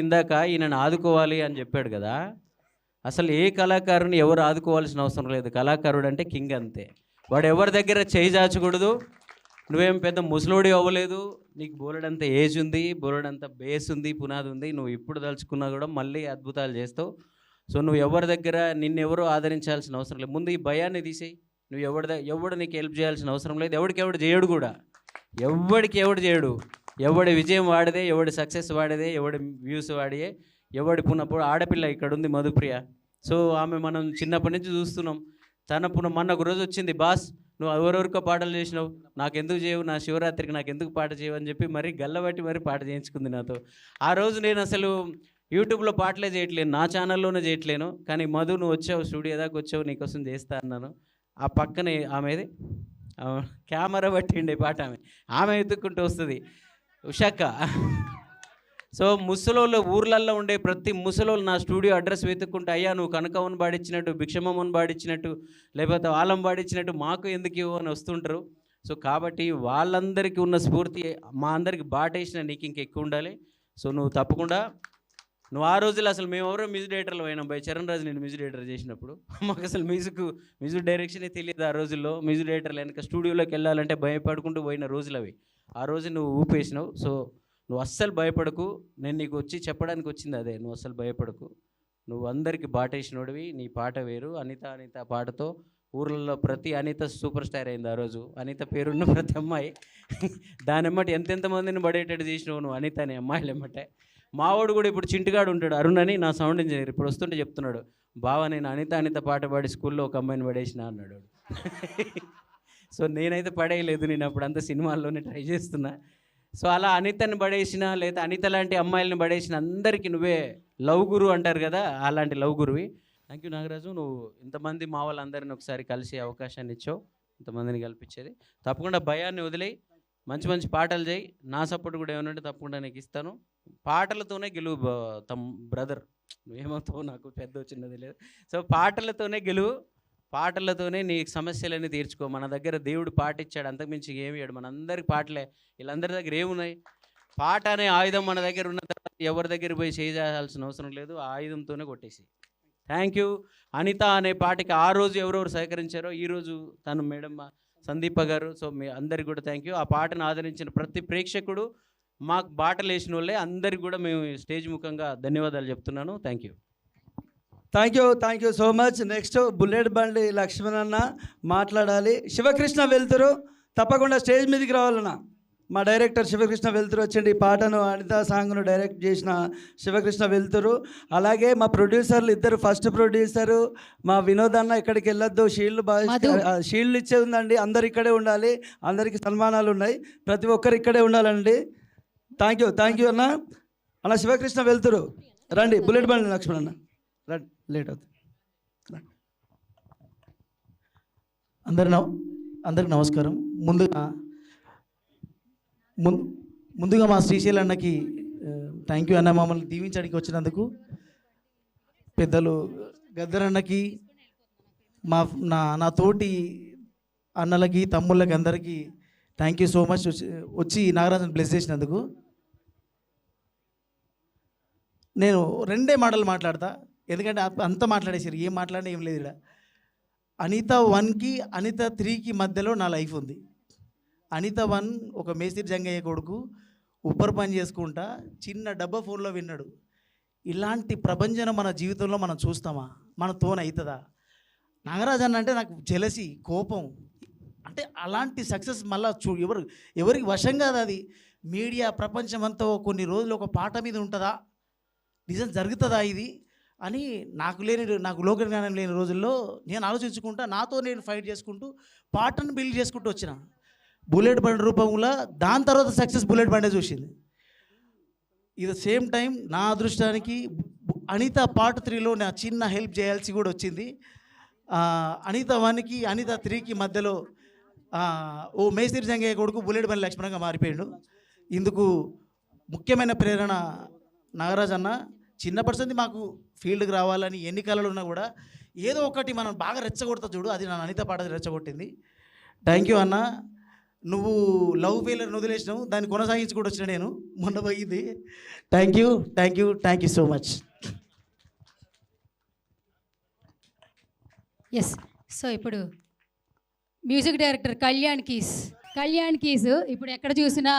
ఇందాక ఈయనను ఆదుకోవాలి అని చెప్పాడు కదా. అసలు ఏ కళాకారుని ఎవరు ఆదుకోవాల్సిన అవసరం లేదు. కళాకారుడు అంటే కింగ్ అంతే. వాడు ఎవరి దగ్గర చేయి చాచకూడదు. నువ్వేం పెద్ద ముసలోడి అవ్వలేదు, నీకు బోలెడంత ఏజ్ ఉంది, బోలెడంత బేస్ ఉంది, పునాది ఉంది. నువ్వు ఇప్పుడు తలుచుకున్నా కూడా మళ్ళీ అద్భుతాలు చేస్తావు. సో నువ్వు ఎవరి దగ్గర నిన్నెవరో ఆదరించాల్సిన అవసరం లేదు. ముందు ఈ భయాన్ని తీసేయి. నువ్వు ఎవడు నీకు హెల్ప్ చేయాల్సిన అవసరం లేదు. ఎవడు చేయడు కూడా, ఎవడు చేయడు. ఎవడి విజయం వాడిదే, ఎవడి సక్సెస్ వాడిదే, ఎవడి వ్యూస్ వాడియే, ఎవడి పునప్పుడు. ఆడపిల్ల ఇక్కడ ఉంది మధుప్రియ. సో ఆమె మనం చిన్నప్పటి నుంచి చూస్తున్నాం. మొన్న ఒక రోజు వచ్చింది, బాస్ నువ్వు ఎవరెవరికో పాటలు చేసినావు, నాకెందుకు చేయవు, నా శివరాత్రికి నాకెందుకు పాట చేయవు అని చెప్పి మరీ గల్లబట్టి మరీ పాట చేయించుకుంది నాతో. ఆ రోజు నేను అసలు యూట్యూబ్లో పాటలే చేయట్లేను, నా ఛానల్లోనే చేయట్లేను. కానీ మధు నువ్వు వచ్చావు, స్టూడియో దాకా వచ్చావు, నీకోసం చేస్తా అన్నాను. ఆ పక్కనే ఆమెది కెమెరా పట్టిండే పాట, ఆమె ఎత్తుక్కుంటూ వస్తుంది, ఉషక్క. సో ముసలోళ్ళు, ఊర్లల్లో ఉండే ప్రతి ముసలోళ్ళు నా స్టూడియో అడ్రస్ వెతుక్కుంటే, అయ్యా నువ్వు కనకమ్మను పాడించినట్టు, భిక్షమమ్మను పాడించినట్టు, లేకపోతే ఆలం పాడించినట్టు మాకు ఎందుకు ఇవ్వు అని వస్తుంటారు. సో కాబట్టి వాళ్ళందరికీ ఉన్న స్ఫూర్తి మా అందరికి బాటేసిన నీకు ఇంకెక్కువ ఉండాలి. సో నువ్వు తప్పకుండా, నువ్వు ఆ రోజుల్లో అసలు మేము ఎవరో మ్యూజిక్ డైరెక్టర్లు పోయినాం బై, చరణ్ రాజు నేను మ్యూజిక్ డైరెక్టర్ చేసినప్పుడు మాకు అసలు మ్యూజిక్ డైరెక్షనే తెలియదు. ఆ రోజుల్లో మ్యూజిక్ డైరెక్టర్లు వెనక స్టూడియోలోకి వెళ్ళాలంటే భయపడుకుంటూ పోయిన రోజులు అవి. ఆ రోజు నువ్వు ఊపేసినావు. సో నువ్వు అస్సలు భయపడకు. నేను నీకు వచ్చి చెప్పడానికి వచ్చింది అదే, నువ్వు అస్సలు భయపడకు. నువ్వు అందరికీ బాటేసినోడివి. నీ పాట వేరు. అనిత పాటతో ఊర్లలో ప్రతి అనిత సూపర్ స్టార్ అయింది. ఆ రోజు అనిత పేరున్న ప్రతి అమ్మాయి దానెమ్మటి ఎంతెంతమందిని పడేటట్టు చేసినావు నువ్వు అనిత అనే అమ్మాయిలు ఎమ్మటే. మావాడు కూడా ఇప్పుడు చింటిగాడు ఉంటాడు, అరుణ్ అని, నా సౌండ్ ఇంజనీర్. ఇప్పుడు వస్తుంటే చెప్తున్నాడు, బావ నేను అనిత పాట పాడి స్కూల్లో ఒక అమ్మాయిని పడేసిన అన్నాడు. సో నేనైతే పడేయలేదు, నేను అప్పుడు అంతా సినిమాల్లోనే ట్రై చేస్తున్నా. సో అలా అనితని పడేసిన, లేదా అనిత లాంటి అమ్మాయిలని పడేసిన అందరికీ నువ్వే లవ్ గురు అంటారు కదా, అలాంటి లవ్ గురువి. Thank you Nagaraju. నువ్వు ఇంతమంది మా వాళ్ళందరినీ ఒకసారి కలిసే అవకాశాన్ని ఇచ్చావు, ఇంతమందిని కల్పించేది. తప్పకుండా భయాన్ని వదిలేయి, మంచి మంచి పాటలు చేయి. నా సపోర్ట్ కూడా ఏమన్నా తప్పకుండా నీకు ఇస్తాను. పాటలతోనే గెలువు బ్రదర్, నువ్వేమవుతావు నాకు పెద్ద చిన్నది లేదు. సో పాటలతోనే గెలువు, పాటలతోనే నీ సమస్యలన్నీ తీర్చుకో. మన దగ్గర దేవుడు పాట ఇచ్చాడు, అంతకుమించి ఏమి ఇయ్యాడు. మనందరికి పాటలే, వీళ్ళందరి దగ్గర ఏమున్నాయి? పాట అనే ఆయుధం మన దగ్గర ఉన్న తర్వాత ఎవరి దగ్గర పోయి చేయాల్సిన అవసరం లేదు, ఆ ఆయుధంతోనే కొట్టేసి. Thank you. అనిత అనే పాటకి ఆ రోజు ఎవరెవరు సహకరించారో ఈరోజు తను మేడం సందీప గారు. సో మీ అందరికి కూడా థ్యాంక్ యూ. ఆ పాటను ఆదరించిన ప్రతి ప్రేక్షకుడు, మాకు బాటలు వేసిన వాళ్ళే, అందరికి కూడా మేము స్టేజ్ ముఖంగా ధన్యవాదాలు చెప్తున్నాను. Thank you. Thank you so much. Next bullet Bandi Laxman అన్న మాట్లాడాలి. శివకృష్ణ వెళ్తురు తప్పకుండా స్టేజ్ మీదకి రావాలన్నా. మా డైరెక్టర్ శివకృష్ణ వెళ్తురు వచ్చండి. ఈ పాటను అనిత సాంగ్ను డైరెక్ట్ చేసిన శివకృష్ణ వెళ్తురు. అలాగే మా ప్రొడ్యూసర్లు ఇద్దరు, ఫస్ట్ ప్రొడ్యూసరు మా వినోద్ అన్న ఇక్కడికి వెళ్ళొద్దు, షీల్డ్ ఇచ్చే ఉందండి, అందరు ఇక్కడే ఉండాలి, అందరికీ సన్మానాలు ఉన్నాయి, ప్రతి ఒక్కరు ఇక్కడే ఉండాలండి. థ్యాంక్ యూ అన్న. అన్న శివకృష్ణ వెళ్తురు రండి, బుల్లెట్ బండి లక్ష్మణ్ అన్న రండి, లేట్ అవుతుంది. అందరికి నమస్కారం. ముందుగా మా శ్రీశైల్ అన్నకి థ్యాంక్ యూ అన్న, మమ్మల్ని దీవించడానికి వచ్చినందుకు. పెద్దలు గద్దర్ అన్నకి, నా తోటి అన్నలకి, తమ్ముళ్ళకి, అందరికీ థ్యాంక్ యూ సో మచ్ వచ్చి నాగరాజన్ బ్లెస్ చేసినందుకు. నేను 2 మాటలు మాట్లాడతా, ఎందుకంటే అంతా మాట్లాడేసారు, ఏం మాట్లాడినా ఏం లేదు ఇక్కడ. అనిత 1కి అనిత 3కి మధ్యలో నా లైఫ్ ఉంది. అనిత 1 ఒక మేస్త్రి జంగయ్య కొడుకు, ఉప్పర్ పని చేసుకుంటా చిన్న డబ్బా ఫోన్లో విన్నాడు. ఇలాంటి ప్రభంజనం మన జీవితంలో మనం చూస్తామా? మనతోన అవుతుందా? నాగరాజ్ అన్న అంటే నాకు జెలసీ, కోపం. అంటే అలాంటి సక్సెస్ మళ్ళీ ఎవరికి వశం కాదు అది. మీడియా ప్రపంచం అంతా కొన్ని రోజులు ఒక పాట మీద ఉంటుందా, నిజం జరుగుతుందా ఇది అని నాకు లోక జ్ఞానం లేని రోజుల్లో నేను ఆలోచించుకుంటా, నాతో నేను ఫైట్ చేసుకుంటూ పాటను బిల్డ్ చేసుకుంటూ వచ్చిన. బుల్లెట్ బండి రూపంలో దాని తర్వాత సక్సెస్ బుల్లెట్ బండే చూసింది. ఇది సేమ్ టైం నా అదృష్టానికి అనిత పార్ట్ 3లో నా చిన్న హెల్ప్ చేయాల్సి కూడా వచ్చింది. అనిత 1కి అనిత 3కి మధ్యలో ఓ మేస్త్రి జంగయ్య కొడుకు బుల్లెట్ బండి లక్ష్మణంగా మారిపోయాడు. ఇందుకు ముఖ్యమైన ప్రేరణ నాగరాజ్ అన్న. చిన్నప్పటి నుంచి మాకు ఫీల్డ్కి రావాలని ఎన్ని కళలు ఉన్నా కూడా ఏదో ఒకటి మనం బాగా రెచ్చగొడతా చూడు, అది నా అనిత పాట రెచ్చగొట్టింది. థ్యాంక్ యూ అన్న. నువ్వు లవ్ ఫెయిలర్ని వదిలేసినావు, దాన్ని కొనసాగించి కూడా వచ్చిన నేను మొన్న పోయింది. Thank you so much. Yes. So ఇప్పుడు మ్యూజిక్ డైరెక్టర్ కళ్యాణ్ కీస్ ఇప్పుడు ఎక్కడ చూసినా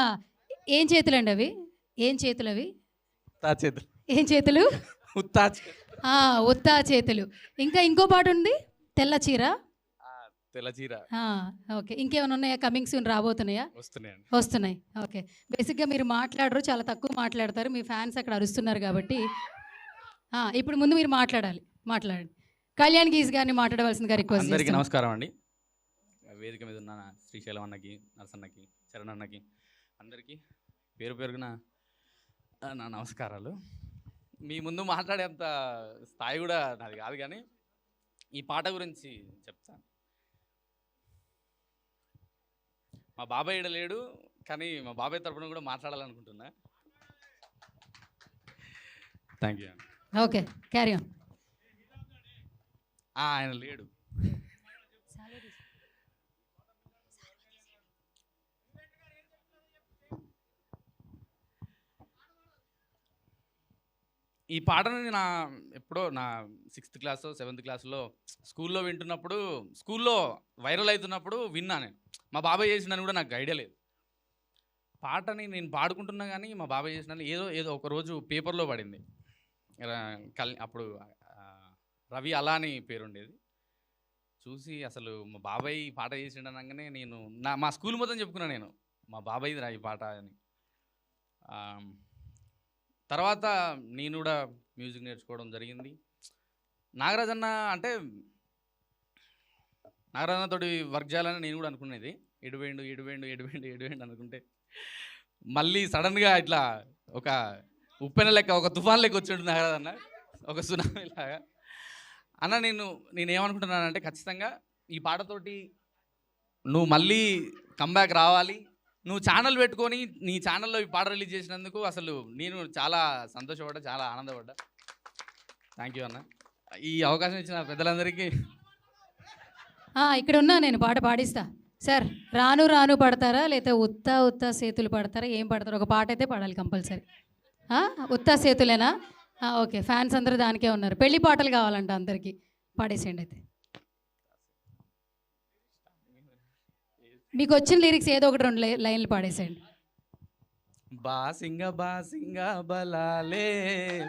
ఏం చేతులండి అవి? ఏం చేతులు అవి? ఏం చేతులు? ఉత్తా చేతులు. ఇంకా ఇంకో పాట ఉంది, తెల్ల చీర. ఓకే, ఇంకేమైనా ఉన్నాయా? కమింగ్ సూన్ రాబోతున్నాయా? వస్తున్నాయి. ఓకే, బేసిక్గా మీరు మాట్లాడరు, చాలా తక్కువ మాట్లాడతారు, మీ ఫ్యాన్స్ అక్కడ అరుస్తున్నారు కాబట్టి ఇప్పుడు ముందు మీరు మాట్లాడండి. కళ్యాణ్ గీస్ గారిని మాట్లాడవలసిందిగా రిక్వెస్ట్. అందరికీ నమస్కారం అండి. వేదిక మీద ఉన్న శ్రీశైలం అన్నకి, నరసన్నకి, చరణ్ అన్నకి, అందరికీ పేరు పేరున నా నమస్కారాలు. మీ ముందు మాట్లాడేంత స్థాయి కూడా నాది కాదు, కానీ ఈ పాట గురించి చెప్తాను. మా బాబాయ్ ఈడ లేడు, కానీ మా బాబాయ్ తరపున కూడా మాట్లాడాలనుకుంటున్నా. Thank you. Okay, carry on. ఆయన లేడు. ఈ పాటని ఎప్పుడో నా 6th క్లాస్ 7th క్లాస్లో స్కూల్లో వింటున్నప్పుడు, స్కూల్లో వైరల్ అవుతున్నప్పుడు విన్నా నేను. మా బాబాయ్ చేసినని కూడా నాకు ఐడియా లేదు. పాటని నేను పాడుకుంటున్నా కానీ మా బాబాయ్ చేసిన ఏదో ఒకరోజు పేపర్లో పడింది. అప్పుడు రవి అలా అని పేరుండేది. చూసి అసలు మా బాబాయ్ పాట చేసిండనగానే నేను మా స్కూల్ మొత్తం చెప్పుకున్నాను, నేను మా బాబాయ్ది రా ఈ పాట అని. తర్వాత నేను కూడా మ్యూజిక్ నేర్చుకోవడం జరిగింది. నాగరాజన్న అంటే నాగరాజన్నతోటి వర్క్ చేయాలని నేను కూడా అనుకునేది. ఎడువేండు అనుకుంటే మళ్ళీ సడన్గా ఇట్లా ఒక ఉప్పెన లెక్క, ఒక తుఫాన్ లెక్క వచ్చిండు నాగరాజన్న, ఒక సునామీ లాగా. అన్న నేనేమనుకుంటున్నానంటే, ఖచ్చితంగా ఈ పాటతోటి నువ్వు మళ్ళీ కంబ్యాక్ రావాలి. నువ్వు ఛానల్ పెట్టుకొని నీ ఛానల్లో ఈ పాట రిలీజ్ చేసినందుకు అసలు నేను చాలా సంతోషపడ్డా, చాలా ఆనందపడ్డా. థ్యాంక్ యూ అన్న. ఈ అవకాశం ఇచ్చిన పెద్దలందరికీ. ఇక్కడ ఉన్నా, నేను పాట పాడిస్తా. సార్, రాను రాను పడతారా లేదా ఉత్తా సేతులు పడతారా? ఏం పడతారు? ఒక పాట అయితే పాడాలి కంపల్సరీ. ఉత్తా సేతులేనా? ఓకే, ఫ్యాన్స్ అందరూ దానికే ఉన్నారు. పెళ్లి పాటలు కావాలంట అందరికీ, పాడేసేయండి అయితే. మీకు వచ్చిన లిరిక్స్ ఏదో ఒకటి 2 లైన్లు పాడేసేయండి. బాసింగ బలాలే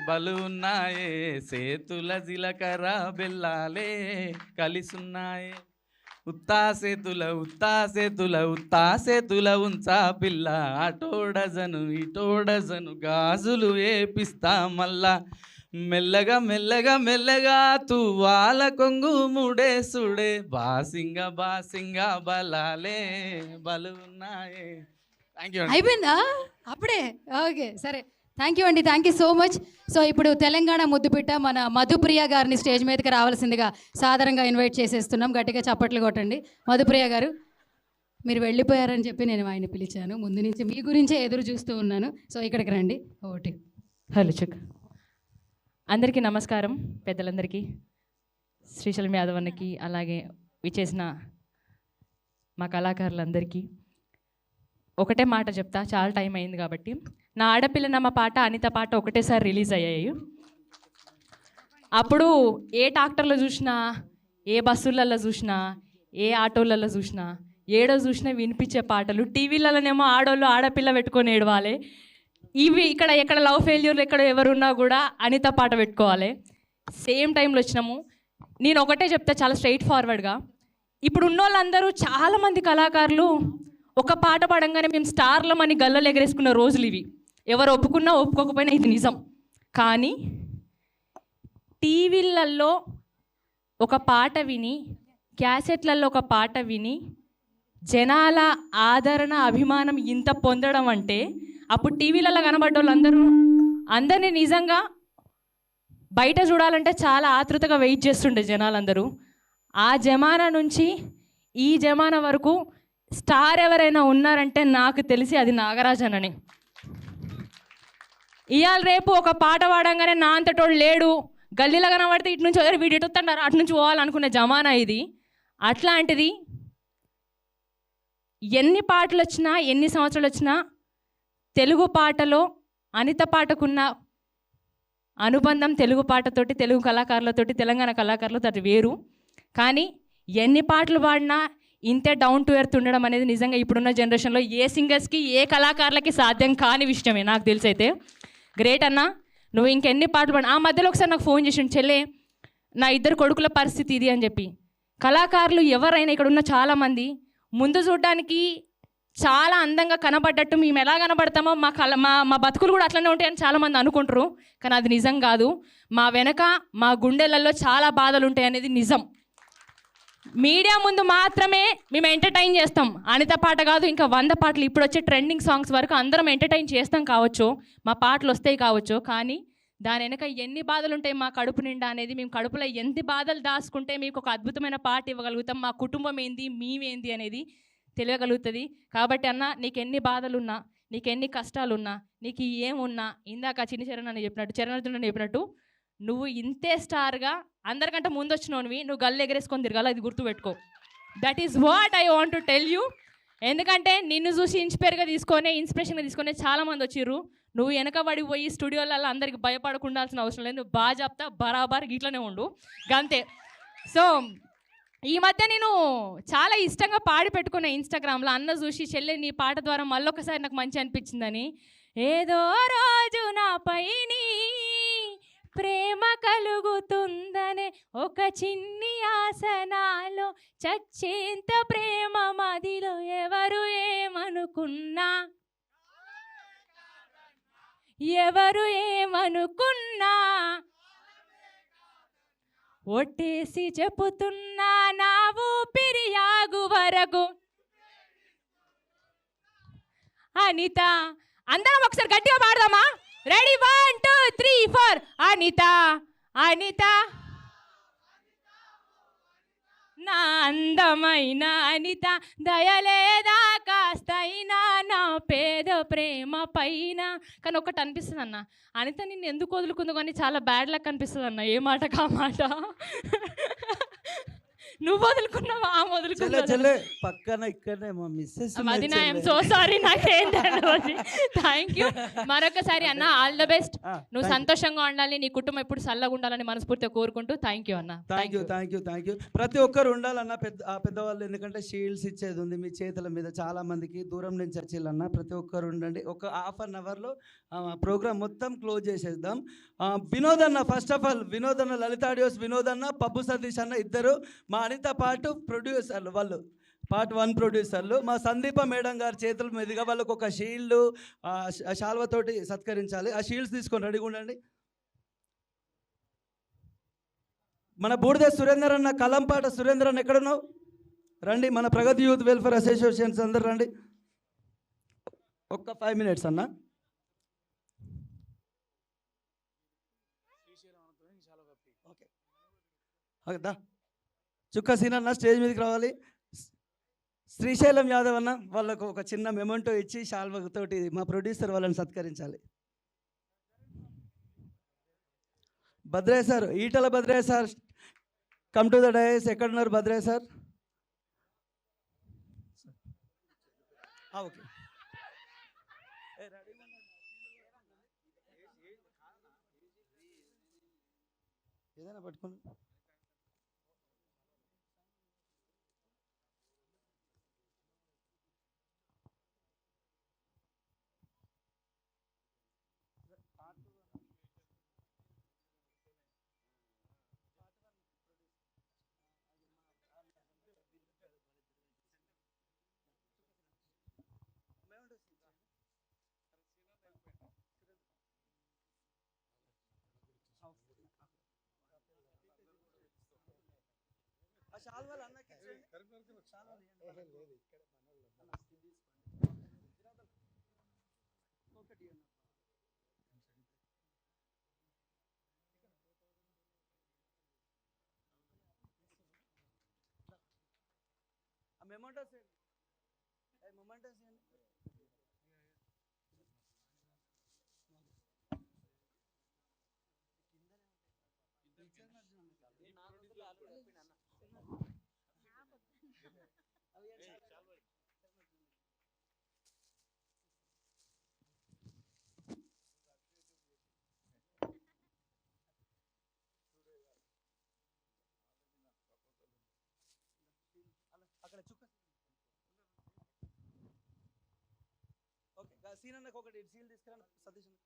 బలున్నాయే, సేతుల జిలకర బెల్లాలే కలిసున్నాయే, ఉత్తా సేతుల ఉంచా పిల్ల, అటో డజను గాజులు వేపిస్తా మళ్ళా, మెల్లగా తువ్వాల కొంగు ముడేసుడే, బాసింగ బలాలే బలున్నాయే. Thank you. అయిపోయిందా అప్పుడే? ఓకే సరే, థ్యాంక్ యూ అండి, thank you so much. So ఇప్పుడు తెలంగాణ ముద్దుపిట్ట మన మధుప్రియ గారిని స్టేజ్ మీదకి రావాల్సిందిగా సాదరంగా ఇన్వైట్ చేసేస్తున్నాం. గట్టిగా చప్పట్లు కొట్టండి. మధుప్రియ గారు, మీరు వెళ్ళిపోయారని చెప్పి నేను ఆయన పిలిచాను. ముందు నుంచి మీ గురించే ఎదురు చూస్తూ ఉన్నాను. సో ఇక్కడికి రండి. ఓకే. Hello check. అందరికీ నమస్కారం, పెద్దలందరికీ, శ్రీశైలం యాదవ్ అన్నకి, అలాగే విచ్చేసిన మా కళాకారులందరికీ ఒకటే మాట చెప్తా, చాలా టైం అయింది కాబట్టి. నా ఆడపిల్లనమ్మ పాట, అనిత పాట ఒకటేసారి రిలీజ్ అయ్యాయి. అప్పుడు ఏ ట్రాక్టర్లో చూసినా, ఏ బస్సులలో చూసినా, ఏ ఆటోలలో చూసినా, ఏడో చూసినా వినిపించే పాటలు. టీవీలలోనేమో ఆడోళ్ళు ఆడపిల్ల పెట్టుకొని ఏడవాలి. ఇవి ఇక్కడ ఎక్కడ లవ్ ఫెయిల్యూర్లు ఎక్కడ ఎవరున్నా కూడా అనిత పాట పెట్టుకోవాలి. సేమ్ టైంలో వచ్చినాము. నేను ఒకటే చెప్తా చాలా స్ట్రైట్ ఫార్వర్డ్గా, ఇప్పుడు ఉన్న వాళ్ళందరూ చాలామంది కళాకారులు ఒక పాట పాడంగానే మేము స్టార్లమని గల్లలు ఎగరేసుకున్న రోజులు ఇవి. ఎవరు ఒప్పుకున్నా ఒప్పుకోకపోయినా ఇది నిజం. కానీ టీవీలలో ఒక పాట విని, క్యాసెట్లలో ఒక పాట విని జనాల ఆదరణ అభిమానం ఇంత పొందడం అంటే, అప్పుడు టీవీలలో కనబడ్డ వాళ్ళందరూ అందరినీ నిజంగా బయట చూడాలంటే చాలా ఆతృతగా వెయిట్ చేస్తుండే జనాలందరూ. ఆ జమానా నుంచి ఈ జమానా వరకు స్టార్ ఎవరైనా ఉన్నారంటే నాకు తెలిసి అది నాగరాజనని. ఇవాళ రేపు ఒక పాట పాడంగానే నా అంతటోడు లేడు, గల్లీలో కనబడితే ఇటు నుంచి వీడు ఇటు వస్తున్నారు అటు నుంచి పోవాలనుకునే జమానా ఇది. అట్లాంటిది ఎన్ని పాటలు వచ్చినా, ఎన్ని సంవత్సరాలు వచ్చినా తెలుగు పాటలో అనిత పాటకున్న అనుబంధం తెలుగు పాటతోటి, తెలుగు కళాకారులతోటి, తెలంగాణ కళాకారులతో అది వేరు. కానీ ఎన్ని పాటలు పాడినా ఇంతే డౌన్ టు ఎర్త్ ఉండడం అనేది నిజంగా ఇప్పుడున్న జనరేషన్లో ఏ సింగర్స్కి, ఏ కళాకారులకి సాధ్యం కాని విషయమే నాకు తెలిసి. అయితే గ్రేట్ అన్న, నువ్వు ఇంకెన్ని పాటలు పాడి. ఆ మధ్యలో ఒకసారి నాకు ఫోన్ చేసిండు, చెల్లె నా 2 కొడుకుల పరిస్థితి ఇది అని చెప్పి. కళాకారులు ఎవరైనా ఇక్కడ ఉన్న చాలామంది ముందు చూడడానికి చాలా అందంగా కనబడ్డట్టు మేము ఎలా కనబడతామో మా బతుకులు కూడా అట్లనే ఉంటాయని చాలామంది అనుకుంటారు. కానీ అది నిజం కాదు. మా వెనక మా గుండెలలో చాలా బాధలు ఉంటాయి అనేది నిజం. మీడియా ముందు మాత్రమే మేము ఎంటర్టైన్ చేస్తాం. అనిత పాట కాదు, ఇంకా 100 పాటలు ఇప్పుడు వచ్చే ట్రెండింగ్ సాంగ్స్ వరకు అందరం ఎంటర్టైన్ చేస్తాం కావచ్చు, మా పాటలు వస్తాయి కావచ్చు. కానీ దాని వెనక ఎన్ని బాధలు ఉంటాయి మా కడుపు నిండా అనేది, మేము కడుపులో ఎన్ని బాధలు దాచుకుంటే మీకు ఒక అద్భుతమైన పాట ఇవ్వగలుగుతాం, మా కుటుంబం ఏంది, మేమేంది అనేది తెలియగలుగుతుంది. కాబట్టి అన్న, నీకు ఎన్ని బాధలున్నా, నీకు ఎన్ని కష్టాలున్నా, నీకు ఏమున్నా, ఇందాక చిన్న చరణ్ అని చెప్పినట్టు, చరణ్ చెప్పినట్టు నువ్వు ఇంతే స్టార్గా అందరికంటే ముందు వచ్చినవి, నువ్వు గల్లు ఎగరేసుకొని తిరగాలి, అది గుర్తుపెట్టుకో. That is what I want to tell you. ఎందుకంటే నిన్ను చూసి ఇన్స్పైర్గా ఇన్స్పిరేషన్గా తీసుకొని చాలామంది వచ్చిర్రు. నువ్వు వెనకబడి పోయి స్టూడియోలలో అందరికి భయపడకుండాల్సిన అవసరం లేదు. నువ్వు బాగా చెప్తా, బరాబర్ ఇట్లనే ఉండు, గంతే. సో ఈ మధ్య నేను చాలా ఇష్టంగా పాడి పెట్టుకున్నా ఇన్స్టాగ్రామ్లో. అన్న చూసి చెల్లె నీ పాట ద్వారా మళ్ళొకసారి నాకు మంచి అనిపించిందని. ఏదో రోజు నాపై ప్రేమ కలుగుతుందనే ఒక చిన్ని ఆసనాలో చచ్చేంత ప్రేమ మదిలో ఎవరు ఏమనుకున్నా, ఎవరు ఏమనుకున్నా ఒట్టేసి చెప్పుతున్నా నా ఊపిరియాగు వరకు. అనిత, అందరం ఒకసారి గట్టిగా పాడదామా? రెడీ, 1 2 3 4. అనిత అనిత నా అందమైన అనిత, దయలేదా కాస్తైనా నా పేద ప్రేమ పైన. కానీ ఒకటి అనిపిస్తుంది అన్న, అనిత నిన్ను ఎందుకు వదులుకుందో కానీ చాలా బ్యాడ్ లక్ అనిపిస్తుంది అన్న. ఏ మాట కా మాట. నువ్వు వదులుకున్నావా? వదులుకున్నా పక్కన ఇక్కడనే మా మిస్సెస్. అది నా ఐఎమ్ సో సారీ, నాకేంటండి. థ్యాంక్ యూ మరొకసారి అన్న. All the best. నువ్వు సంతోషంగా ఉండాలి, నీ కుటుంబం ఎప్పుడు చల్లగా ఉండాలని మనస్ఫూర్తిగా కోరుకుంటూ థ్యాంక్ యూ అన్న. Thank you. ప్రతి ఒక్కరు ఉండాలన్న, పెద్దవాళ్ళు. ఎందుకంటే షీల్డ్స్ ఇచ్చేది ఉంది మీ చేతుల మీద. చాలా మందికి దూరం నుంచి వచ్చేయాలన్న, ప్రతి ఒక్కరు ఉండండి. ఒక ½ అవర్లో ప్రోగ్రామ్ మొత్తం క్లోజ్ చేసేద్దాం. వినోద్ అన్న, ఫస్ట్ ఆఫ్ ఆల్ వినోద్ అన్న, లలిత ఆడియోస్ వినోద్ అన్న, పబ్బు సతీష్ అన్న, ఇద్దరు మా అనిత పాటు ప్రొడ్యూసర్లు. వాళ్ళు పార్ట్ 1 ప్రొడ్యూసర్లు. మా సందీప మేడం గారి చేతుల మీదుగా వాళ్ళకు ఒక షీల్డ్ శాల్వతోటి సత్కరించాలి. ఆ షీల్డ్స్ తీసుకొని రెడీగా ఉండండి. మన బూడిద సురేందర్ అన్న, కలంపాట సురేందర్ అన్న ఎక్కడున్నావు? రండి. మన ప్రగతి యూత్ వెల్ఫేర్ అసోసియేషన్స్ అందరు రండి. ఒక్క 5 minutes అన్న. ఓకే ఓకే దా చుక్క సీన్ అన్న స్టేజ్ మీదకి రావాలి. శ్రీశైలం యాదవ్ అన్న వాళ్ళకు ఒక చిన్న మెమెంటో ఇచ్చి శాల్వతోటి మా ప్రొడ్యూసర్ వాళ్ళని సత్కరించాలి. Bhadraiah sir, Eetala Bhadraiah sir, come to the dais. ఎక్కడున్నారు భద్రయ్య సార్? ఓకే ఏదైనా పట్టుకోండి. అక్కడ చుక్క ఓకే సీన్ అన్నకు ఒకటి సీల్ తీసుకురా సతీష్ అన్న.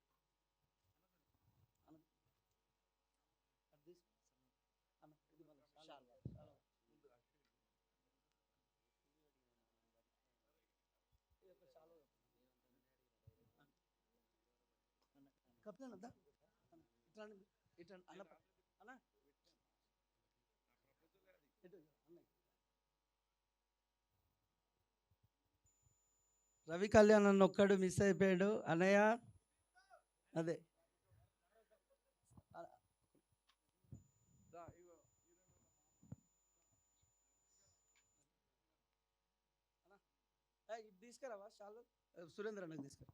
కప్తాన్ అద్దా ఇట్లా ఇట్లా అన్న అన్న రవి కళ్యాణ్ అన్న ఒక్కడు మిస్ అయిపోయాడు అన్నయ్య. అదే ఇది తీసుకురావా చాలు. సురేంద్ర అన్నకు తీసుకురా.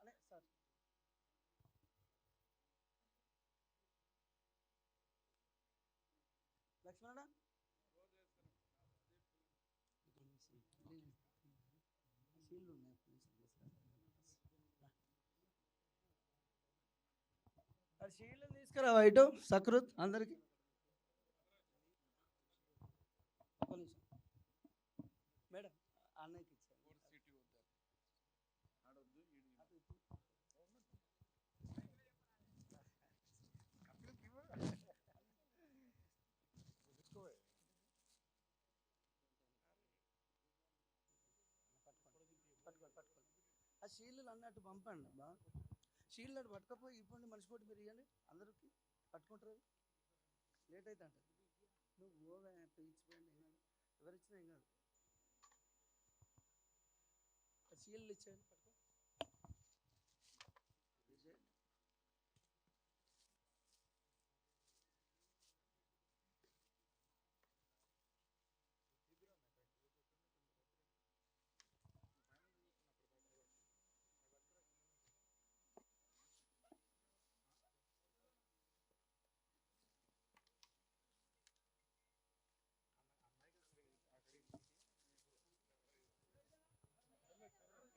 అనే సార్ లక్ష్మణ షీల్డ్ తీసుకురావా ఇటు సకృత్ అందరికి. మేడం అన్నయ్యకి ఆ షీల్డ్లు అన్నట్టు పంపండి బా. షీల్డ్ అటు పట్టుకపోయి ఇవ్వండి. మనిషి కొట్టి మీరు ఇవ్వండి అందరికి పట్టుకుంటారు. లేట్ అయితే అంటారు. నువ్వు ఓవే ఇచ్చిపోయింది ఏం కాదు, ఎవరిచ్చినా ఏం కాదు. షీల్డ్ ఇచ్చేయండి పట్టుకో.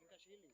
ఇంకా షీల్డ్